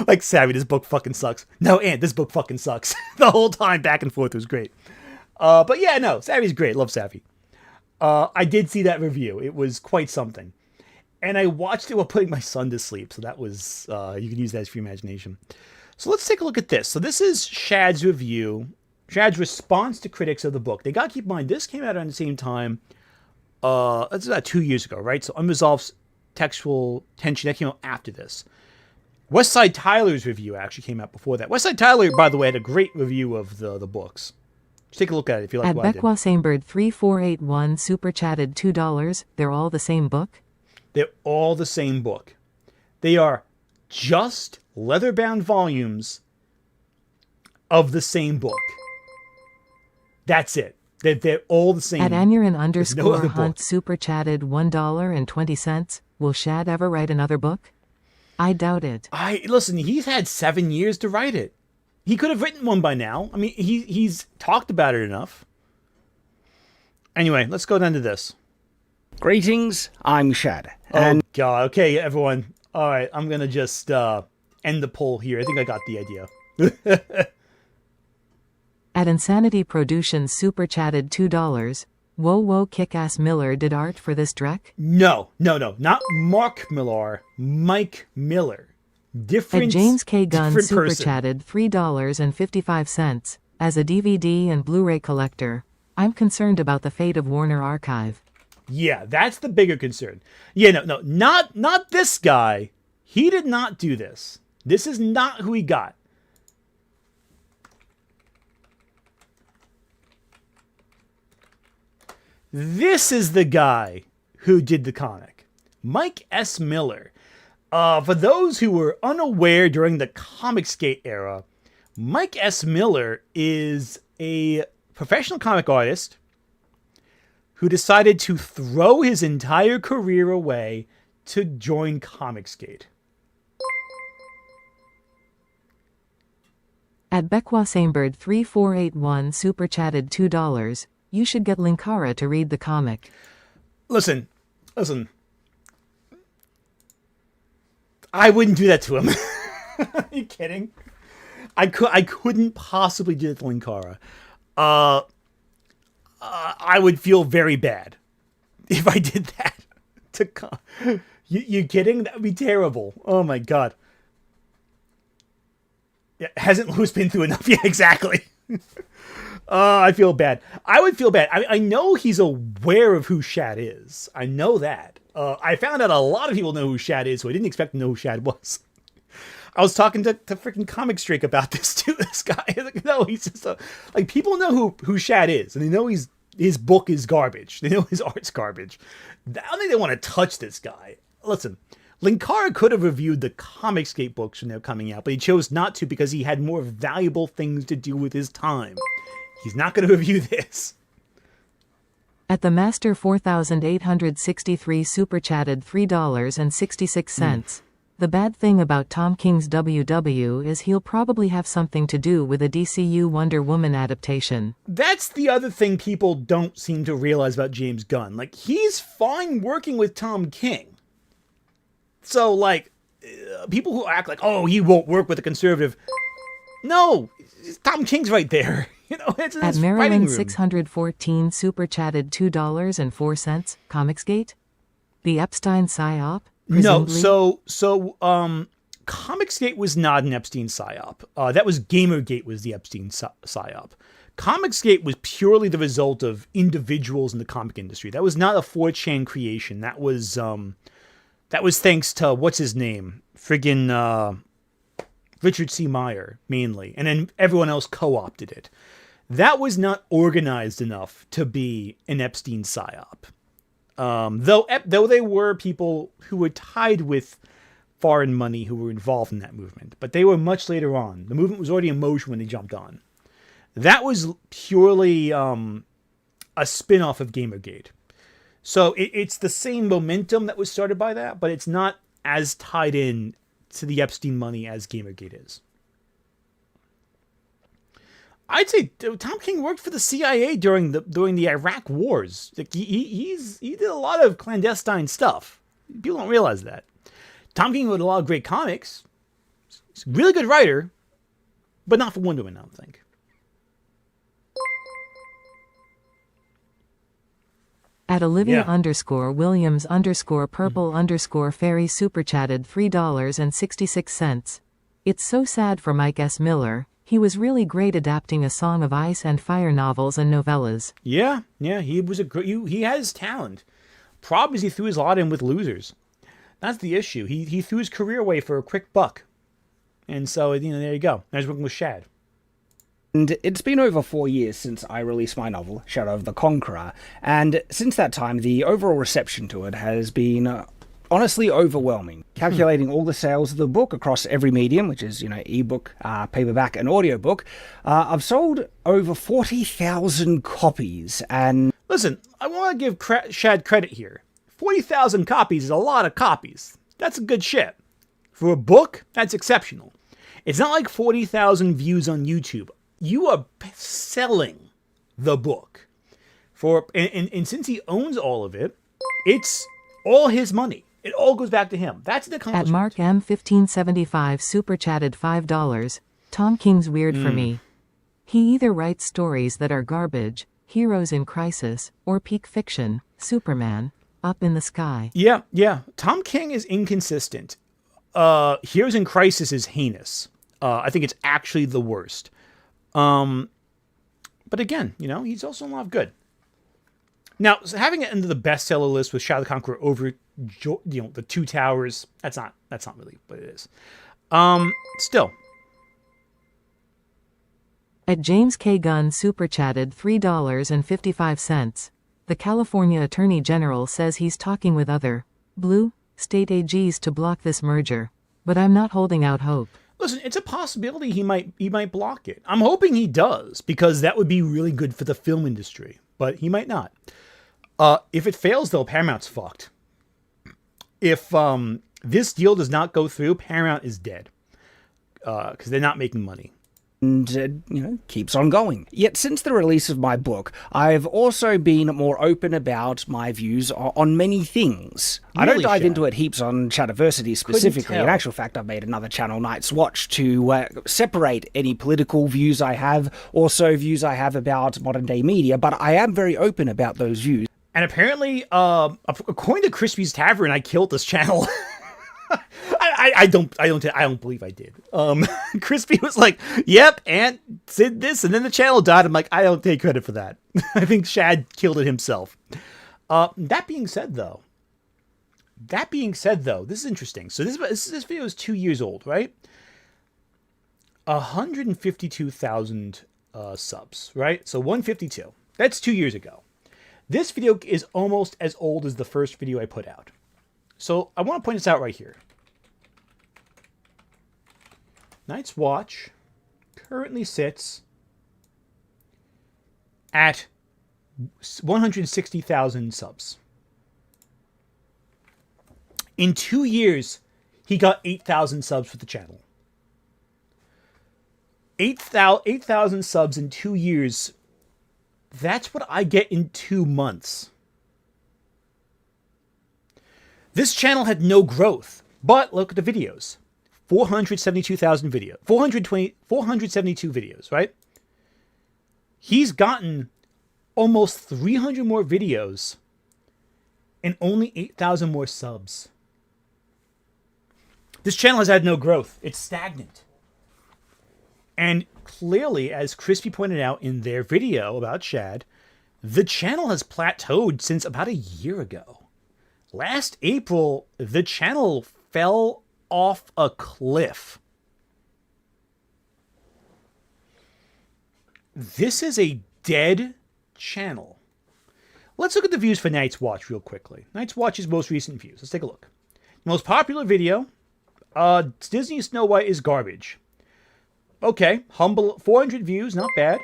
like Savvy, this book fucking sucks. No, Ant, this book fucking sucks. The whole time back and forth was great. But yeah, no, Savvy's great. Love Savvy. I did see that review. It was quite something. And I watched it while putting my son to sleep. So that was, you can use that as for your imagination. So let's take a look at this. So this is Shad's review. Shad's response to critics of the book. They got to keep in mind, this came out around the same time. That's about 2 years ago, right? So Unresolved Textual Tension, that came out after this. Westside Tyler's review actually came out before that. Westside Tyler, by the way, had a great review of the books. Just take a look at it if you like At what I did. Bekwa Samebird 3481 super chatted $2. They're all the same book? They're all the same book. They are just leather-bound volumes of the same book. That's it. They're all the same. At Anurin no other Hunt book. super chatted $1.20. Will Shad ever write another book? I doubt it. Listen, he's had 7 years to write it. He could have written one by now. I mean, he's talked about it enough. Anyway, let's go down to this. Greetings, I'm Shad. Oh, God. Okay, everyone. All right, I'm going to just end the poll here. I think I got the idea. At Insanity Productions super chatted $2. Whoa, Kick-Ass Miller did art for this Drek? No. Not Mark Millar. Mike Miller. Different. At James K. Gunn different super person. chatted $3.55. As a DVD and Blu-ray collector, I'm concerned about the fate of Warner Archive. Yeah, that's the bigger concern. Yeah, no, not this guy. He did not do this. This is not who he got. This is the guy who did the comic. Mike S. Miller. For those who were unaware during the Comicsgate era, Mike S. Miller is a professional comic artist who decided to throw his entire career away to join Comicsgate. At Bekwa Samebird 3481 super chatted $2. You should get Linkara to read the comic. Listen. I wouldn't do that to him. Are you kidding? I couldn't possibly do that to Linkara. I would feel very bad if I did that. You kidding? That would be terrible. Oh my God. Yeah, hasn't Lewis been through enough? Yeah, exactly. I feel bad. I would feel bad. I know he's aware of who Shad is. I know that. I found out a lot of people know who Shad is, so I didn't expect to know who Shad was. I was talking to freaking Comic Streak about this too. This guy, like, no, he's just like, people know who Shad is, and they know his book is garbage. They know his art's garbage. I don't think they want to touch this guy. Listen, Linkara could have reviewed the Comicsgate books when they're coming out, but he chose not to because he had more valuable things to do with his time. He's not going to review this. At the Master 4863 super chatted $3.66. The bad thing about Tom King's WW is he'll probably have something to do with a DCU Wonder Woman adaptation. That's the other thing people don't seem to realize about James Gunn. Like, he's fine working with Tom King. So, like, people who act like, oh, he won't work with a conservative. No, Tom King's right there. You know, it's in At his writing Maryland room. 614 super chatted $2.04. Comicsgate? The Epstein psyop? No, Presumably? so Comicsgate was not an Epstein psyop. That was Gamergate was the Epstein psyop. Comicsgate was purely the result of individuals in the comic industry. That was not a 4chan creation. That was thanks to, what's his name? Friggin' Richard C. Meyer, mainly. And then everyone else co-opted it. That was not organized enough to be an Epstein psyop. Though they were people who were tied with foreign money who were involved in that movement. But they were much later on. The movement was already in motion when they jumped on. That was purely a spin-off of Gamergate. So it's the same momentum that was started by that, but it's not as tied in to the Epstein money as Gamergate is. I'd say Tom King worked for the CIA during the Iraq wars. Like he did a lot of clandestine stuff. People don't realize that. Tom King wrote a lot of great comics. He's a really good writer, but not for Wonder Woman, I don't think. At Olivia _Williams _purple _fairy super chatted $3.66. It's so sad for Mike S. Miller. He was really great adapting A Song of Ice and Fire novels and novellas. Yeah, he was he has talent. Problem is he threw his lot in with losers. That's the issue. He threw his career away for a quick buck. And so, there you go. I was working with Shad. And it's been over 4 years since I released my novel, Shadow of the Conqueror, and since that time, the overall reception to it has been honestly overwhelming. Calculating all the sales of the book across every medium, which is, ebook, paperback, and audiobook, I've sold over 40,000 copies, and... Listen, I want to give Shad credit here. 40,000 copies is a lot of copies. That's a good shit. For a book, that's exceptional. It's not like 40,000 views on YouTube. You are selling the book. And since he owns all of it, it's all his money. It all goes back to him. That's the accomplishment. At Mark M 1575 super chatted $5. Tom King's weird for me. He either writes stories that are garbage, heroes in crisis, or peak fiction, Superman, up in the sky. Yeah. Tom King is inconsistent. Heroes in Crisis is heinous. I think it's actually the worst. But again, he's also a lot of good. Now, so having it into the bestseller list with Shadow the Conqueror over, the Two Towers, that's not really what it is. Still. At James K. Gunn super chatted $3.55. The California Attorney General says he's talking with other blue state AGs to block this merger, but I'm not holding out hope. Listen, it's a possibility he might block it. I'm hoping he does, because that would be really good for the film industry, but he might not. If it fails, though, Paramount's fucked. If this deal does not go through, Paramount is dead, because they're not making money. And, keeps on going. Yet since the release of my book, I've also been more open about my views on many things. Really, I don't dive Shad? into it heaps on Shadiversity specifically. In actual fact, I've made another channel, Night's Watch, to separate any political views I have, also views I have about modern day media, but I am very open about those views. And apparently, according to Crispy's Tavern, I killed this channel. I don't believe I did. Crispy was like, "Yep, Ant did this," and then the channel died. I'm like, I don't take credit for that. I think Shad killed it himself. That being said, though, this is interesting. So this video is 2 years old, right? 152,000 subs, right? So 152. That's 2 years ago. This video is almost as old as the first video I put out. So I want to point this out right here. Night's Watch currently sits at 160,000 subs. In 2 years, he got 8,000 subs for the channel. 8,000 subs in 2 years. That's what I get in 2 months. This channel had no growth, but look at the videos. 472,000 videos. 472 videos, right? He's gotten almost 300 more videos and only 8,000 more subs. This channel has had no growth. It's stagnant. And clearly, as Crispy pointed out in their video about Shad, the channel has plateaued since about a year ago. Last April, the channel fell off a cliff. This is a dead channel. Let's look at the views for Night's Watch real quickly. Night's Watch's most recent views. Let's take a look. Most popular video, Disney Snow White is garbage. Okay, humble 400 views, not bad.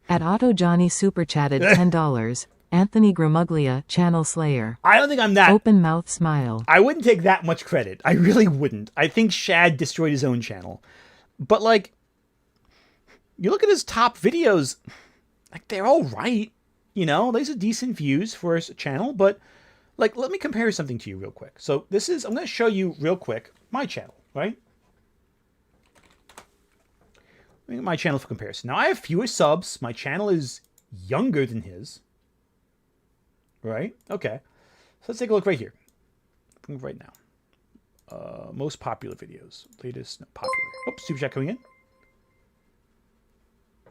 At Otto Johnny super chatted $10. Anthony Gramuglia, Channel Slayer. I don't think I'm that. Open mouth smile. I wouldn't take that much credit. I really wouldn't. I think Shad destroyed his own channel. But, like, you look at his top videos, like, they're all right. You know, these are decent views for his channel. But, like, let me compare something to you real quick. So, I'm going to show you real quick my channel, right? My channel for comparison. Now, I have fewer subs. My channel is younger than his. Right? Okay. So let's take a look right here. Right now. Most popular videos. Latest popular. Oops, super chat coming in.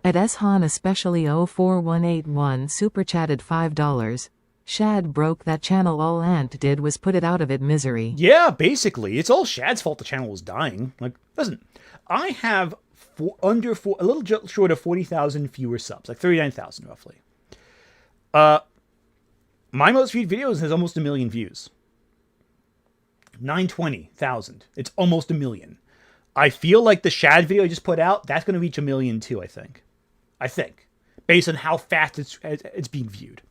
At Eshan especially 04181 super chatted $5. Shad broke that channel. All Ant did was put it out of it misery. Yeah, basically. It's all Shad's fault the channel was dying. Like, listen, I have a little short of 40,000 fewer subs. Like 39,000 roughly. My most viewed videos has almost 1 million views. 920,000. It's almost 1 million. I feel like the Shad video I just put out, that's going to reach 1 million too, I think. Based on how fast it's being viewed.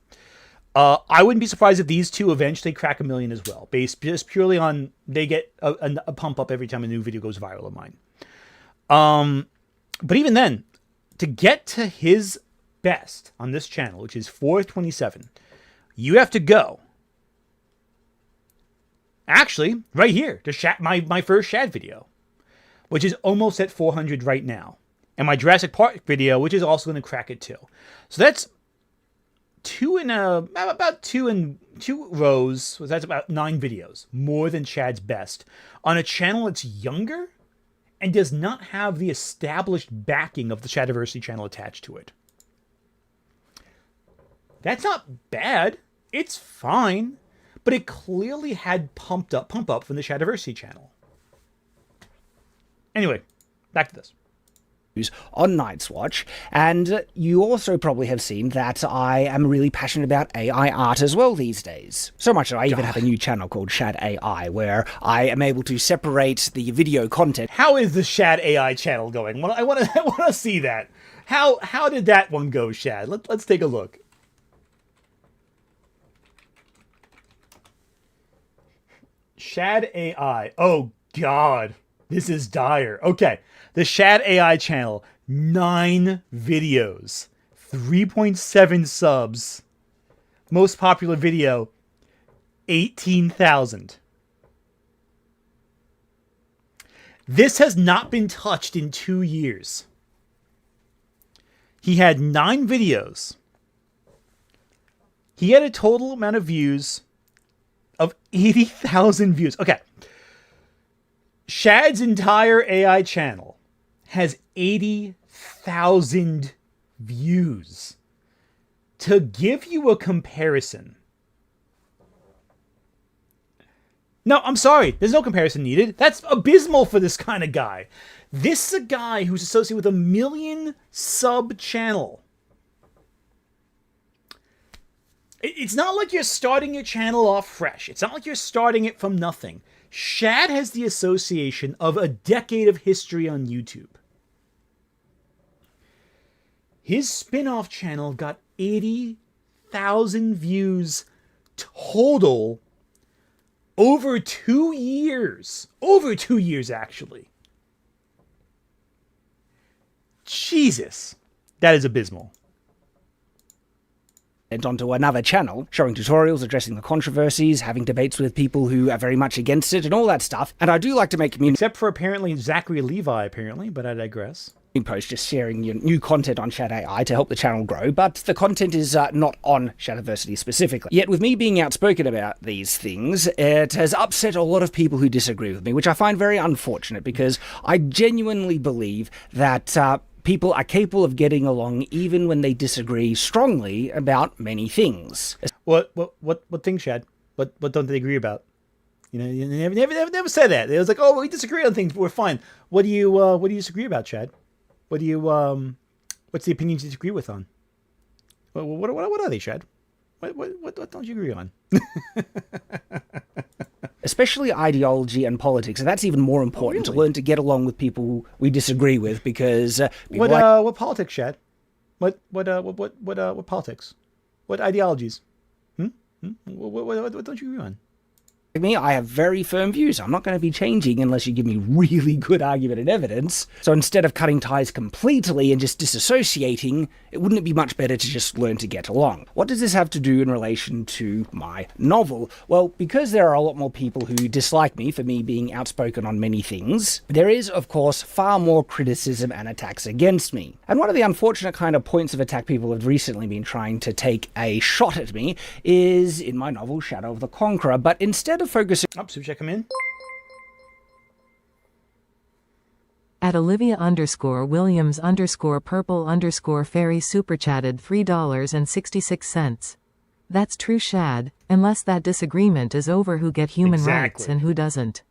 I wouldn't be surprised if these two eventually crack 1 million as well. Based just purely on, they get a pump up every time a new video goes viral of mine. But even then, to get to his best on this channel, which is 427, you have to go, actually, right here, to my first Shad video, which is almost at 400 right now. And my Jurassic Park video, which is also going to crack it too. So that's about two in two rows. So that's about 9 videos, more than Shad's best, on a channel that's younger and does not have the established backing of the Shadiversity channel attached to it. That's not bad. It's fine, but it clearly had pump up from the Shadiversity channel. Anyway, back to this. On Night's Watch, and you also probably have seen that I am really passionate about AI art as well these days. So much that I even have a new channel called Shad AI, where I am able to separate the video content. How is the Shad AI channel going? I want to see that. How did that one go, Shad? Let's take a look. Shad AI. Oh, God. This is dire. Okay. The Shad AI channel. 9 videos. 3.7 subs. Most popular video. 18,000. This has not been touched in 2 years. He had 9 videos. He had a total amount of views of 80,000 views. Okay. Shad's entire AI channel has 80,000 views. To give you a comparison. No, I'm sorry. There's no comparison needed. That's abysmal for this kind of guy. This is a guy who's associated with a 1 million sub channel. It's not like you're starting your channel off fresh. It's not like you're starting it from nothing. Shad has the association of a decade of history on YouTube. His spin-off channel got 80,000 views total over 2 years. Over 2 years, actually. Jesus. That is abysmal. And onto another channel, showing tutorials, addressing the controversies, having debates with people who are very much against it, and all that stuff. And I do like to make community Except for apparently Zachary Levi, but I digress. post just sharing your new content on Shad AI to help the channel grow, but the content is not on Shadiversity specifically. Yet with me being outspoken about these things, it has upset a lot of people who disagree with me, which I find very unfortunate because I genuinely believe that people are capable of getting along even when they disagree strongly about many things. What things, Shad? What don't they agree about? You know, you never said that. It was like, oh, we disagree on things, but we're fine. What do you disagree about, Shad? What do you what's the opinions you disagree with on? What are they, Shad? What don't you agree on? Especially ideology and politics, and that's even more important to learn to get along with people we disagree with, because what politics, Shad? What politics? What ideologies? What don't you agree on? Me, I have very firm views. I'm not going to be changing unless you give me really good argument and evidence. So instead of cutting ties completely and just disassociating, wouldn't it be much better to just learn to get along? What does this have to do in relation to my novel? Well, because there are a lot more people who dislike me for me being outspoken on many things, there is, of course, far more criticism and attacks against me. And one of the unfortunate kind of points of attack people have recently been trying to take a shot at me is in my novel Shadow of the Conqueror, but instead of focusing... Oh, super check him in. At Olivia_Williams_purple_fairy super chatted $3.66. That's true, Shad, unless that disagreement is over who get human rights and who doesn't.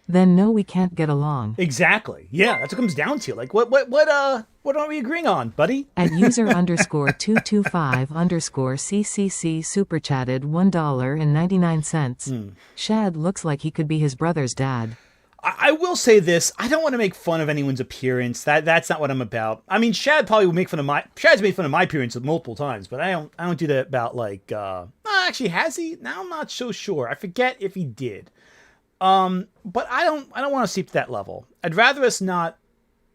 Then no, we can't get along. Exactly. Yeah, that's what it comes down to. Like, what are we agreeing on, buddy? At user_225_CCC super chatted $1.99. Shad looks like he could be his brother's dad. I will say this. I don't want to make fun of anyone's appearance. That's not what I'm about. I mean, Shad probably would make fun of Shad's made fun of my appearance multiple times, but I don't do that about like, actually, has he? Now I'm not so sure. I forget if he did. But I don't want to steep to that level. I'd rather us not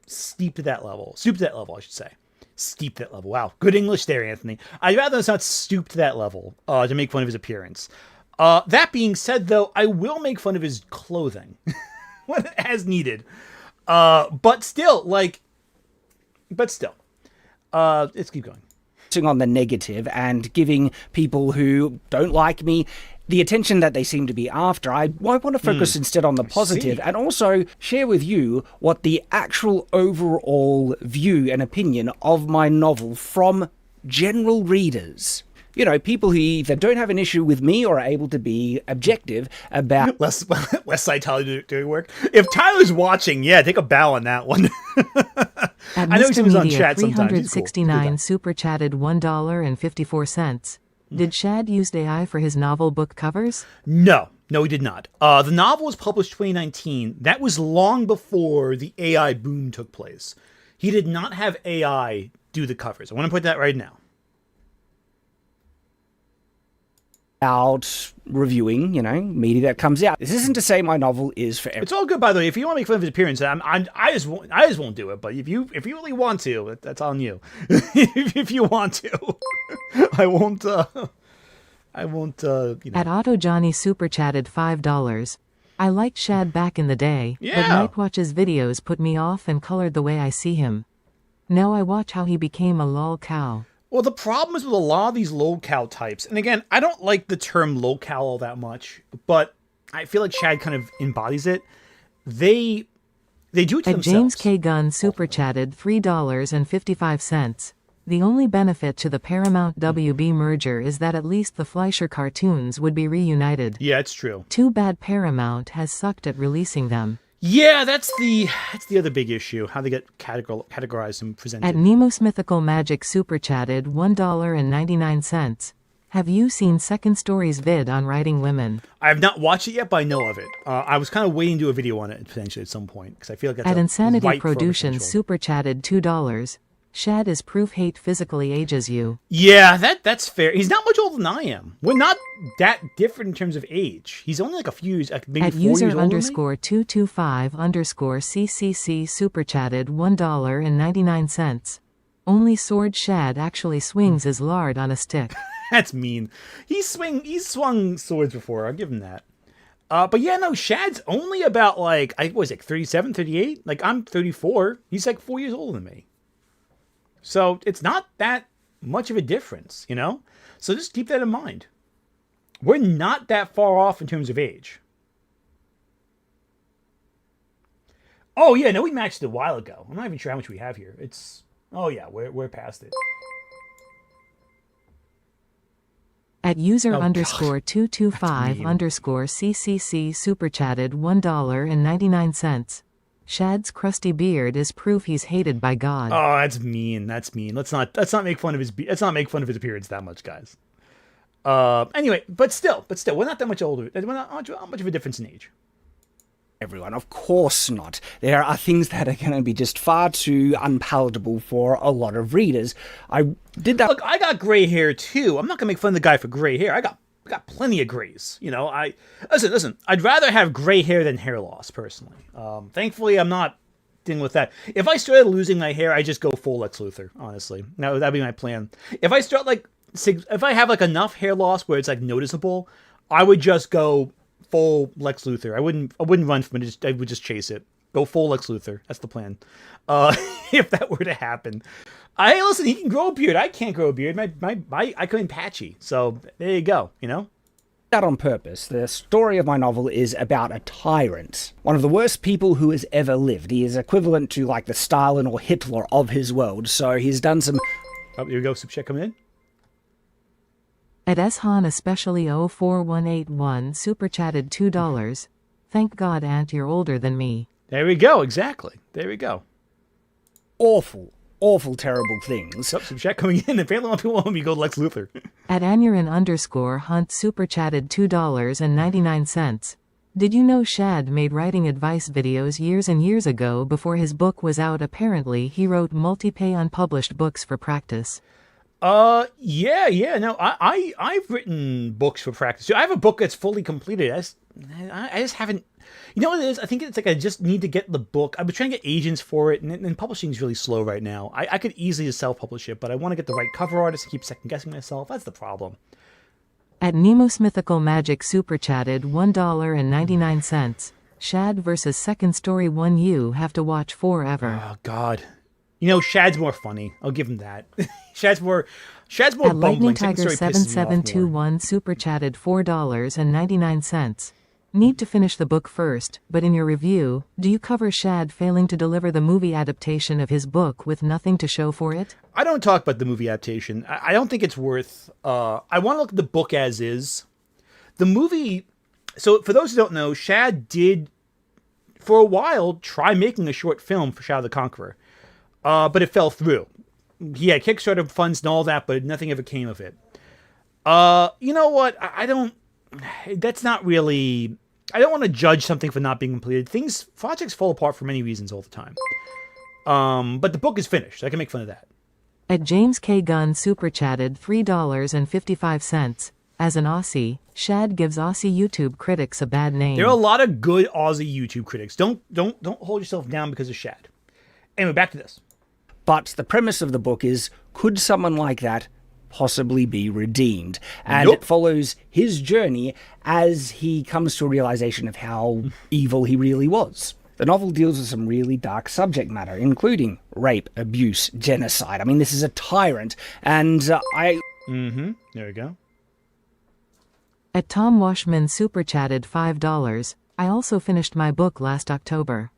steep to that level. Stoop to that level, I should say. Steep to that level. Wow. Good English there, Anthony. I'd rather us not stoop to that level, to make fun of his appearance. That being said, though, I will make fun of his clothing. As needed. But still, let's keep going. On the negative and giving people who don't like me the attention that they seem to be after. I want to focus instead on the positive and also share with you what the actual overall view and opinion of my novel from general readers. You know, people who either don't have an issue with me or are able to be objective about... West Side Tyler doing work. If Tyler's watching, yeah, take a bow on that one. At I know he was on chat 369 cool. super chatted $1.54. Did Shad use AI for his novel book covers? No, he did not. The novel was published 2019. That was long before the AI boom took place. He did not have AI do the covers. I want to put that right now. Out reviewing, media that comes out. This isn't to say my novel is for everyone. It's all good, by the way. If you want to make fun of his appearance, I just won't do it. But if you really want to, that's on you. if you want to, I won't. At Otto Johnny super chatted $5. I liked Shad back in the day, but Nightwatch's videos put me off and colored the way I see him. Now I watch how he became a lol cow. Well, the problem is with a lot of these lolcow types, and again, I don't like the term lolcow all that much, but I feel like Shad kind of embodies it. They do it to themselves. James K. Gunn super chatted $3.55. The only benefit to the Paramount WB merger is that at least the Fleischer cartoons would be reunited. Yeah, it's true. Too bad Paramount has sucked at releasing them. Yeah, that's the other big issue, how they get categorized and presented. At Nemo's Mythical Magic super chatted $1.99. Have you seen Second Story's vid on writing women? I have not watched it yet, but I know of it. I was kind of waiting to do a video on it potentially at some point because I feel like that's at Insanity right Productions super chatted $2. Shad is proof hate physically ages you. Yeah, that's fair. He's not much older than I am. We're not that different in terms of age. He's only like a few years, maybe at 4 years older than me. _225_CCC super chatted $1.99. Only Sword Shad actually swings his lard on a stick. That's mean. He's swung swords before. I'll give him that. But yeah, no, Shad's only about like, I was like 37, 38. Like I'm 34. He's like 4 years older than me. So it's not that much of a difference, you know? So just keep that in mind. We're not that far off in terms of age. Oh yeah, no, we matched it a while ago. I'm not even sure how much we have here. It's, oh yeah, we're past it. At user Oh, underscore God. 225 mean. underscore CCC super chatted $1.99. Shad's crusty beard is proof he's hated by God. Oh, that's mean. That's mean. Let's not make fun of his appearance that much, guys. Anyway, but still, we're not that much older. We're not much of a difference in age. Everyone, of course not. There are things that are going to be just far too unpalatable for a lot of readers. I did that. Look, I got gray hair too. I'm not gonna make fun of the guy for gray hair. I got plenty of grays. You know, listen. I'd rather have gray hair than hair loss, personally. Thankfully, I'm not dealing with that. If I started losing my hair, I just go full Lex Luthor. Honestly, that'd be my plan. If I start if I have like enough hair loss where it's like noticeable, I would just go full Lex Luthor. I wouldn't run from it. I would just chase it. Go full Lex Luthor. That's the plan. If that were to happen. Hey, listen, he can grow a beard. I can't grow a beard. I couldn't patchy. So there you go. You know. That on purpose. The story of my novel is about a tyrant, one of the worst people who has ever lived. He is equivalent to like the Stalin or Hitler of his world. So he's done some. Oh, here we go. Super check coming in. At Eshan especially 04181 super chatted $2. Thank God, Aunt, you're older than me. There we go. Exactly. There we go. Awful, terrible things. Super chat coming in. Apparently, a lot of people want me to go Lex Luthor. At Anurin underscore Hunt super chatted $2.99. Did you know Shad made writing advice videos years and years ago before his book was out? Apparently, he wrote multi-pay unpublished books for practice. Yeah. No, I've written books for practice. I have a book that's fully completed. I just haven't. You know what it is? I think it's like I just need to get the book. I've been trying to get agents for it, and publishing is really slow right now. I could easily just self-publish it, but I want to get the right cover artist. I keep second-guessing myself. That's the problem. At Nemo's Mythical Magic super chatted $1.99. Shad versus Second Story 1 you have to watch forever. Oh, God. You know, Shad's more funny. I'll give him that. Shad's more At Lightning bumbling. Second Tiger Story pisses me off more. 7721 super chatted $4.99. Need to finish the book first, but in your review, do you cover Shad failing to deliver the movie adaptation of his book with nothing to show for it? I don't talk about the movie adaptation. I don't think it's worth... I want to look at the book as is. The movie... So, for those who don't know, Shad did, for a while, try making a short film for Shadow the Conqueror. But it fell through. He had Kickstarter funds and all that, but nothing ever came of it. You know what? I don't... That's not really... I don't want to judge something for not being completed. Projects fall apart for many reasons all the time. But the book is finished. I can make fun of that. At James K. Gunn super chatted $3.55. As an Aussie, Shad gives Aussie YouTube critics a bad name. There are a lot of good Aussie YouTube critics. Don't hold yourself down because of Shad. Anyway, back to this. But the premise of the book is, could someone like that possibly be redeemed? And Nope. it follows his journey as he comes to a realization of how evil he really was. The novel deals with some really dark subject matter, including rape, abuse, genocide. I mean, this is a tyrant, and There we go. At Tom Washman super chatted $5. I also finished my book last October.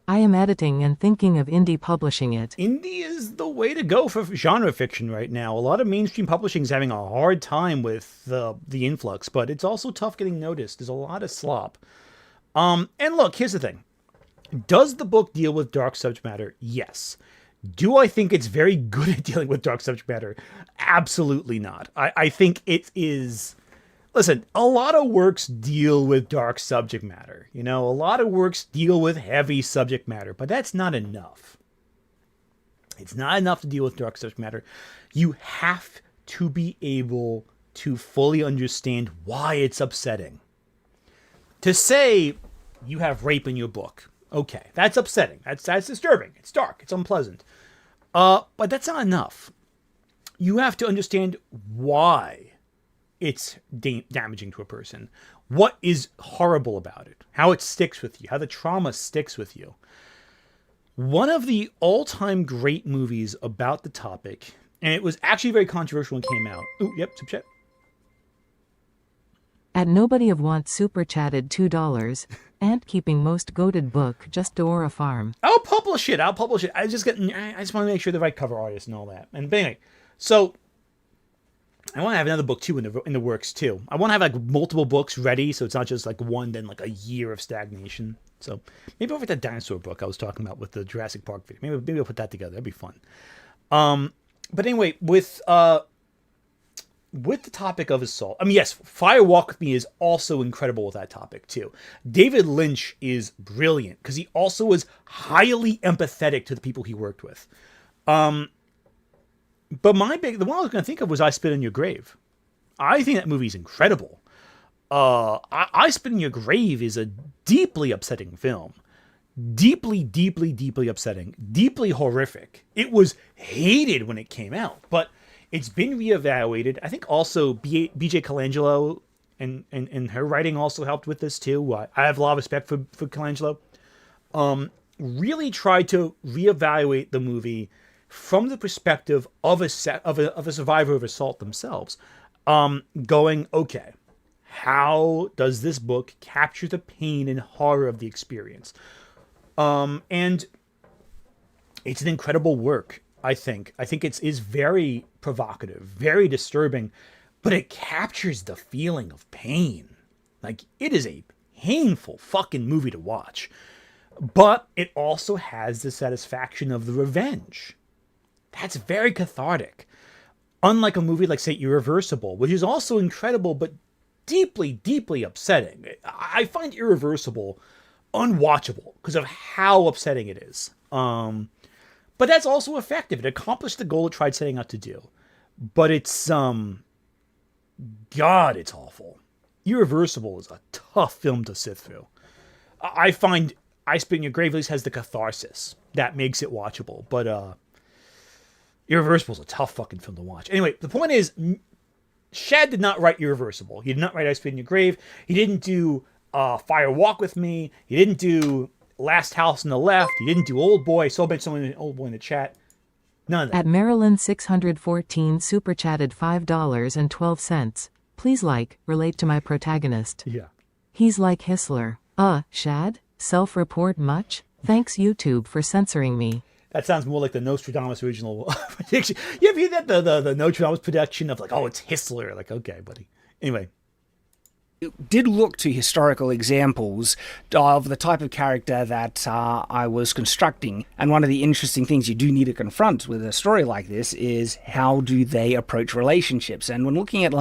I am editing and thinking of indie publishing it. Indie is the way to go for genre fiction right now. A lot of mainstream publishing is having a hard time with the influx, but it's also tough getting noticed. There's a lot of slop. And look, here's the thing. Does the book deal with dark subject matter? Yes. Do I think it's very good at dealing with dark subject matter? Absolutely not. I think it is... Listen, a lot of works deal with dark subject matter. You know, a lot of works deal with heavy subject matter, but that's not enough. It's not enough to deal with dark subject matter. You have to be able to fully understand why it's upsetting. To say you have rape in your book, okay, that's upsetting. That's disturbing. It's dark. It's unpleasant. But that's not enough. You have to understand why it's damaging to a person, what is horrible about it, how it sticks with you, how the trauma sticks with you. One of the all-time great movies about the topic, and it was actually very controversial when it came out. Ooh, yep, super chat. At Nobody of Want super chatted $2. And keeping most goated book just Dora Farm. I'll publish it. I just want to make sure the right cover artist and all that. And anyway, so I want to have another book too in the works too. I want to have like multiple books ready, so it's not just like one, then like a year of stagnation. So maybe over that dinosaur book I was talking about with the Jurassic Park video. Maybe I'll put that together. That'd be fun. But anyway, with the topic of assault, I mean, yes, Fire Walk With Me is also incredible with that topic too. David Lynch is brilliant because he also was highly empathetic to the people he worked with. But the one I was going to think of was I Spit on Your Grave. I think that movie is incredible. I Spit on Your Grave is a deeply upsetting film. Deeply, deeply, deeply upsetting. Deeply horrific. It was hated when it came out, but it's been reevaluated. I think also B.J. Colangelo and her writing also helped with this too. I have a lot of respect for Colangelo. Really tried to reevaluate the movie from the perspective of a survivor of assault themselves. Going, okay, how does this book capture the pain and horror of the experience? And it's an incredible work. I think it is very provocative, very disturbing, but it captures the feeling of pain. Like, it is a painful fucking movie to watch, but it also has the satisfaction of the revenge. That's very cathartic. Unlike a movie like, say, Irreversible, which is also incredible, but deeply, deeply upsetting. I find Irreversible unwatchable because of how upsetting it is. But that's also effective. It accomplished the goal it tried setting out to do. But it's, God, it's awful. Irreversible is a tough film to sit through. I find I Spit in Your Grave at least has the catharsis that makes it watchable. But Irreversible is a tough fucking film to watch. Anyway, the point is, Shad did not write Irreversible. He did not write I Spit in Your Grave. He didn't do Fire Walk With Me. He didn't do Last House on the Left. He didn't do Old Boy. So I bet someone in Old Boy in the chat. None of that. At Maryland 614 super chatted $5.12. Please relate to my protagonist. Yeah. He's like Hissler. Shad? Self-report much? Thanks YouTube for censoring me. That sounds more like the Nostradamus original prediction. You ever hear that? The Nostradamus prediction of like, oh, it's Hissler. Like, okay, buddy. Anyway. Did look to historical examples of the type of character that I was constructing. And one of the interesting things you do need to confront with a story like this is how do they approach relationships? And when looking at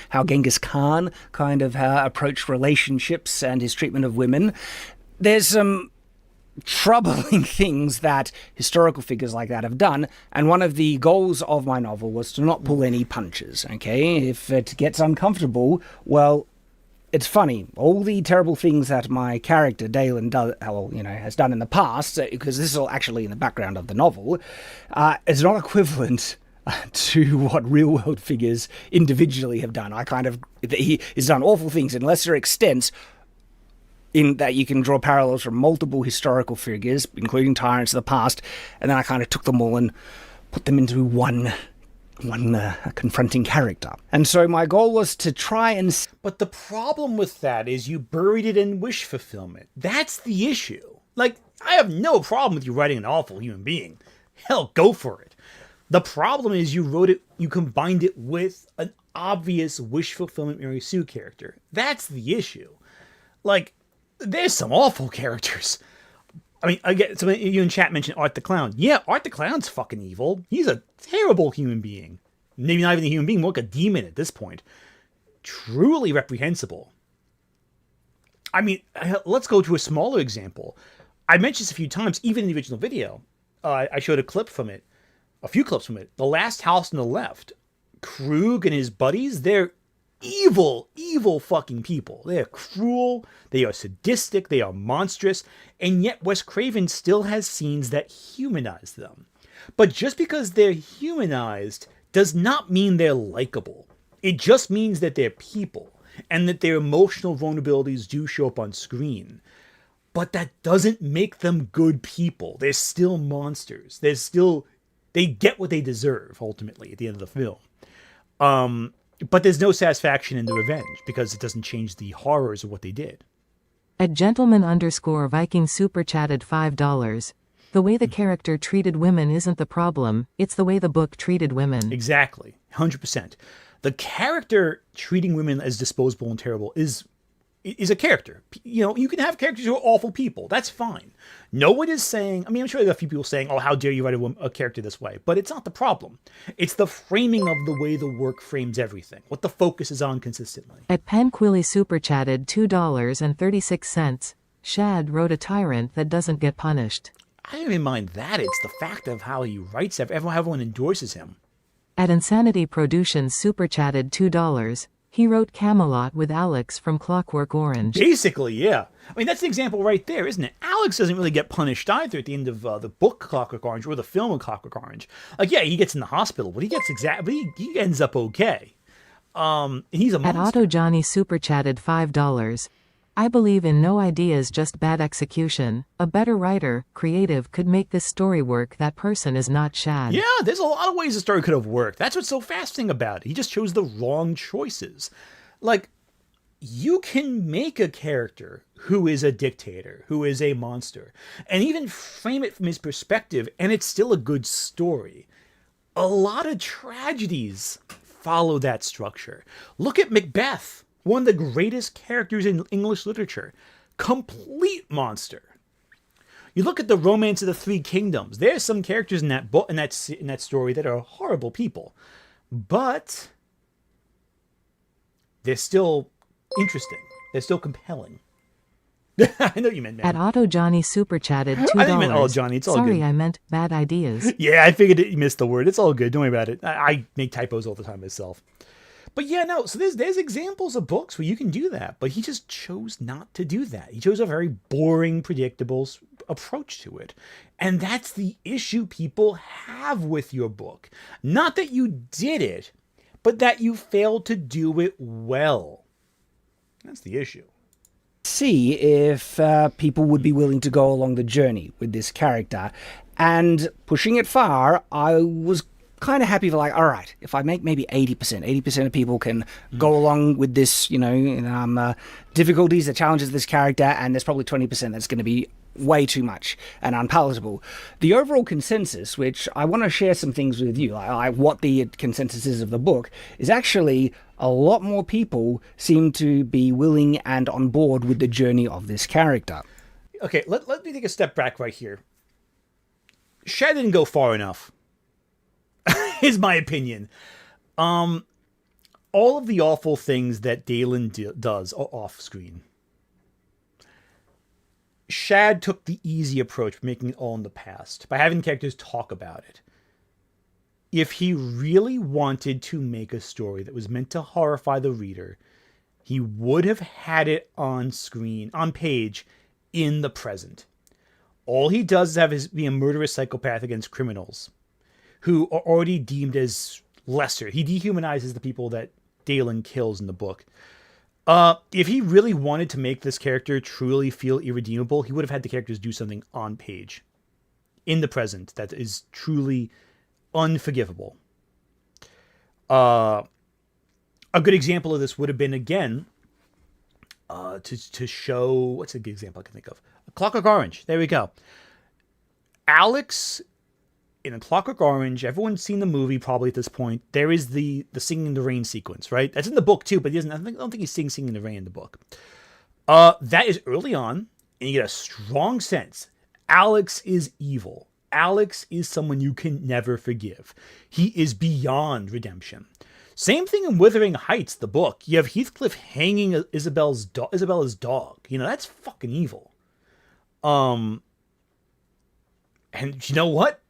how Genghis Khan kind of approached relationships and his treatment of women, there's some troubling things that historical figures like that have done, and one of the goals of my novel was to not pull any punches, okay? If it gets uncomfortable, well, it's funny. All the terrible things that my character, Dalen, has done in the past, because this is all actually in the background of the novel, is not equivalent to what real-world figures individually have done. He has done awful things in lesser extents, in that you can draw parallels from multiple historical figures, including tyrants of the past, and then I kind of took them all and put them into one confronting character. And so my goal was to try and... But the problem with that is you buried it in wish fulfillment. That's the issue. Like, I have no problem with you writing an awful human being. Hell, go for it. The problem is you combined it with an obvious wish fulfillment Mary Sue character. That's the issue. Like, there's some awful characters. I mean, again, so you in chat mentioned Art the Clown. Yeah, Art the Clown's fucking evil. He's a terrible human being. Maybe not even a human being, more like a demon at this point. Truly reprehensible. I mean, let's go to a smaller example. I mentioned this a few times, even in the original video. I showed a few clips from it. The Last House on the Left. Krug and his buddies, they're evil, evil fucking people. They are cruel, they are sadistic, they are monstrous, and yet Wes Craven still has scenes that humanize them. But just because they're humanized does not mean they're likable. It just means that they're people. and that their emotional vulnerabilities do show up on screen. But that doesn't make them good people. They're still monsters. They get what they deserve, ultimately, at the end of the film. But there's no satisfaction in the revenge, because it doesn't change the horrors of what they did. At gentleman_Viking super chatted $5. The way the character treated women isn't the problem, it's the way the book treated women. Exactly. 100%. The character treating women as disposable and terrible is a character. You know, you can have characters who are awful people. That's fine. No one is saying, I mean, I'm sure there are a few people saying, oh, how dare you write a character this way? But it's not the problem. It's the framing of the way the work frames everything, what the focus is on consistently. At Penquilly super chatted $2.36. Shad wrote a tyrant that doesn't get punished. I don't even mind that. It's the fact of how he writes, everyone endorses him. At Insanity Productions super chatted $2. He wrote Camelot with Alex from Clockwork Orange. Basically, yeah. I mean, that's the example right there, isn't it? Alex doesn't really get punished either at the end of the book Clockwork Orange or the film of Clockwork Orange. Like, yeah, he gets in the hospital, but he ends up okay. He's a monster. At Otto Johnny super chatted $5. I believe in no ideas, just bad execution. A better writer, creative, could make this story work. That person is not Shad. Yeah, there's a lot of ways the story could have worked. That's what's so fascinating about it. He just chose the wrong choices. Like, you can make a character who is a dictator, who is a monster, and even frame it from his perspective, and it's still a good story. A lot of tragedies follow that structure. Look at Macbeth. One of the greatest characters in English literature. Complete monster. You look at the Romance of the Three Kingdoms. There's some characters in that book, in that story, that are horrible people, but they're still interesting. They're still compelling. I know you meant man. At Otto Johnny super chatted $2. I didn't mean all Johnny. It's all Sorry, good. I meant bad ideas. Yeah, I figured you missed the word. It's all good. Don't worry about it. I make typos all the time myself. But yeah, no, so there's examples of books where you can do that, but he just chose not to do that. He chose a very boring, predictable approach to it. And that's the issue people have with your book. Not that you did it, but that you failed to do it well. That's the issue. See if people would be willing to go along the journey with this character. And pushing it far, I was kind of happy for, like, all right, if I make maybe 80% of people can go along with this, difficulties, the challenges of this character, and there's probably 20% that's going to be way too much and unpalatable. The overall consensus, which I want to share some things with you, like what the consensus is of the book, is actually a lot more people seem to be willing and on board with the journey of this character. Okay, let me take a step back right here. Shad didn't go far enough. Is my opinion. All of the awful things that Dalen does are off screen. Shad took the easy approach, making it all in the past, by having characters talk about it. If he really wanted to make a story that was meant to horrify the reader, he would have had it on screen, on page, in the present. All he does is be a murderous psychopath against criminals who are already deemed as lesser. He dehumanizes the people that Dalen kills in the book. If he really wanted to make this character truly feel irredeemable, he would have had the characters do something on page, in the present, that is truly unforgivable. A good example of this would have been, again, to show, what's a good example I can think of? Clockwork Orange. There we go. Alex, in A Clockwork Orange, everyone's seen the movie probably at this point. There is the Singing in the Rain sequence, right? That's in the book too, but I don't think he's singing in the rain in the book. That is early on, and you get a strong sense. Alex is evil. Alex is someone you can never forgive. He is beyond redemption. Same thing in Wuthering Heights, the book. You have Heathcliff hanging Isabella's dog. That's fucking evil. And you know what?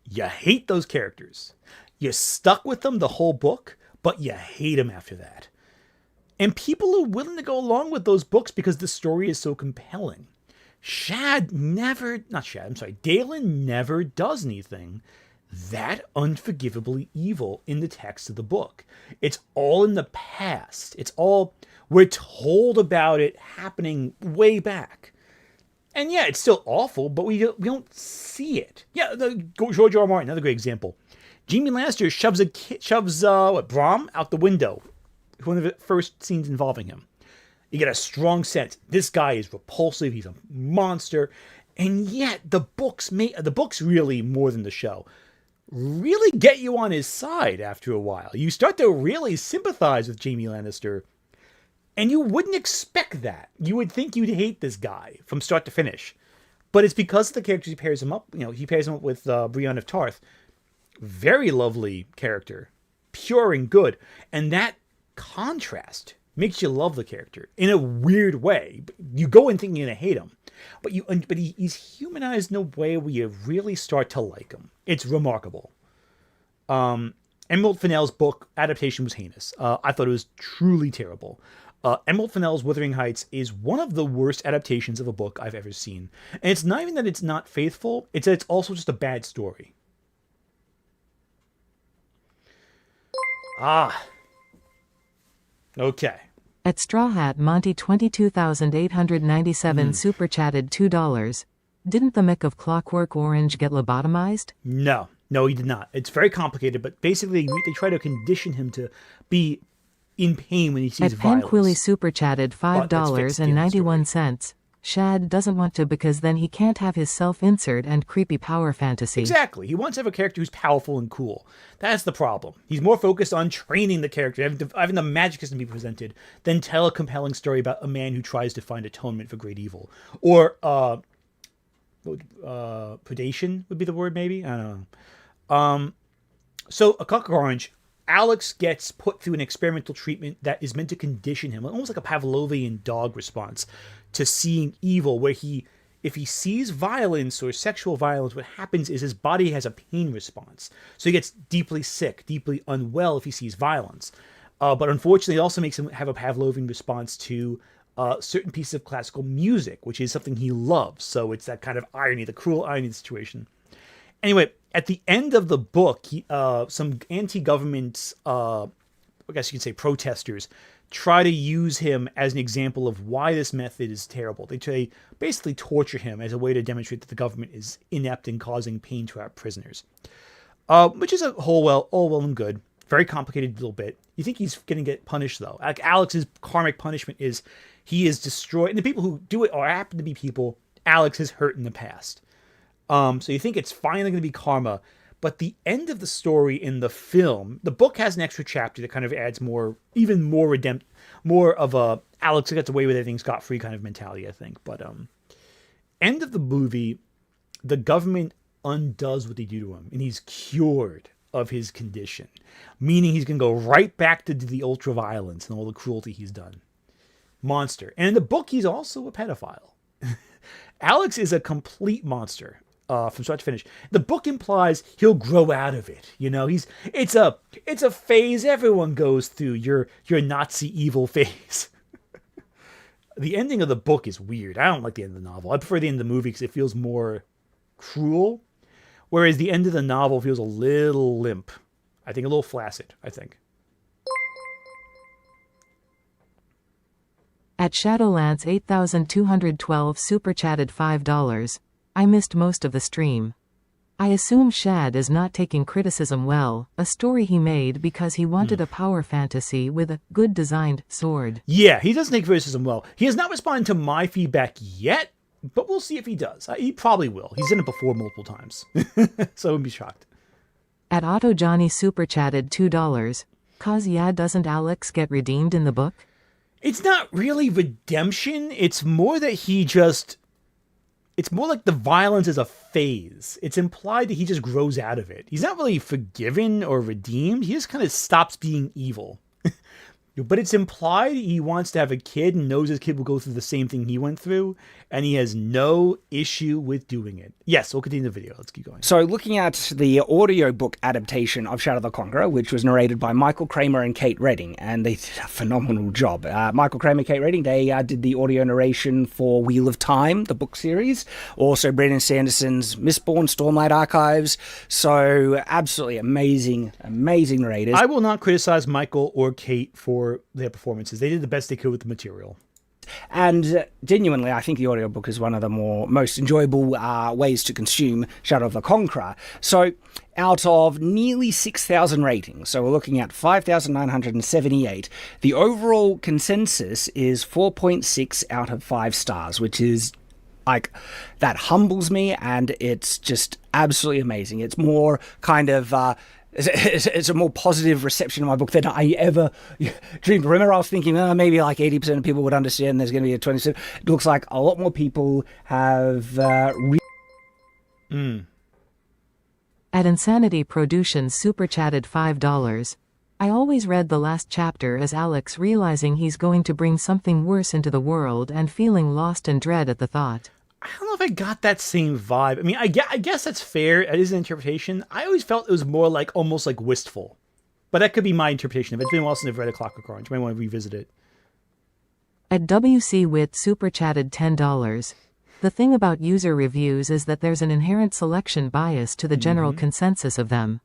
You hate those characters. You're stuck with them the whole book, but you hate them after that. And people are willing to go along with those books because the story is so compelling. Dalen never does anything that unforgivably evil in the text of the book. It's all in the past. It's all We're told about it happening way back. And yeah, it's still awful, but we don't see it. Yeah, George R. R. Martin, another great example. Jaime Lannister shoves Brom out the window. One of the first scenes involving him. You get a strong sense. This guy is repulsive. He's a monster. And yet the books really, more than the show, really get you on his side after a while. You start to really sympathize with Jaime Lannister. And you wouldn't expect that. You would think you'd hate this guy from start to finish. But it's because of the characters he pairs him up. He pairs him up with Brienne of Tarth. Very lovely character. Pure and good. And that contrast makes you love the character in a weird way. You go in thinking you're going to hate him. But he's humanized in a way where you really start to like him. It's remarkable. Emerald Fennell's book adaptation was heinous. I thought it was truly terrible. Emerald Fennell's Wuthering Heights is one of the worst adaptations of a book I've ever seen. And it's not even that it's not faithful, it's that it's also just a bad story. Okay. At Straw Hat Monty 22,897 super chatted $2. Didn't the Mick of Clockwork Orange get lobotomized? No, he did not. It's very complicated, but basically they try to condition him to be in pain when he sees violence. At Panquilly super chatted $5.91. Shad doesn't want to because then he can't have his self-insert and creepy power fantasy. Exactly. He wants to have a character who's powerful and cool. That's the problem. He's more focused on training the character, having the magic system be presented, than tell a compelling story about a man who tries to find atonement for great evil. Or, predation would be the word, maybe? I don't know. So, A Clockwork Orange, Alex gets put through an experimental treatment that is meant to condition him, almost like a Pavlovian dog response, to seeing evil, where if he sees violence or sexual violence, what happens is his body has a pain response. So he gets deeply sick, deeply unwell if he sees violence. But unfortunately, it also makes him have a Pavlovian response to certain pieces of classical music, which is something he loves. So it's that kind of irony, the cruel irony of the situation. Anyway, at the end of the book, some anti-government, I guess you could say protesters, try to use him as an example of why this method is terrible. They basically torture him as a way to demonstrate that the government is inept in causing pain to our prisoners. Which is all well and good. Very complicated little bit. You think he's going to get punished, though. Like Alex's karmic punishment is he is destroyed. And the people who do it happen to be people Alex has hurt in the past. So you think it's finally going to be karma. But the end of the story in the film, the book has an extra chapter that kind of adds even more of a Alex gets away with everything scot-free kind of mentality, I think. But end of the movie, the government undoes what they do to him, and he's cured of his condition, meaning he's going to go right back to the ultra-violence and all the cruelty he's done. Monster. And in the book, he's also a pedophile. Alex is a complete monster. From start to finish. The book implies he'll grow out of it. It's a phase everyone goes through. Your Nazi evil phase. The ending of the book is weird. I don't like the end of the novel. I prefer the end of the movie because it feels more cruel, whereas the end of the novel feels a little limp. I think a little flaccid. I think. At Shadowlance 8,212 super chatted $5. I missed most of the stream. I assume Shad is not taking criticism well, a story he made because he wanted a power fantasy with a good designed sword. Yeah, he doesn't take criticism well. He has not responded to my feedback yet, but we'll see if he does. He probably will. He's done it before multiple times. So I wouldn't be shocked. At Otto Johnny super chatted $2. Doesn't Alex get redeemed in the book? It's not really redemption. It's more that it's more like the violence is a phase. It's implied that he just grows out of it. He's not really forgiven or redeemed. He just kind of stops being evil. But it's implied he wants to have a kid and knows his kid will go through the same thing he went through, and he has no issue with doing it. Yes, we'll continue the video. Let's keep going. So looking at the audiobook adaptation of Shadow the Conqueror, which was narrated by Michael Kramer and Kate Redding, and they did a phenomenal job. Michael Kramer and Kate Redding, they did the audio narration for Wheel of Time, the book series. Also Brandon Sanderson's Mistborn Stormlight Archives. So absolutely amazing narrators. I will not criticize Michael or Kate for for their performances. They did the best they could with the material. And genuinely, I think the audiobook is one of the most enjoyable ways to consume Shadow of the Conqueror. So, out of nearly 6,000 ratings, so we're looking at 5,978, the overall consensus is 4.6 out of 5 stars, which is, like, that humbles me, and it's just absolutely amazing. It's more kind of... It's a more positive reception of my book than I ever dreamed. Remember, I was thinking, maybe like 80% of people would understand there's going to be a 20%. It looks like a lot more people have... At Insanity Productions super chatted $5. I always read the last chapter as Alex realizing he's going to bring something worse into the world and feeling lost and dread at the thought. I don't know if I got that same vibe. I mean, I guess that's fair. It is an interpretation. I always felt it was more like, almost like wistful. But that could be my interpretation. If it's been a while since I've read A Clockwork Orange, you might want to revisit it. At WC Wit super chatted $10. The thing about user reviews is that there's an inherent selection bias to the general consensus of them.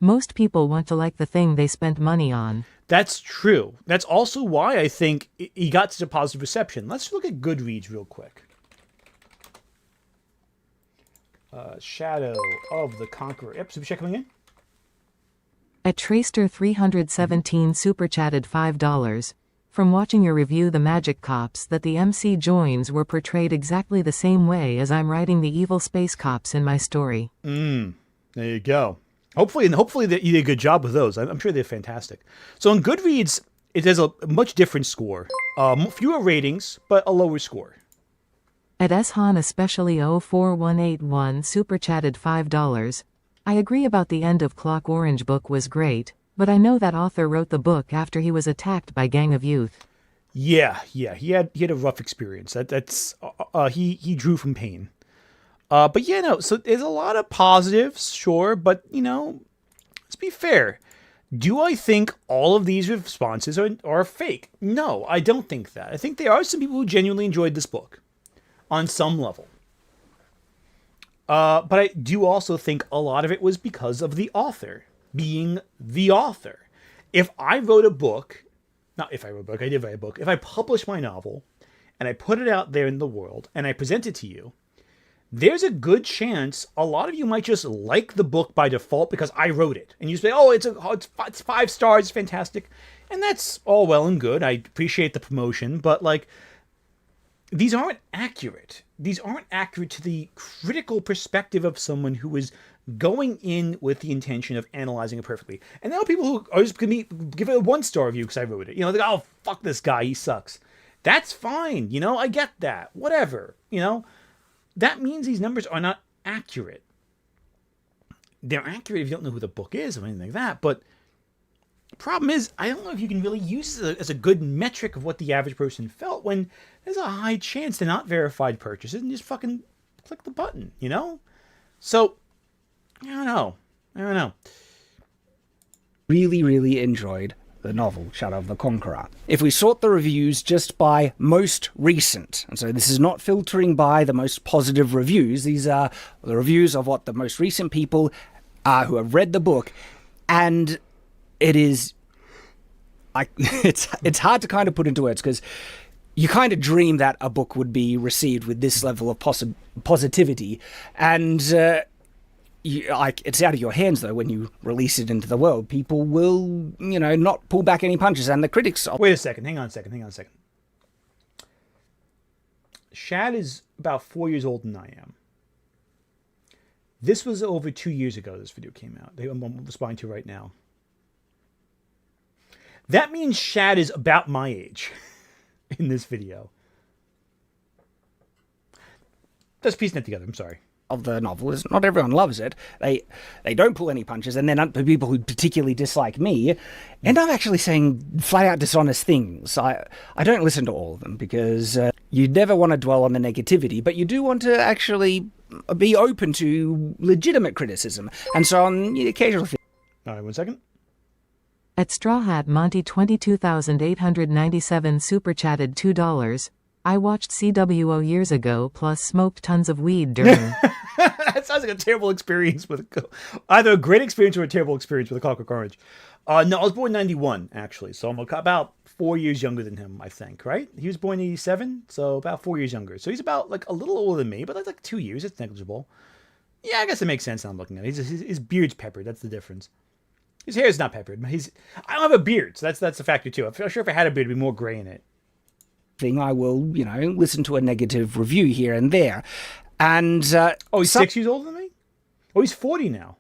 Most people want to like the thing they spent money on. That's true. That's also why I think he got such a positive reception. Let's look at Goodreads real quick. Shadow of the Conqueror. Yep, super chat coming in. At Traster317 super chatted $5. From watching your review The Magic Cops that the MC joins were portrayed exactly the same way as I'm writing the evil space cops in my story. There you go. Hopefully that you did a good job with those. I'm sure they're fantastic. So on Goodreads, it has a much different score. Fewer ratings, but a lower score. At Eshan especially 04181 super chatted $5. I agree about the end of Clock Orange book was great, but I know that author wrote the book after he was attacked by gang of youth. Yeah, he had a rough experience. He drew from pain. But yeah, no, so there's a lot of positives, sure, but let's be fair. Do I think all of these responses are fake? No, I don't think that. I think there are some people who genuinely enjoyed this book. On some level. But I do also think a lot of it was because of the author being the author. If I wrote a book, not if I wrote a book, I did write a book. If I published my novel and I put it out there in the world and I present it to you, there's a good chance a lot of you might just like the book by default because I wrote it. And you say, it's 5 stars, it's fantastic. And that's all well and good. I appreciate the promotion, but these aren't accurate. These aren't accurate to the critical perspective of someone who is going in with the intention of analyzing it perfectly. And there are people who are just going to give it a 1-star review because I wrote it. Oh, fuck this guy, he sucks. That's fine, I get that. Whatever, That means these numbers are not accurate. They're accurate if you don't know who the book is or anything like that, but the problem is, I don't know if you can really use it as a good metric of what the average person felt when there's a high chance they're not verified purchases and just fucking click the button, So, I don't know. Really, really enjoyed the novel Shadow of the Conqueror. If we sort the reviews just by most recent, and so this is not filtering by the most positive reviews, these are the reviews of what the most recent people who have read the book, and it is it's hard to kind of put into words because you kind of dream that a book would be received with this level of positivity, and it's out of your hands though when you release it into the world. People will not pull back any punches, and the critics. Wait a second. Hang on a second. Shad is about 4 years older than I am. This was over 2 years ago. This video came out. I'm responding to right now. That means Shad is about my age in this video. Let's piece that together. I'm sorry. Of the novel is not everyone loves it. They don't pull any punches, and then the people who particularly dislike me end up actually saying flat out dishonest things. I don't listen to all of them because you never want to dwell on the negativity, but you do want to actually be open to legitimate criticism. And so on the occasional thing. All right, 1 second. At Straw Hat Monty 22,897 super chatted $2. I watched CWO years ago plus smoked tons of weed during. That sounds like a terrible experience with either a great experience or a terrible experience with a Clockwork Orange. No, I was born 91, actually. So I'm about 4 years younger than him, I think, right? He was born in 87, so about 4 years younger. So he's about like a little older than me, but that's like 2 years. It's negligible. Yeah, I guess it makes sense now I'm looking at it. His beard's peppered. That's the difference. His hair is not peppered. I don't have a beard, so that's a factor too. I'm sure if I had a beard, it'd be more gray in it. I will, listen to a negative review here and there. And he's 6 years older than me? Oh, he's 40 now.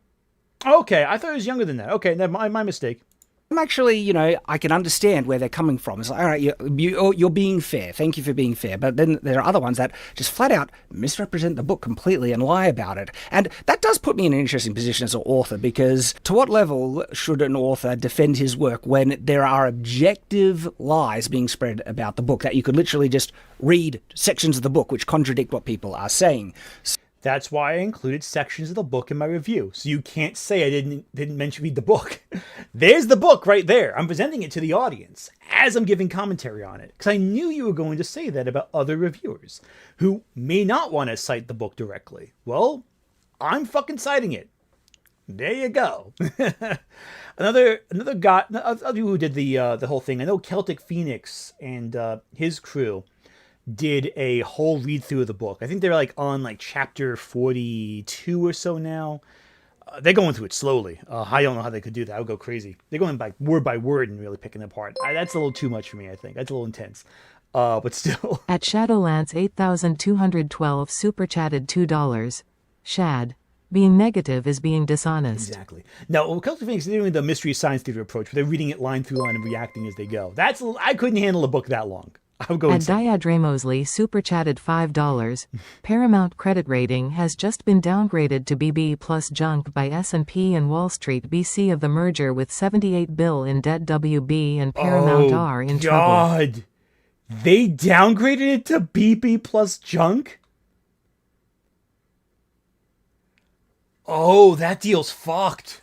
Okay, I thought he was younger than that. Okay, my mistake. I'm actually, I can understand where they're coming from. It's like, all right, you're being fair. Thank you for being fair. But then there are other ones that just flat out misrepresent the book completely and lie about it. And that does put me in an interesting position as an author, because to what level should an author defend his work when there are objective lies being spread about the book that you could literally just read sections of the book which contradict what people are saying? That's why I included sections of the book in my review, so you can't say I didn't mention read the book. There's the book right there. I'm presenting it to the audience as I'm giving commentary on it, because I knew you were going to say that about other reviewers who may not want to cite the book directly. Well, I'm fucking citing it. There you go. Another guy, other people who did the whole thing. I know Celtic Phoenix and his crew did a whole read through of the book. I think they're like on like chapter 42 or so now. They're going through it slowly. I don't know how they could do that. I would go crazy. They're going by word and really picking it apart. That's a little too much for me, I think. That's a little intense. But still. At Shadowlance 8212 super chatted $2. Shad. Being negative is being dishonest. Exactly. Now, Celtic Phoenix, they're doing the Mystery Science Theater approach, where they're reading it line through line and reacting as they go. I couldn't handle a book that long. I would go insane. At Dyad Mosley super chatted $5. Paramount credit rating has just been downgraded to BB plus junk by S&P and Wall Street BC of the merger with 78 bill in debt. WB and Paramount are in trouble. God. They downgraded it to BB plus junk? Oh, that deal's fucked.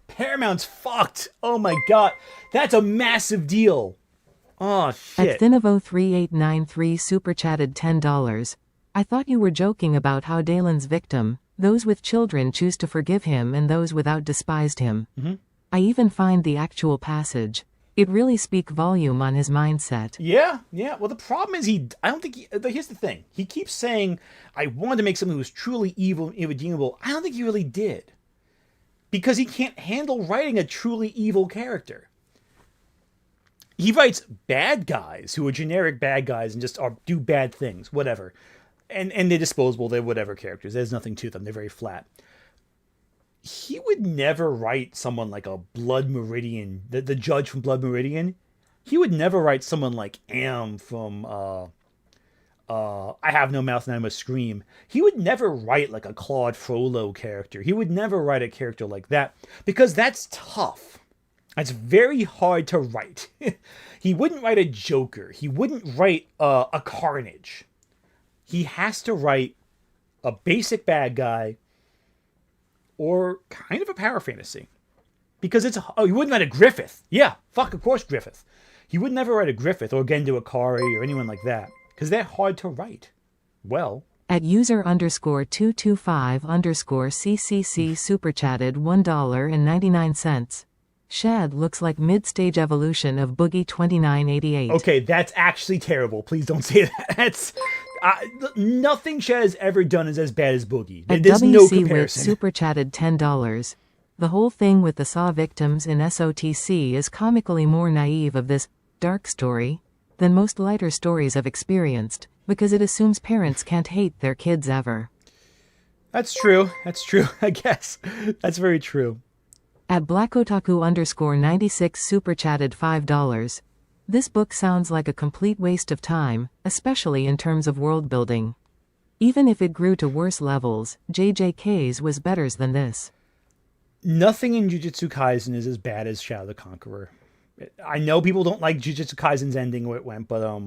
Paramount's fucked. Oh my God. That's a massive deal. Oh, shit. At Thinovo3893 super chatted $10. I thought you were joking about how Dalen's victim, those with children choose to forgive him and those without despised him. Mm-hmm. I even find the actual passage. It really speak volume on his mindset. Yeah. Well, the problem is here's the thing. He keeps saying, I wanted to make something that was truly evil and irredeemable. I don't think he really did. Because he can't handle writing a truly evil character. He writes bad guys who are generic bad guys and just do bad things, whatever. And they're disposable, they're whatever characters. There's nothing to them. They're very flat. He would never write someone like a Blood Meridian, the judge from Blood Meridian. He would never write someone like Am from I Have No Mouth and I Must Scream. He would never write like a Claude Frollo character. He would never write a character like that because that's tough. That's very hard to write. He wouldn't write a Joker. He wouldn't write a Carnage. He has to write a basic bad guy or kind of a power fantasy. Because he wouldn't write a Griffith. Yeah, of course Griffith. He would never write a Griffith or Gendo Akari or anyone like that. Because they're hard to write. Well. At user_225_CCC super chatted $1.99. Shad looks like mid-stage evolution of Boogie 2988. Okay, that's actually terrible. Please don't say that. That's nothing Shad has ever done is as bad as Boogie. There's no comparison. With super chatted $10. The whole thing with the Saw victims in SOTC is comically more naive of this dark story than most lighter stories have experienced, because it assumes parents can't hate their kids ever. That's true, I guess. That's very true. At blackotaku_96 super chatted $5. This book sounds like a complete waste of time, especially in terms of world building. Even if it grew to worse levels, JJK's was better than this. Nothing in Jujutsu Kaisen is as bad as Shadow the Conqueror. I know people don't like Jujutsu Kaisen's ending where it went, but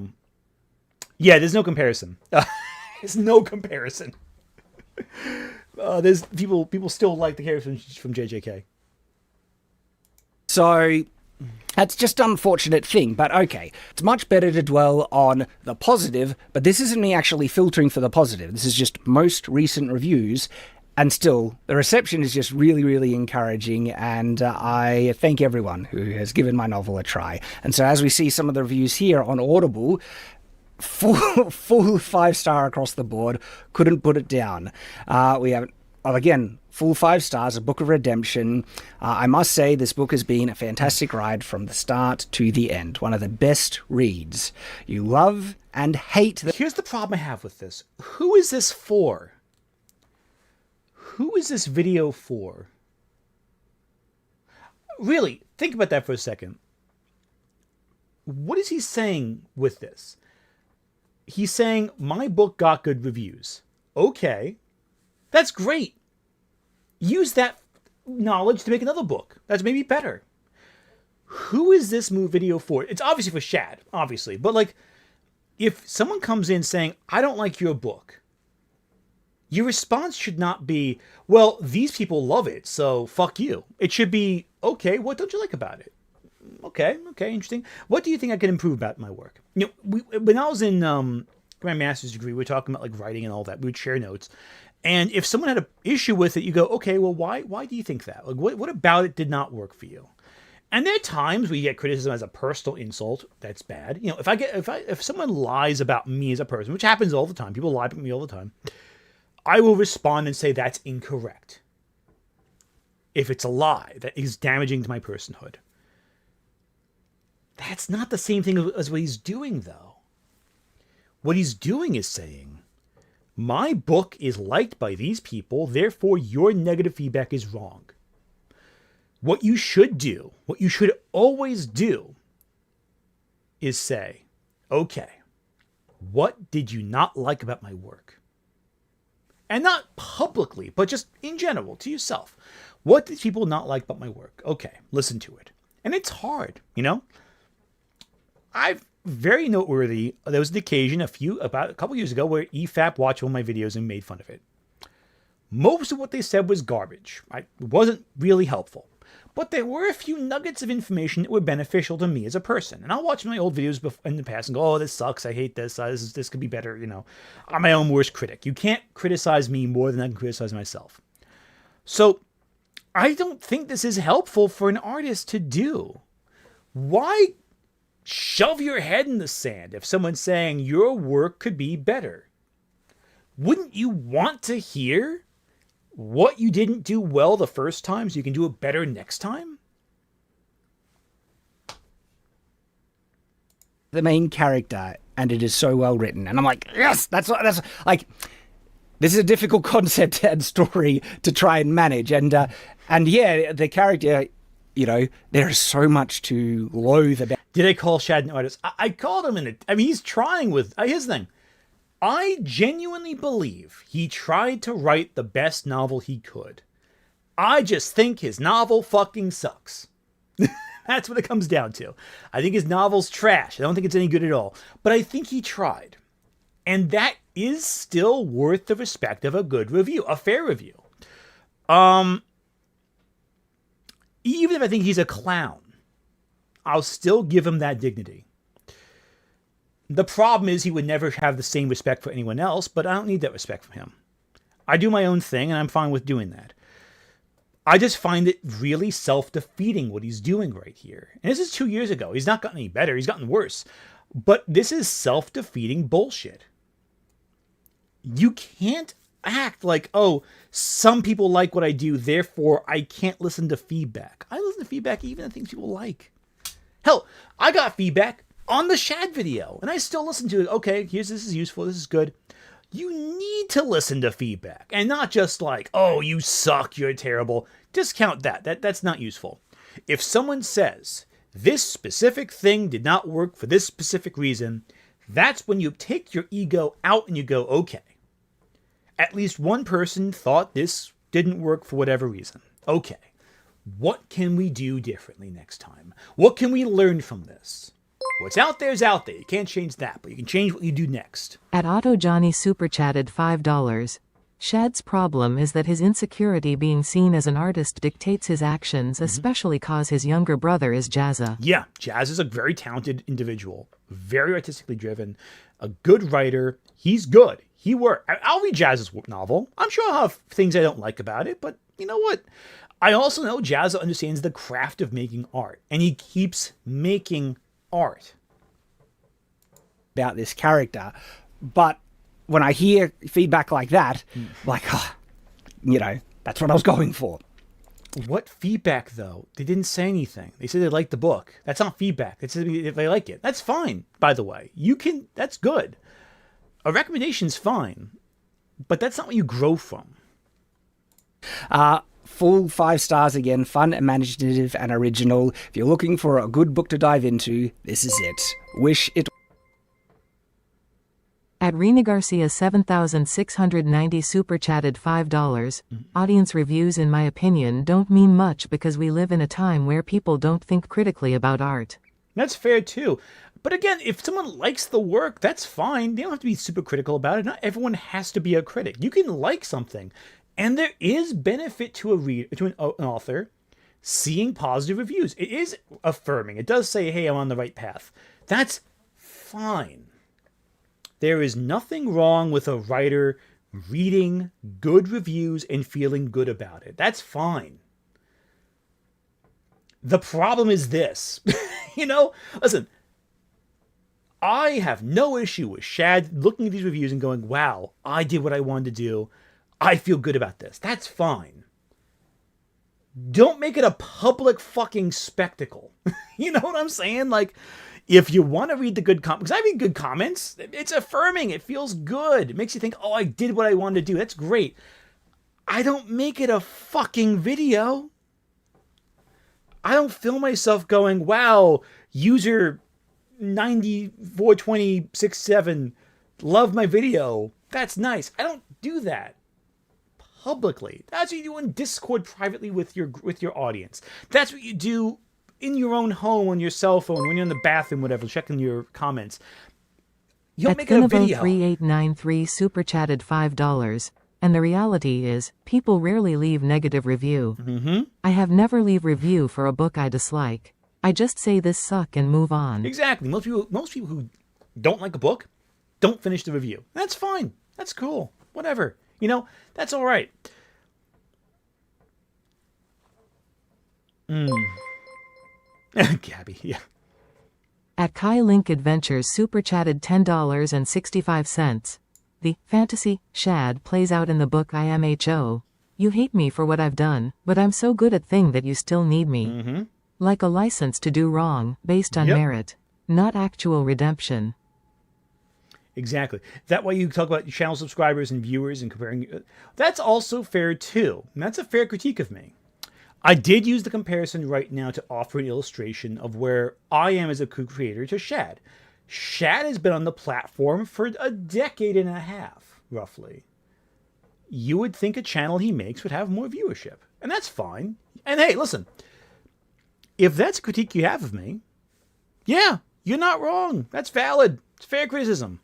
yeah, there's no comparison. There's no comparison. There's people still like the characters from JJK. So that's just an unfortunate thing, but okay. It's much better to dwell on the positive, but this isn't me actually filtering for the positive. This is just most recent reviews, And still, the reception is just really, really encouraging, and I thank everyone who has given my novel a try. And so as we see some of the reviews here on Audible, full 5-star across the board, couldn't put it down. We have, again, full 5 stars, A Book of Redemption. I must say this book has been a fantastic ride from the start to the end. One of the best reads. You love and hate the... Here's the problem I have with this. Who is this for? Who is this video for? Really, think about that for a second. What is he saying with this? He's saying, my book got good reviews. Okay, that's great. Use that knowledge to make another book. That's maybe better. Who is this video for? It's obviously for Shad, obviously. But like, if someone comes in saying, I don't like your book, your response should not be, well, these people love it, so fuck you. It should be, okay, what don't you like about it? Okay, interesting. What do you think I could improve about my work? You know, when I was in my master's degree, we were talking about like writing and all that. We would share notes. And if someone had an issue with it, you go, okay, well, why do you think that? Like, what about it did not work for you? And there are times where you get criticism as a personal insult. That's bad. You know, if someone lies about me as a person, which happens all the time, people lie about me all the time, I will respond and say that's incorrect. If it's a lie that is damaging to my personhood. That's not the same thing as what he's doing, though. What he's doing is saying, my book is liked by these people, therefore your negative feedback is wrong. What you should do, what you should always do, is say, okay, what did you not like about my work? And not publicly, but just in general, to yourself. What did people not like about my work? Okay, listen to it. And it's hard, you know? I've very noteworthy, there was an occasion about a couple years ago where EFAP watched one of my videos and made fun of it. Most of what they said was garbage. It wasn't really helpful. But there were a few nuggets of information that were beneficial to me as a person. And I'll watch my old videos in the past and go, oh, this sucks, I hate this, this could be better, you know. I'm my own worst critic. You can't criticize me more than I can criticize myself. So, I don't think this is helpful for an artist to do. Why shove your head in the sand if someone's saying your work could be better? Wouldn't you want to hear what you didn't do well the first time so you can do it better next time? The main character, and it is so well written. And I'm like, yes, that's like, this is a difficult concept and story to try and manage. And yeah, the character, you know, there is so much to loathe about. Did I call Shad an artist? I called him he's trying with, here's the thing. I genuinely believe he tried to write the best novel he could. I just think his novel fucking sucks. That's what it comes down to. I think his novel's trash. I don't think it's any good at all. But I think he tried. And that is still worth the respect of a good review, a fair review. Even if I think he's a clown, I'll still give him that dignity. The problem is he would never have the same respect for anyone else, but I don't need that respect from him. I do my own thing, and I'm fine with doing that. I just find it really self-defeating what he's doing right here. And this is 2 years ago. He's not gotten any better. He's gotten worse. But this is self-defeating bullshit. You can't act like, oh, some people like what I do, therefore I can't listen to feedback. I listen to feedback even on things people like. Hell, I got feedback on the Shad video, and I still listen to it. Okay, this is useful, this is good. You need to listen to feedback, and not just like, oh, you suck, you're terrible. Discount that. That's not useful. If someone says, this specific thing did not work for this specific reason, that's when you take your ego out and you go, okay, at least one person thought this didn't work for whatever reason. Okay, what can we do differently next time? What can we learn from this? What's out there is out there. You can't change that, but you can change what you do next. At Otto Johnny super chatted $5. Shad's problem is that his insecurity being seen as an artist dictates his actions, especially cause his younger brother is Jazza. Yeah, Jazz is a very talented individual, very artistically driven, a good writer. He's good. I'll read Jazz's novel. I'm sure I'll have things I don't like about it, but you know what? I also know Jazz understands the craft of making art, and he keeps making art. About this character, but when I hear feedback like that, like, that's what I was going for. What feedback, though? They didn't say anything. They said they liked the book. That's not feedback. They said if they like it. That's fine, by the way. That's good. A recommendation's fine, but that's not what you grow from. Full 5 stars again, fun, imaginative, and original. If you're looking for a good book to dive into, this is it. Wish it. At Rena Garcia 7690 super chatted $5. Audience reviews in my opinion don't mean much because we live in a time where people don't think critically about art. That's fair too. But again, if someone likes the work, that's fine. They don't have to be super critical about it. Not everyone has to be a critic. You can like something. And there is benefit to an author seeing positive reviews. It is affirming. It does say, hey, I'm on the right path. That's fine. There is nothing wrong with a writer reading good reviews and feeling good about it. That's fine. The problem is this. Listen, I have no issue with Shad looking at these reviews and going, wow, I did what I wanted to do. I feel good about this. That's fine. Don't make it a public fucking spectacle. You know what I'm saying? Like, if you want to read the good comments, because I read good comments, it's affirming. It feels good. It makes you think, oh, I did what I wanted to do. That's great. I don't make it a fucking video. I don't film myself going, wow, user 942067, love my video. That's nice. I don't do that publicly. That's what you do in Discord privately with your audience. That's what you do in your own home on your cell phone when you're in the bathroom, whatever, checking your comments. You don't make it a video. 3893 super chatted $5. And the reality is, people rarely leave negative review. I have never leave review for a book I dislike. I just say this suck and move on. Exactly. Most people who don't like a book don't finish the review. That's fine. That's cool. Whatever. That's all right. Gabby, yeah. At Kai Link Adventures super chatted $10.65. The fantasy Shad plays out in the book I Am H.O. You hate me for what I've done, but I'm so good at thing that you still need me. Like a license to do wrong, based on merit, not actual redemption. Exactly. That way you talk about your channel subscribers and viewers and comparing. That's also fair too. And that's a fair critique of me. I did use the comparison right now to offer an illustration of where I am as a creator to Shad. Shad has been on the platform for a decade and a half, roughly. You would think a channel he makes would have more viewership. And that's fine. And hey, listen. If that's a critique you have of me, yeah, you're not wrong. That's valid. It's fair criticism.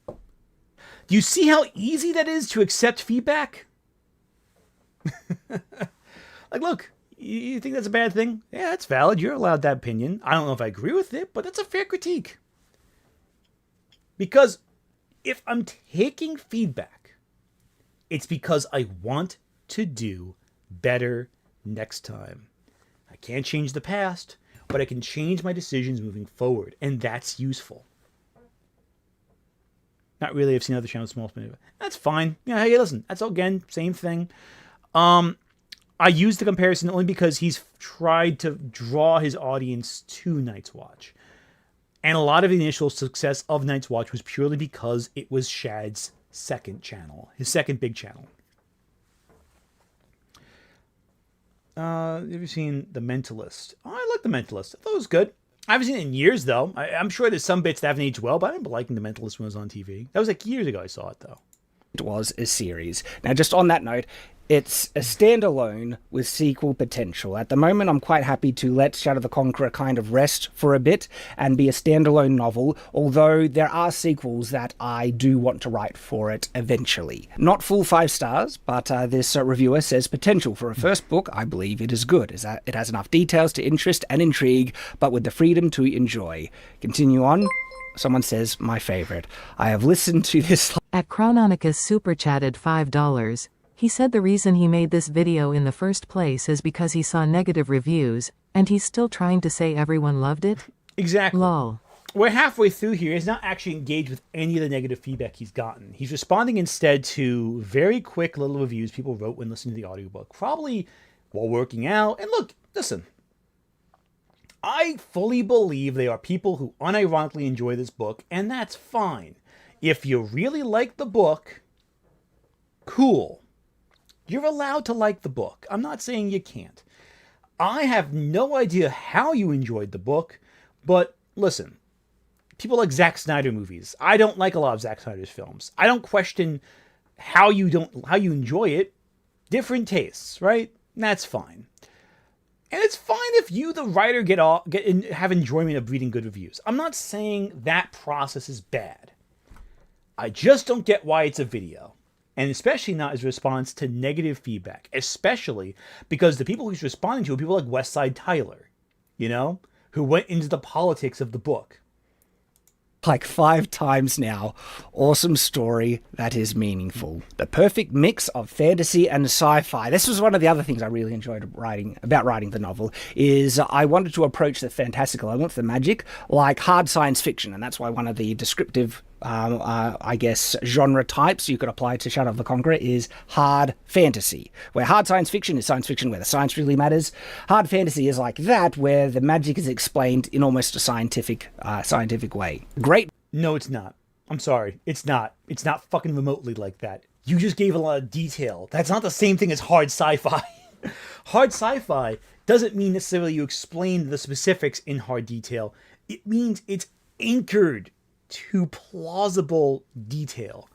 Do you see how easy that is to accept feedback? Like, look, you think that's a bad thing? Yeah, that's valid. You're allowed that opinion. I don't know if I agree with it, but that's a fair critique. Because if I'm taking feedback, it's because I want to do better next time. I can't change the past, but I can change my decisions moving forward, and that's useful. Not really. I've seen other channels small. That's fine. Yeah, hey, listen. That's again same thing. I use the comparison only because he's tried to draw his audience to Night's Watch, and a lot of the initial success of Night's Watch was purely because it was Shad's second channel, his second big channel. Have you seen The Mentalist? Oh, I like The Mentalist. I thought it was good. I haven't seen it in years, though. I'm sure there's some bits that haven't aged well, but I remember liking The Mentalist when it was on TV. That was like years ago I saw it, though. It was a series. Now, just on that note, it's a standalone with sequel potential. At the moment, I'm quite happy to let Shadow the Conqueror kind of rest for a bit and be a standalone novel, although there are sequels that I do want to write for it eventually. Not full 5 stars, but this reviewer says potential for a first book. I believe it is good. It has enough details to interest and intrigue, but with the freedom to enjoy. Continue on. Someone says, my favorite. I have listened to this... At Chrononicus super chatted $5. He said the reason he made this video in the first place is because he saw negative reviews, and he's still trying to say everyone loved it? Exactly. Lol. We're halfway through here. He's not actually engaged with any of the negative feedback he's gotten. He's responding instead to very quick little reviews people wrote when listening to the audiobook, probably while working out. And look, listen, I fully believe there are people who unironically enjoy this book, and that's fine. If you really like the book, cool. You're allowed to like the book. I'm not saying you can't. I have no idea how you enjoyed the book, but listen, people like Zack Snyder movies. I don't like a lot of Zack Snyder's films. I don't question how you enjoy it. Different tastes, right? That's fine. And it's fine if you, the writer, have enjoyment of reading good reviews. I'm not saying that process is bad. I just don't get why it's a video. And especially not as a response to negative feedback. Especially because the people he's responding to are people like Westside Tyler, who went into the politics of the book. Like 5 times now. Awesome story that is meaningful. The perfect mix of fantasy and sci-fi. This was one of the other things I really enjoyed writing the novel, is I wanted to approach the fantastical element, the magic, like hard science fiction, and that's why one of the descriptive genre types you could apply to Shadow of the Conqueror is hard fantasy, where hard science fiction is science fiction where the science really matters. Hard fantasy is like that, where the magic is explained in almost a scientific way. Great. No, it's not. I'm sorry. It's not. It's not fucking remotely like that. You just gave a lot of detail. That's not the same thing as hard sci-fi. Hard sci-fi doesn't mean necessarily you explain the specifics in hard detail. It means it's anchored to plausible detail.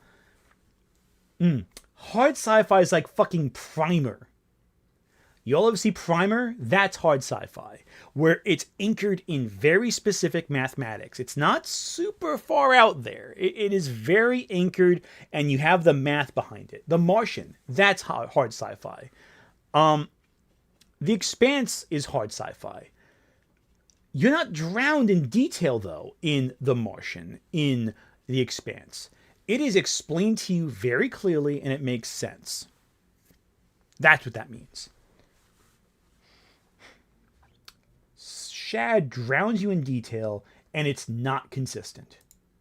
Hard sci-fi is like fucking Primer. You all ever see Primer? That's hard sci-fi, where it's anchored in very specific mathematics. It's not super far out there. It is very anchored, and you have the math behind it. The Martian, that's hard sci-fi. The Expanse is hard sci-fi. You're not drowned in detail, though, in The Martian, in The Expanse. It is explained to you very clearly, and it makes sense. That's what that means. Shad drowns you in detail, and it's not consistent.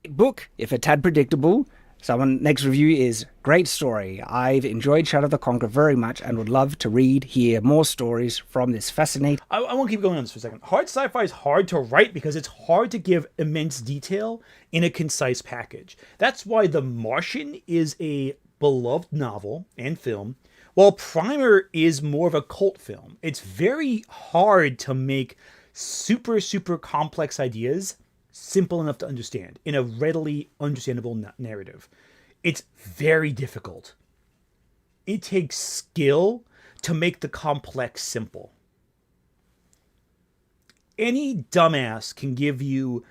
Book, if a tad predictable. Next review is great story. I've enjoyed Shadow of the Conqueror very much and would love to hear more stories from this fascinating... I want to keep going on this for a second. Hard sci-fi is hard to write because it's hard to give immense detail in a concise package. That's why The Martian is a beloved novel and film, while Primer is more of a cult film. It's very hard to make super, super complex ideas simple enough to understand in a readily understandable narrative. It's very difficult. It takes skill to make the complex simple. Any dumbass can give you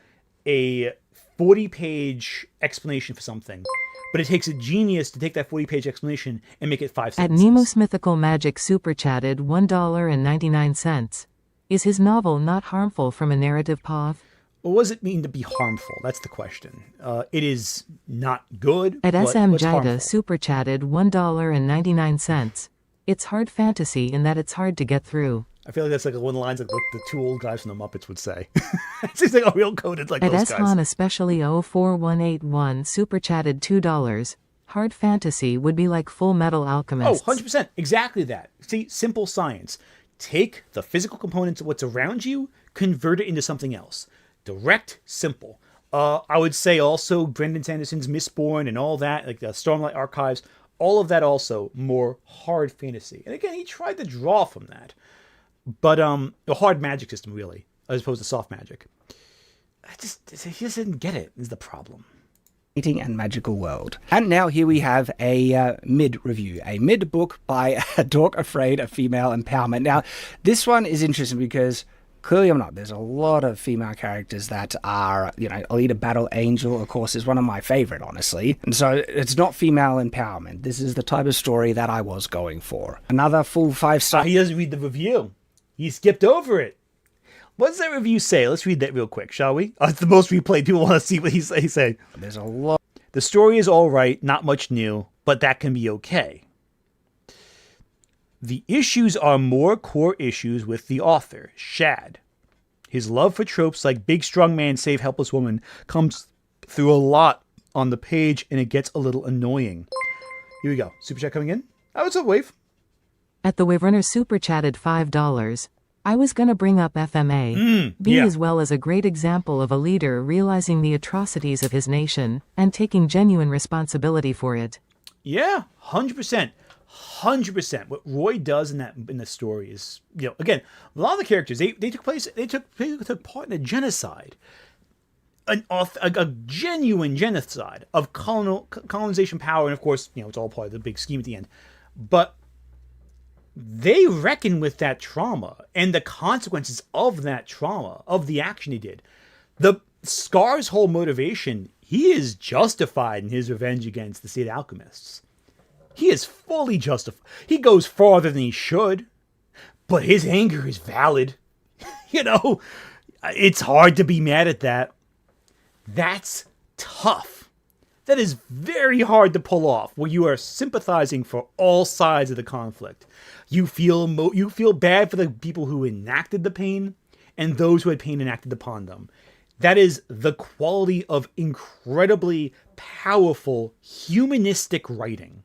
a 40-page explanation for something, but it takes a genius to take that 40-page explanation and make it 5 sentences. At Nemo's Mythical Magic super chatted $1.99. Is his novel not harmful from a narrative path? What does it mean to be harmful? That's the question. It is not good. At but SM what's Jida harmful? super chatted $1.99. It's hard fantasy in that it's hard to get through. I feel like that's like one of the lines like the 2 old guys from the Muppets would say. It seems like a real coded like At those Eshan guys. especially 04181 super chatted $2. Hard fantasy would be like Full Metal Alchemist. 100%. Exactly that. See, simple science. Take the physical components of what's around you, convert it into something else. Direct, simple. I would say also Brandon Sanderson's Mistborn and all that, like the Stormlight Archives, all of that also more hard fantasy. And again, he tried to draw from that. But a hard magic system, really, as opposed to soft magic. He just didn't get it, is the problem. And magical world. And now here we have a mid review, a mid book by A Dork Afraid of Female Empowerment. Now, this one is interesting because clearly I'm not. There's a lot of female characters that are, Alita Battle Angel, of course, is one of my favorite, honestly. And so it's not female empowerment. This is the type of story that I was going for. Another full 5-star. He doesn't read the review. He skipped over it. What does that review say? Let's read that real quick, shall we? It's the most replayed. People want to see what he's saying. There's a lot. The story is all right, not much new, but that can be okay. The issues are more core issues with the author, Shad. His love for tropes like big strong man save helpless woman comes through a lot on the page, and it gets a little annoying. Here we go. Super chat coming in. Oh, what's up, Wave? At the Waverner super chatted $5. I was gonna bring up FMA, B as well as a great example of a leader realizing the atrocities of his nation and taking genuine responsibility for it. Yeah, 100%. 100%. What Roy does in the story is, again, a lot of the characters, they took part in a genocide. A genuine genocide of colonization power, and of course, it's all part of the big scheme at the end. But they reckon with that trauma and the consequences of that trauma, of the action he did. The Scar's whole motivation, he is justified in his revenge against the State Alchemists. He is fully justified. He goes farther than he should, but his anger is valid. It's hard to be mad at that. That's tough. That is very hard to pull off, where you are sympathizing for all sides of the conflict. You feel bad for the people who enacted the pain and those who had pain enacted upon them. That is the quality of incredibly powerful humanistic writing.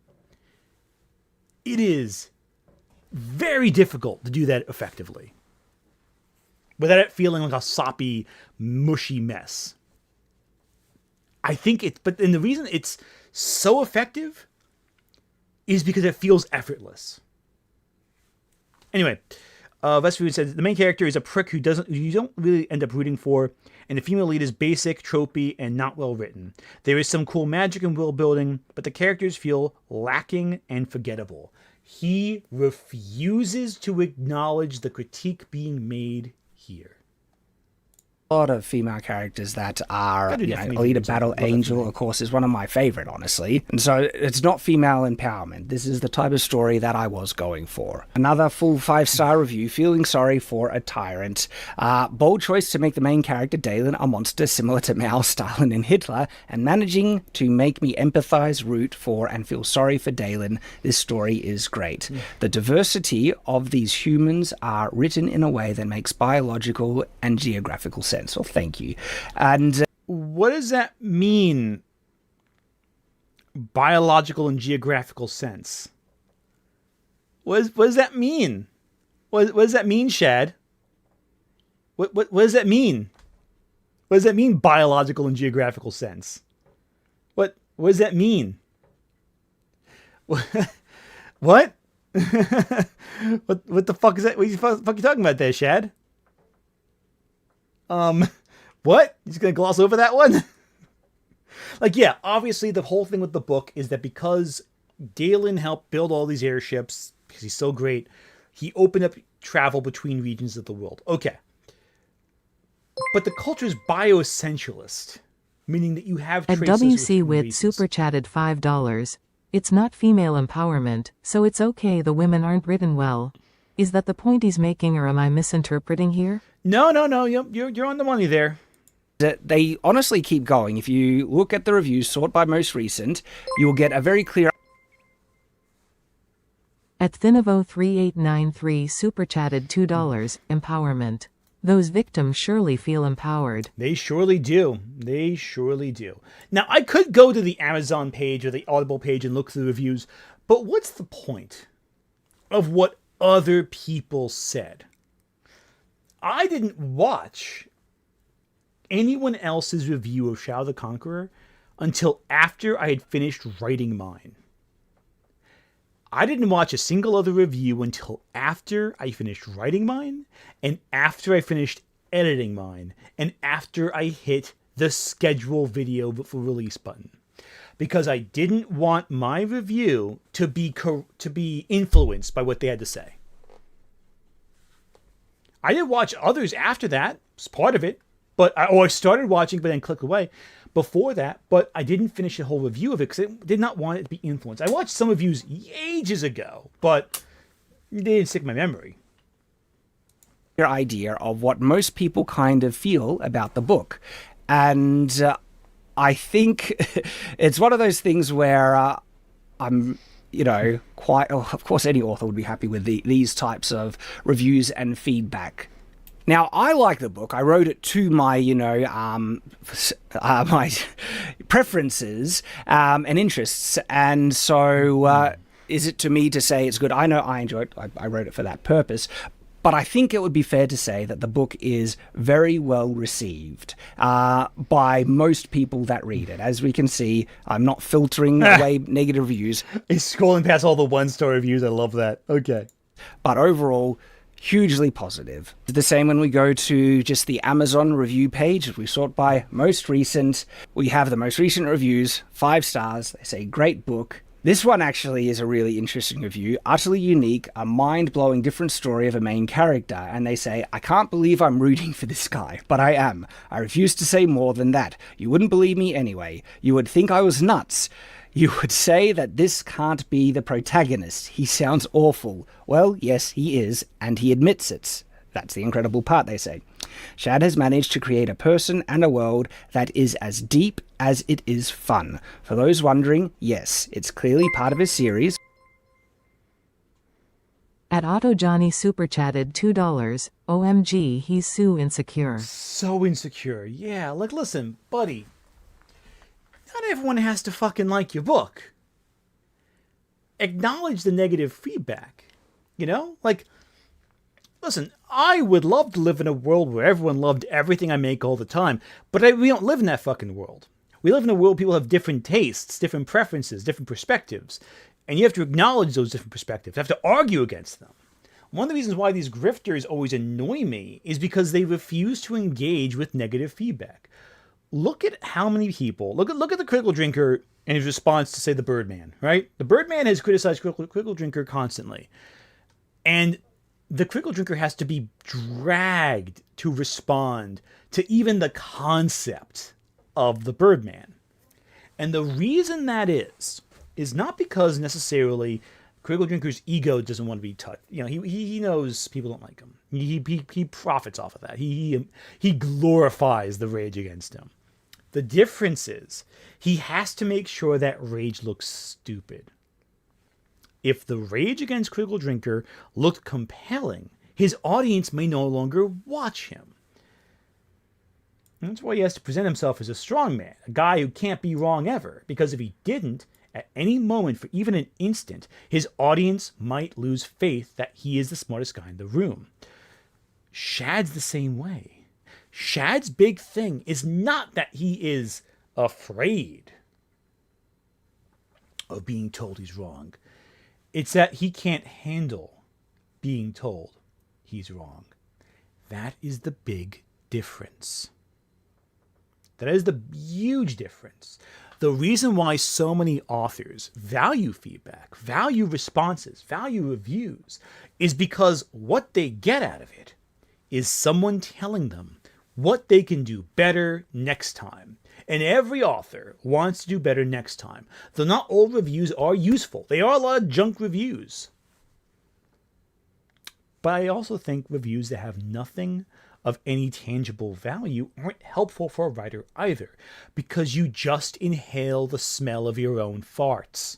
It is very difficult to do that effectively without it feeling like a soppy, mushy mess. But the reason it's so effective is because it feels effortless. Anyway, Vesperfood says the main character is a prick who you don't really end up rooting for, and the female lead is basic, tropey, and not well written. There is some cool magic and world building, but the characters feel lacking and forgettable. He refuses to acknowledge the critique being made here. A lot of female characters that are, Alita Battle Angel, of course, is one of my favorite, honestly. And so it's not female empowerment. This is the type of story that I was going for. Another full 5-star review, feeling sorry for a tyrant. Bold choice to make the main character, Dalen, a monster similar to Mao, Stalin, and Hitler, and managing to make me empathize, root for, and feel sorry for Dalen. This story is great. The diversity of these humans are written in a way that makes biological and geographical sense. Well, thank you. And what does that mean? Biological and geographical sense. What does that mean? What does that mean, Shad? What does that mean? What does that mean, biological and geographical sense? What does that mean? What? What the fuck is that? What the fuck are you talking about there, Shad? What? You just gonna gloss over that one? Obviously the whole thing with the book is that because Dalen helped build all these airships, because he's so great, he opened up travel between regions of the world. Okay. But the culture is bioessentialist, meaning that you have At traces WC with with regions. super chatted $5. It's not female empowerment, so it's okay the women aren't written well. Is that the point he's making, or am I misinterpreting here? No. You're on the money there. they honestly keep going. If you look at the reviews, sort by most recent, you will get a very clear... At Thinavo3893 super chatted $2. Empowerment. Those victims surely feel empowered. They surely do. They surely do. Now, I could go to the Amazon page or the Audible page and look through the reviews, but what's the point of what other people said? I didn't watch anyone else's review of Shadow the Conqueror until after I had finished writing mine. I didn't watch a single other review until after I finished writing mine, and after I finished editing mine, and after I hit the schedule video for release button. Because I didn't want my review to be influenced by what they had to say. I did watch others after that. It's part of it. But I started watching, but then clicked away before that. But I didn't finish the whole review of it because I did not want it to be influenced. I watched some reviews ages ago, but they didn't stick in my memory. Your idea of what most people kind of feel about the book. And I think it's one of those things where I'm, quite. Oh, of course, any author would be happy with these types of reviews and feedback. Now, I like the book. I wrote it to my, my preferences and interests, and so is it to me to say it's good? I know I enjoy it. I wrote it for that purpose. But I think it would be fair to say that the book is very well received by most people that read it. As we can see, I'm not filtering away negative reviews. He's scrolling past all the one-star reviews. I love that. Okay. But overall, hugely positive. The same when we go to just the Amazon review page. We sort by most recent. We have the most recent reviews, 5 stars. They say, great book. This one actually is a really interesting review, utterly unique, a mind-blowing different story of a main character, and they say, I can't believe I'm rooting for this guy, but I am. I refuse to say more than that. You wouldn't believe me anyway. You would think I was nuts. You would say that this can't be the protagonist. He sounds awful. Well, yes, he is, and he admits it. That's the incredible part, they say. Shad has managed to create a person and a world that is as deep as it is fun. For those wondering, yes, it's clearly part of his series. At Otto Johnny super chatted $2. OMG, he's so insecure. So insecure. Yeah, like, listen, buddy. Not everyone has to fucking like your book. Acknowledge the negative feedback. Like, listen, I would love to live in a world where everyone loved everything I make all the time, but we don't live in that fucking world. We live in a world where people have different tastes, different preferences, different perspectives, and you have to acknowledge those different perspectives. You have to argue against them. One of the reasons why these grifters always annoy me is because they refuse to engage with negative feedback. Look at how many people, look at the Critical Drinker and his response to, say, the Birdman, right? The Birdman has criticized Critical Drinker constantly, and the Critical Drinker has to be dragged to respond to even the concept of the Birdman. And the reason that is not because necessarily Critical Drinker's ego doesn't want to be touched. He knows people don't like him. He profits off of that. He glorifies the rage against him. The difference is he has to make sure that rage looks stupid. If the rage against Critical Drinker looked compelling, his audience may no longer watch him. And that's why he has to present himself as a strong man, a guy who can't be wrong ever, because if he didn't, at any moment for even an instant, his audience might lose faith that he is the smartest guy in the room. Shad's the same way. Shad's big thing is not that he is afraid of being told he's wrong. It's that he can't handle being told he's wrong. That is the big difference. That is the huge difference. The reason why so many authors value feedback, value responses, value reviews, is because what they get out of it is someone telling them what they can do better next time. And every author wants to do better next time. Though not all reviews are useful. They are a lot of junk reviews. But I also think reviews that have nothing of any tangible value aren't helpful for a writer either, because you just inhale the smell of your own farts.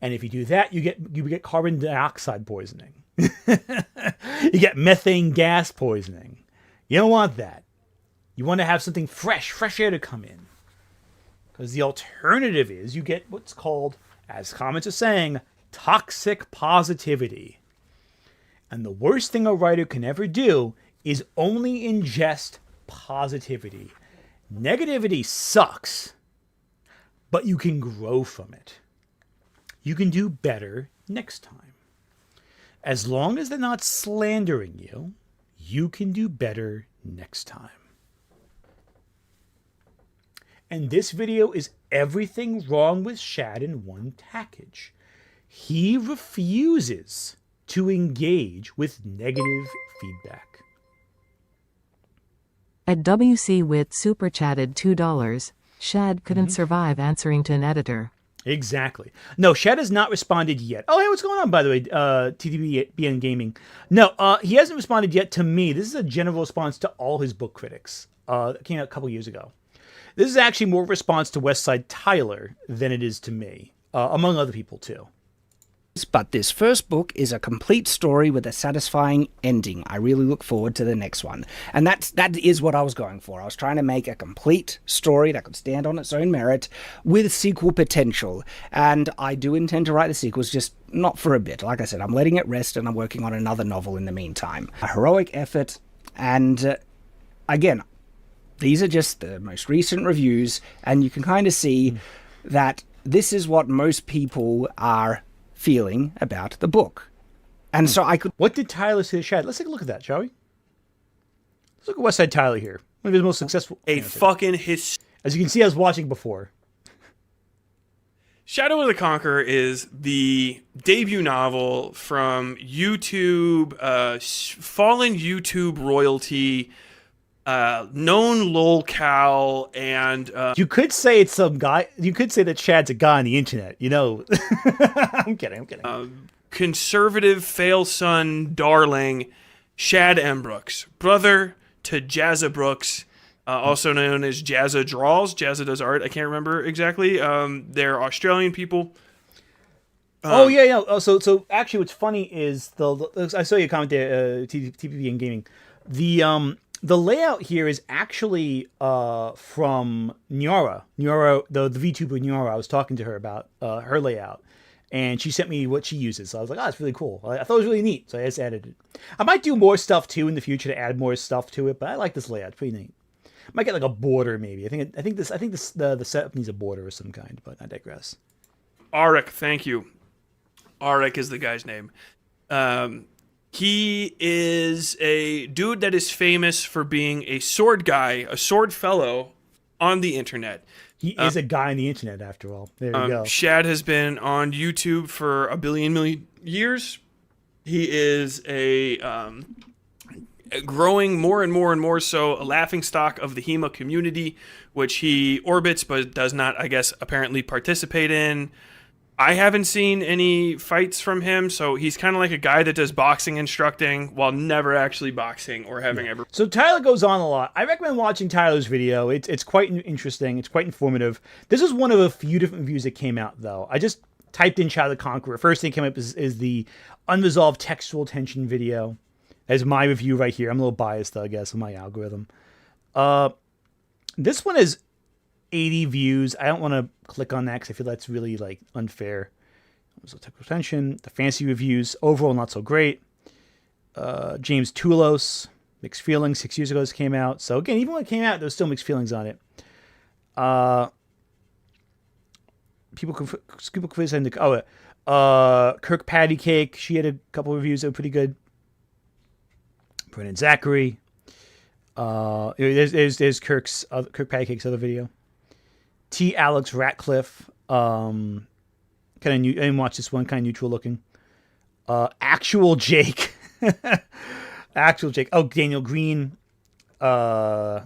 And if you do that, you get carbon dioxide poisoning. You get methane gas poisoning. You don't want that. You want to have something fresh air to come in. Because the alternative is you get what's called, as comments are saying, toxic positivity. And the worst thing a writer can ever do is only ingest positivity. Negativity sucks, but you can grow from it. You can do better next time. As long as they're not slandering you, you can do better next time. And this video is everything wrong with Shad in one package. He refuses to engage with negative feedback. At WC Wit super chatted $2. Shad couldn't survive answering to an editor. Exactly. No, Shad has not responded yet. Oh, hey, what's going on, by the way, TTBN Gaming? No, he hasn't responded yet to me. This is a general response to all his book critics. It came out a couple years ago. This is actually more response to Westside Tyler than it is to me, among other people too. But this first book is a complete story with a satisfying ending. I really look forward to the next one. And that is what I was going for. I was trying to make a complete story that could stand on its own merit with sequel potential. And I do intend to write the sequels, just not for a bit. Like I said, I'm letting it rest and I'm working on another novel in the meantime. A heroic effort. And again, these are just the most recent reviews. And you can kind of see that this is what most people are feeling about the book. And so I could... What did Tyler say to Shad? Let's take a look at that, shall we? Let's look at Westside Tyler here. One of his most successful... fucking his... As you can see, I was watching before. Shadow of the Conqueror is the debut novel from YouTube, fallen YouTube royalty, known lolcow, and you could say it's some guy. You could say that Shad's a guy on the internet. You know, I'm kidding. Conservative fail son darling, Shad M. Brooks, brother to Jazza Brooks, also known as Jazza Draws. Jazza does art. I can't remember exactly. They're Australian people. So actually, what's funny is I saw your comment there, TPP and Gaming. The layout here is actually from Nyara. Nyara, the VTuber Nyara. I was talking to her about her layout, and she sent me what she uses. So I was like, oh, it's really cool. I thought it was really neat, so I just added it. I might do more stuff too in the future to add more stuff to it, but I like this layout. It's pretty neat. Might get like a border maybe. I think the setup needs a border of some kind, but I digress. Arik, thank you. Arik is the guy's name. He is a dude that is famous for being a sword guy, a sword fellow on the internet. He is a guy on the internet, after all. There you go. Shad has been on YouTube for a million years. He is a growing more and more so a laughingstock of the HEMA community, which he orbits but does not, I guess, apparently participate in. I haven't seen any fights from him, so he's kind of like a guy that does boxing instructing while never actually boxing or having ever... So Tyler goes on a lot. I recommend watching Tyler's video. It's quite interesting. It's quite informative. This is one of a few different views that came out, though. I just typed in Shadow the Conqueror. First thing that came up is the Unresolved Textual Tension video. As my review right here. I'm a little biased, though, I guess, with my algorithm. This one is 80 views. I don't want to click on that because I feel that's really like unfair. So technical tension, the fancy reviews, overall not so great. James Toulos, mixed feelings. 6 years ago this came out. So again, even when it came out, there was still mixed feelings on it. People criticizing the Kirk Patty Cake. She had a couple of reviews that were pretty good. Brennan Zachary. There's Kirk Patty Cake's other video. T. Alex Ratcliffe, kind of new. I didn't watch this one. Kind of neutral looking. Actual Jake, Actual Jake. Oh, Daniel Green, who I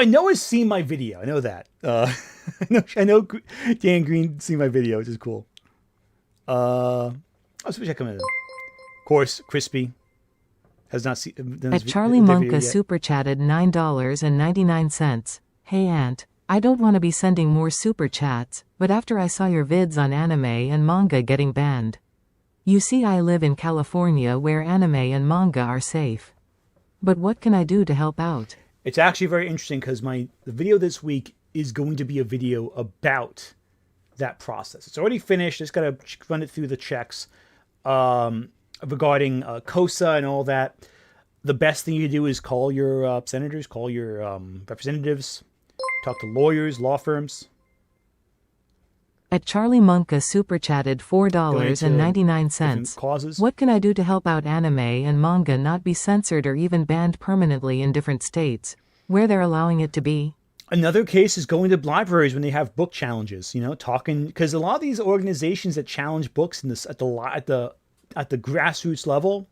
know has seen my video. I know that. I know Dan Green seen my video, which is cool. I was wish I come in. Of course, Crispy has not seen. At Charlie Monka super chatted $9.99. Hey Aunt. I don't want to be sending more super chats, but after I saw your vids on anime and manga getting banned. You see, I live in California where anime and manga are safe. But what can I do to help out? It's actually very interesting because the video this week is going to be a video about that process. It's already finished. Just got to run it through the checks regarding COSA and all that. The best thing you do is call your senators, call your representatives, talk to lawyers, law firms. At Charlie Monka super chatted $4.99. Causes. What can I do to help out anime and manga not be censored or even banned permanently in different states, where they're allowing it to be? Another case is going to libraries when they have book challenges, talking, because a lot of these organizations that challenge books in this at the grassroots level,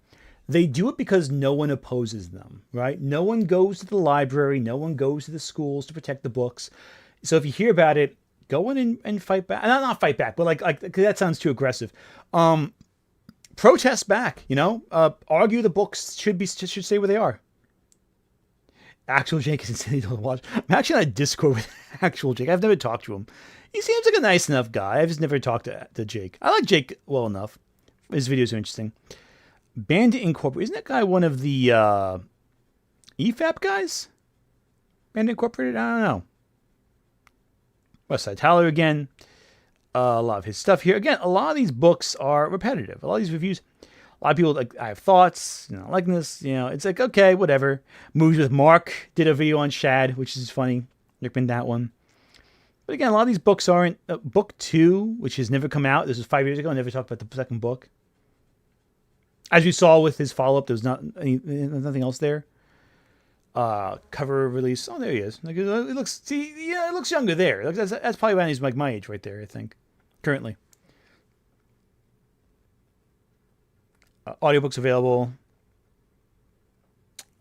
they do it because no one opposes them, right? No one goes to the library, no one goes to the schools to protect the books. So if you hear about it, go in and fight back. Not fight back, but like that sounds too aggressive. Protest back, argue the books should stay where they are. Actual Jake is insanely to watch. I'm actually on a Discord with Actual Jake. I've never talked to him. He seems like a nice enough guy. I've just never talked to Jake. I like Jake well enough. His videos are interesting. Bandit Incorporated. Isn't that guy one of the EFAP guys? Bandit Incorporated? I don't know. Westside Tyler again. A lot of his stuff here. Again, a lot of these books are repetitive. A lot of these reviews, a lot of people like, I have thoughts, liking this, it's like, okay, whatever. Movies with Mark did a video on Shad, which is funny. Recommend that one. But again, a lot of these books aren't. Book 2, which has never come out. This was 5 years ago. I never talked about the second book. As we saw with his follow-up, there was nothing else there. Cover release. Oh, there he is. Like, it looks. See, yeah, it looks younger there. That's probably when he's like my age right there, I think. Currently. Audiobooks available.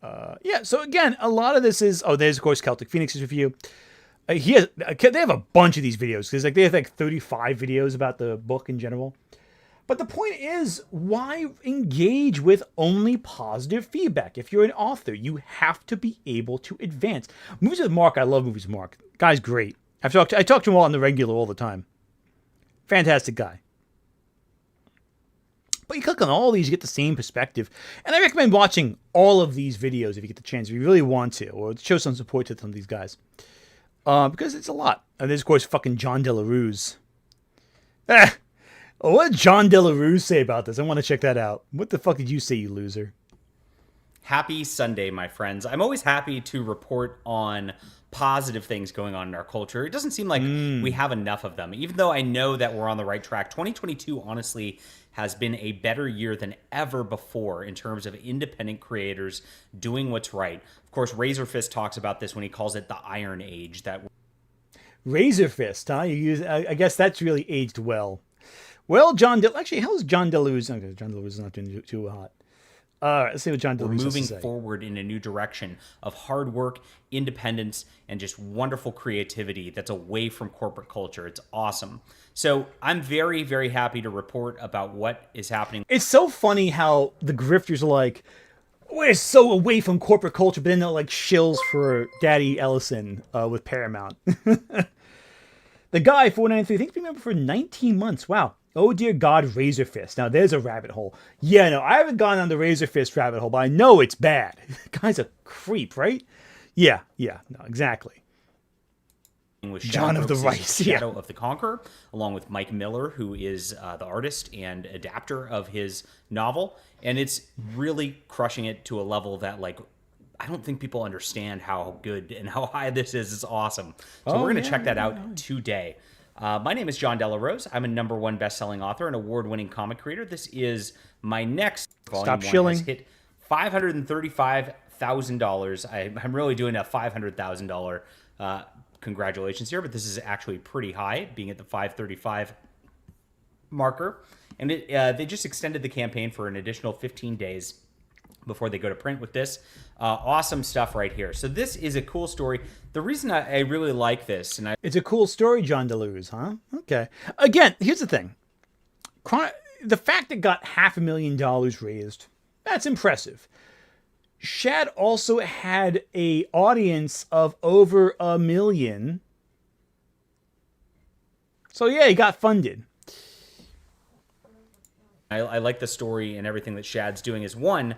Yeah, so again, a lot of this is... Oh, there's, of course, Celtic Phoenix's review. They have a bunch of these videos, because they have 35 videos about the book in general. But the point is, why engage with only positive feedback? If you're an author, you have to be able to advance. Movies with Mark, I love Movies with Mark. Guy's great. I talk to him on the regular all the time. Fantastic guy. But you click on all these, you get the same perspective. And I recommend watching all of these videos if you get the chance, if you really want to, or show some support to some of these guys. Because it's a lot. And there's, of course, fucking John De La Ruse. What did John De La Ruse say about this? I want to check that out. What the fuck did you say, you loser? Happy Sunday, my friends. I'm always happy to report on positive things going on in our culture. It doesn't seem like we have enough of them. Even though I know that we're on the right track, 2022, honestly, has been a better year than ever before in terms of independent creators doing what's right. Of course, Razor Fist talks about this when he calls it the Iron Age. Razor Fist, huh? I guess that's really aged well. Well, actually, how's John DeLuise? Okay, John DeLuise is not doing too hot. Let's see what John DeLuise has to say. We're moving forward in a new direction of hard work, independence, and just wonderful creativity that's away from corporate culture. It's awesome. So I'm very, very happy to report about what is happening. It's so funny how the grifters are like, we're so away from corporate culture, but then they're like shills for Daddy Ellison with Paramount. The guy, 493, I think we remember for 19 months. Wow. Oh, dear God, Razor Fist. Now, there's a rabbit hole. Yeah, no, I haven't gone on the Razor Fist rabbit hole, but I know it's bad. The guy's a creep, right? Yeah, no, exactly. With John of the Rice, Shadow of the Conqueror, along with Mike Miller, who is the artist and adapter of his novel. And it's really crushing it to a level that, like, I don't think people understand how good and how high this is. It's awesome. So we're going to check that out today. My name is John De La Rose. I'm a #1 best-selling author and award-winning comic creator. This is my next volume. Stop shilling. Has hit $535,000. I'm really doing a $500,000 congratulations here, but this is actually pretty high, being at the 535 marker. And they just extended the campaign for an additional 15 days before they go to print with this. Awesome stuff right here. So this is a cool story. The reason I really like this, it's a cool story, John DeLuise, huh? Okay. Again, here's the thing. The fact it got $500,000 raised, that's impressive. Shad also had a audience of over 1 million. So yeah, he got funded. I like the story and everything that Shad's doing is one.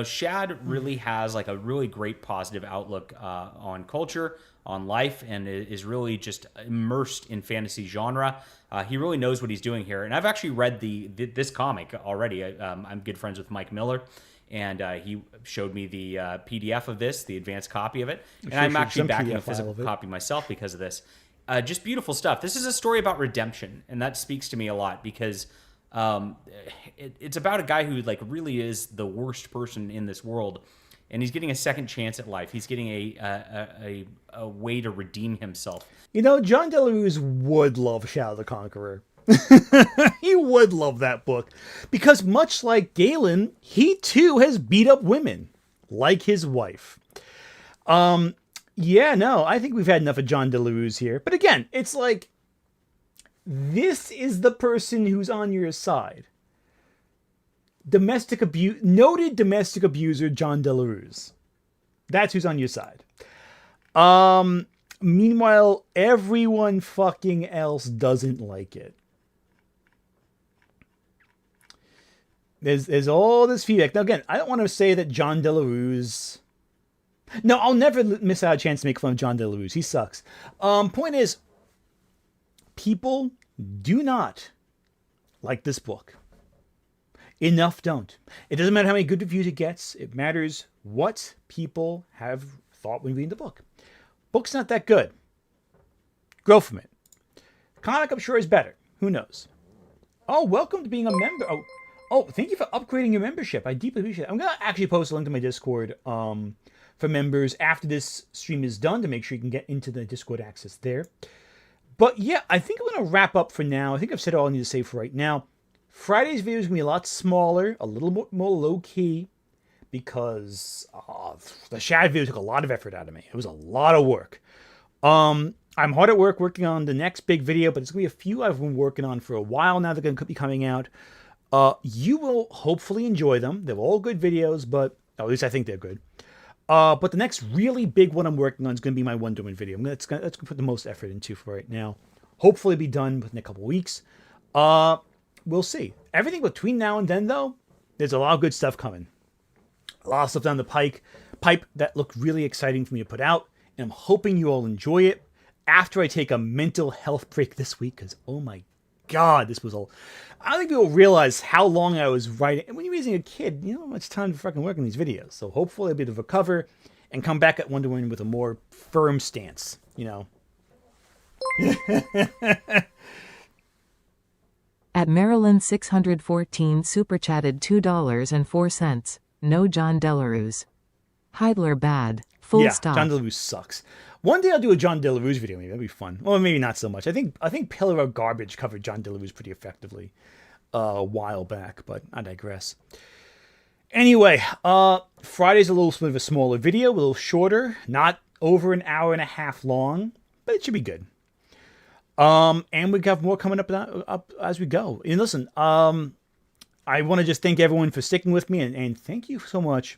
Shad really has like a really great positive outlook on culture, on life, and is really just immersed in fantasy genre. He really knows what he's doing here. And I've actually read this comic already. I'm good friends with Mike Miller, and he showed me the PDF of this, the advanced copy of it. And I'm actually backing a physical copy myself because of this. Just beautiful stuff. This is a story about redemption, and that speaks to me a lot because it's about a guy who like really is the worst person in this world, and he's getting a second chance at life. He's getting a way to redeem himself. John DeLuise would love Shadow the Conqueror. He would love that book because much like Galen, he too has beat up women like his wife. I think we've had enough of John DeLuise here. But again, it's like, this is the person who's on your side. Noted domestic abuser John DeLaRuse. That's who's on your side. Meanwhile, everyone fucking else doesn't like it. There's all this feedback. Now, again, I don't want to say that John Delarue's... No, I'll never miss out a chance to make fun of John Delarue's. He sucks. Point is, people do not like this book. Enough don't. It doesn't matter how many good reviews it gets. It matters what people have thought when reading the book. Book's not that good. Grow from it. Comic, I'm sure, is better. Who knows? Oh, welcome to being a member. Oh, thank you for upgrading your membership. I deeply appreciate it. I'm going to actually post a link to my Discord for members after this stream is done to make sure you can get into the Discord access there. But yeah, I think I'm going to wrap up for now. I think I've said all I need to say for right now. Friday's video is going to be a lot smaller, a little more low-key, because the Shad video took a lot of effort out of me. It was a lot of work. I'm hard at work working on the next big video, but it's going to be a few I've been working on for a while now. They're going to be coming out. You will hopefully enjoy them. They're all good videos, but at least I think they're good. But the next really big one I'm working on is going to be my Wonder Woman video. That's going to put the most effort into for right now. Hopefully be done within a couple weeks. We'll see. Everything between now and then, though, there's a lot of good stuff coming. A lot of stuff down the pipe that look really exciting for me to put out. And I'm hoping you all enjoy it after I take a mental health break this week. Because, oh my God, this was all... I don't think people realize how long I was writing. And when you're raising a kid, you know how much time to fucking work on these videos. So hopefully I'll be able to recover and come back at Wonder Woman with a more firm stance, you know. At Maryland 614 super chatted $2.04. No John Delarue's. Heidler bad. Full stop. John Delarue sucks. One day I'll do a John Delarue's video. Maybe that'd be fun. Well, maybe not so much. I think Pillar of Garbage covered John Delarue's pretty effectively a while back, but I digress. Anyway, Friday's a little bit of a smaller video, a little shorter, not over an hour and a half long, but it should be good. And we have more coming up as we go. And listen, I want to just thank everyone for sticking with me, and thank you so much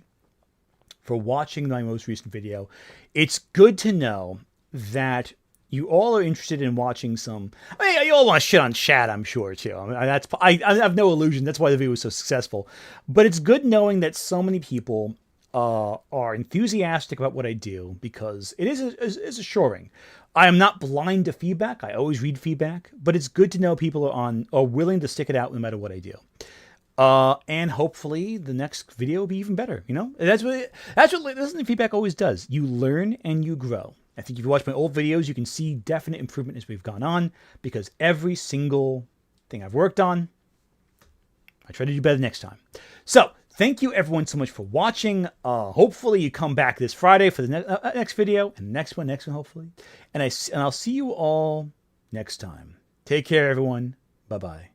for watching my most recent video. It's good to know that you all are interested in watching some... I mean, you all want to shit on Shad, I'm sure, too. I have no illusion. That's why the video was so successful. But it's good knowing that so many people are enthusiastic about what I do, because it is assuring. I am not blind to feedback. I always read feedback. But it's good to know people are willing to stick it out no matter what I do. And hopefully the next video will be even better, you know? That's what listening to feedback always does. You learn and you grow. I think if you watch my old videos, you can see definite improvement as we've gone on, because every single thing I've worked on, I try to do better next time. So, thank you everyone so much for watching. Hopefully you come back this Friday for the next video, and the next one hopefully. And I'll see you all next time. Take care, everyone. Bye-bye.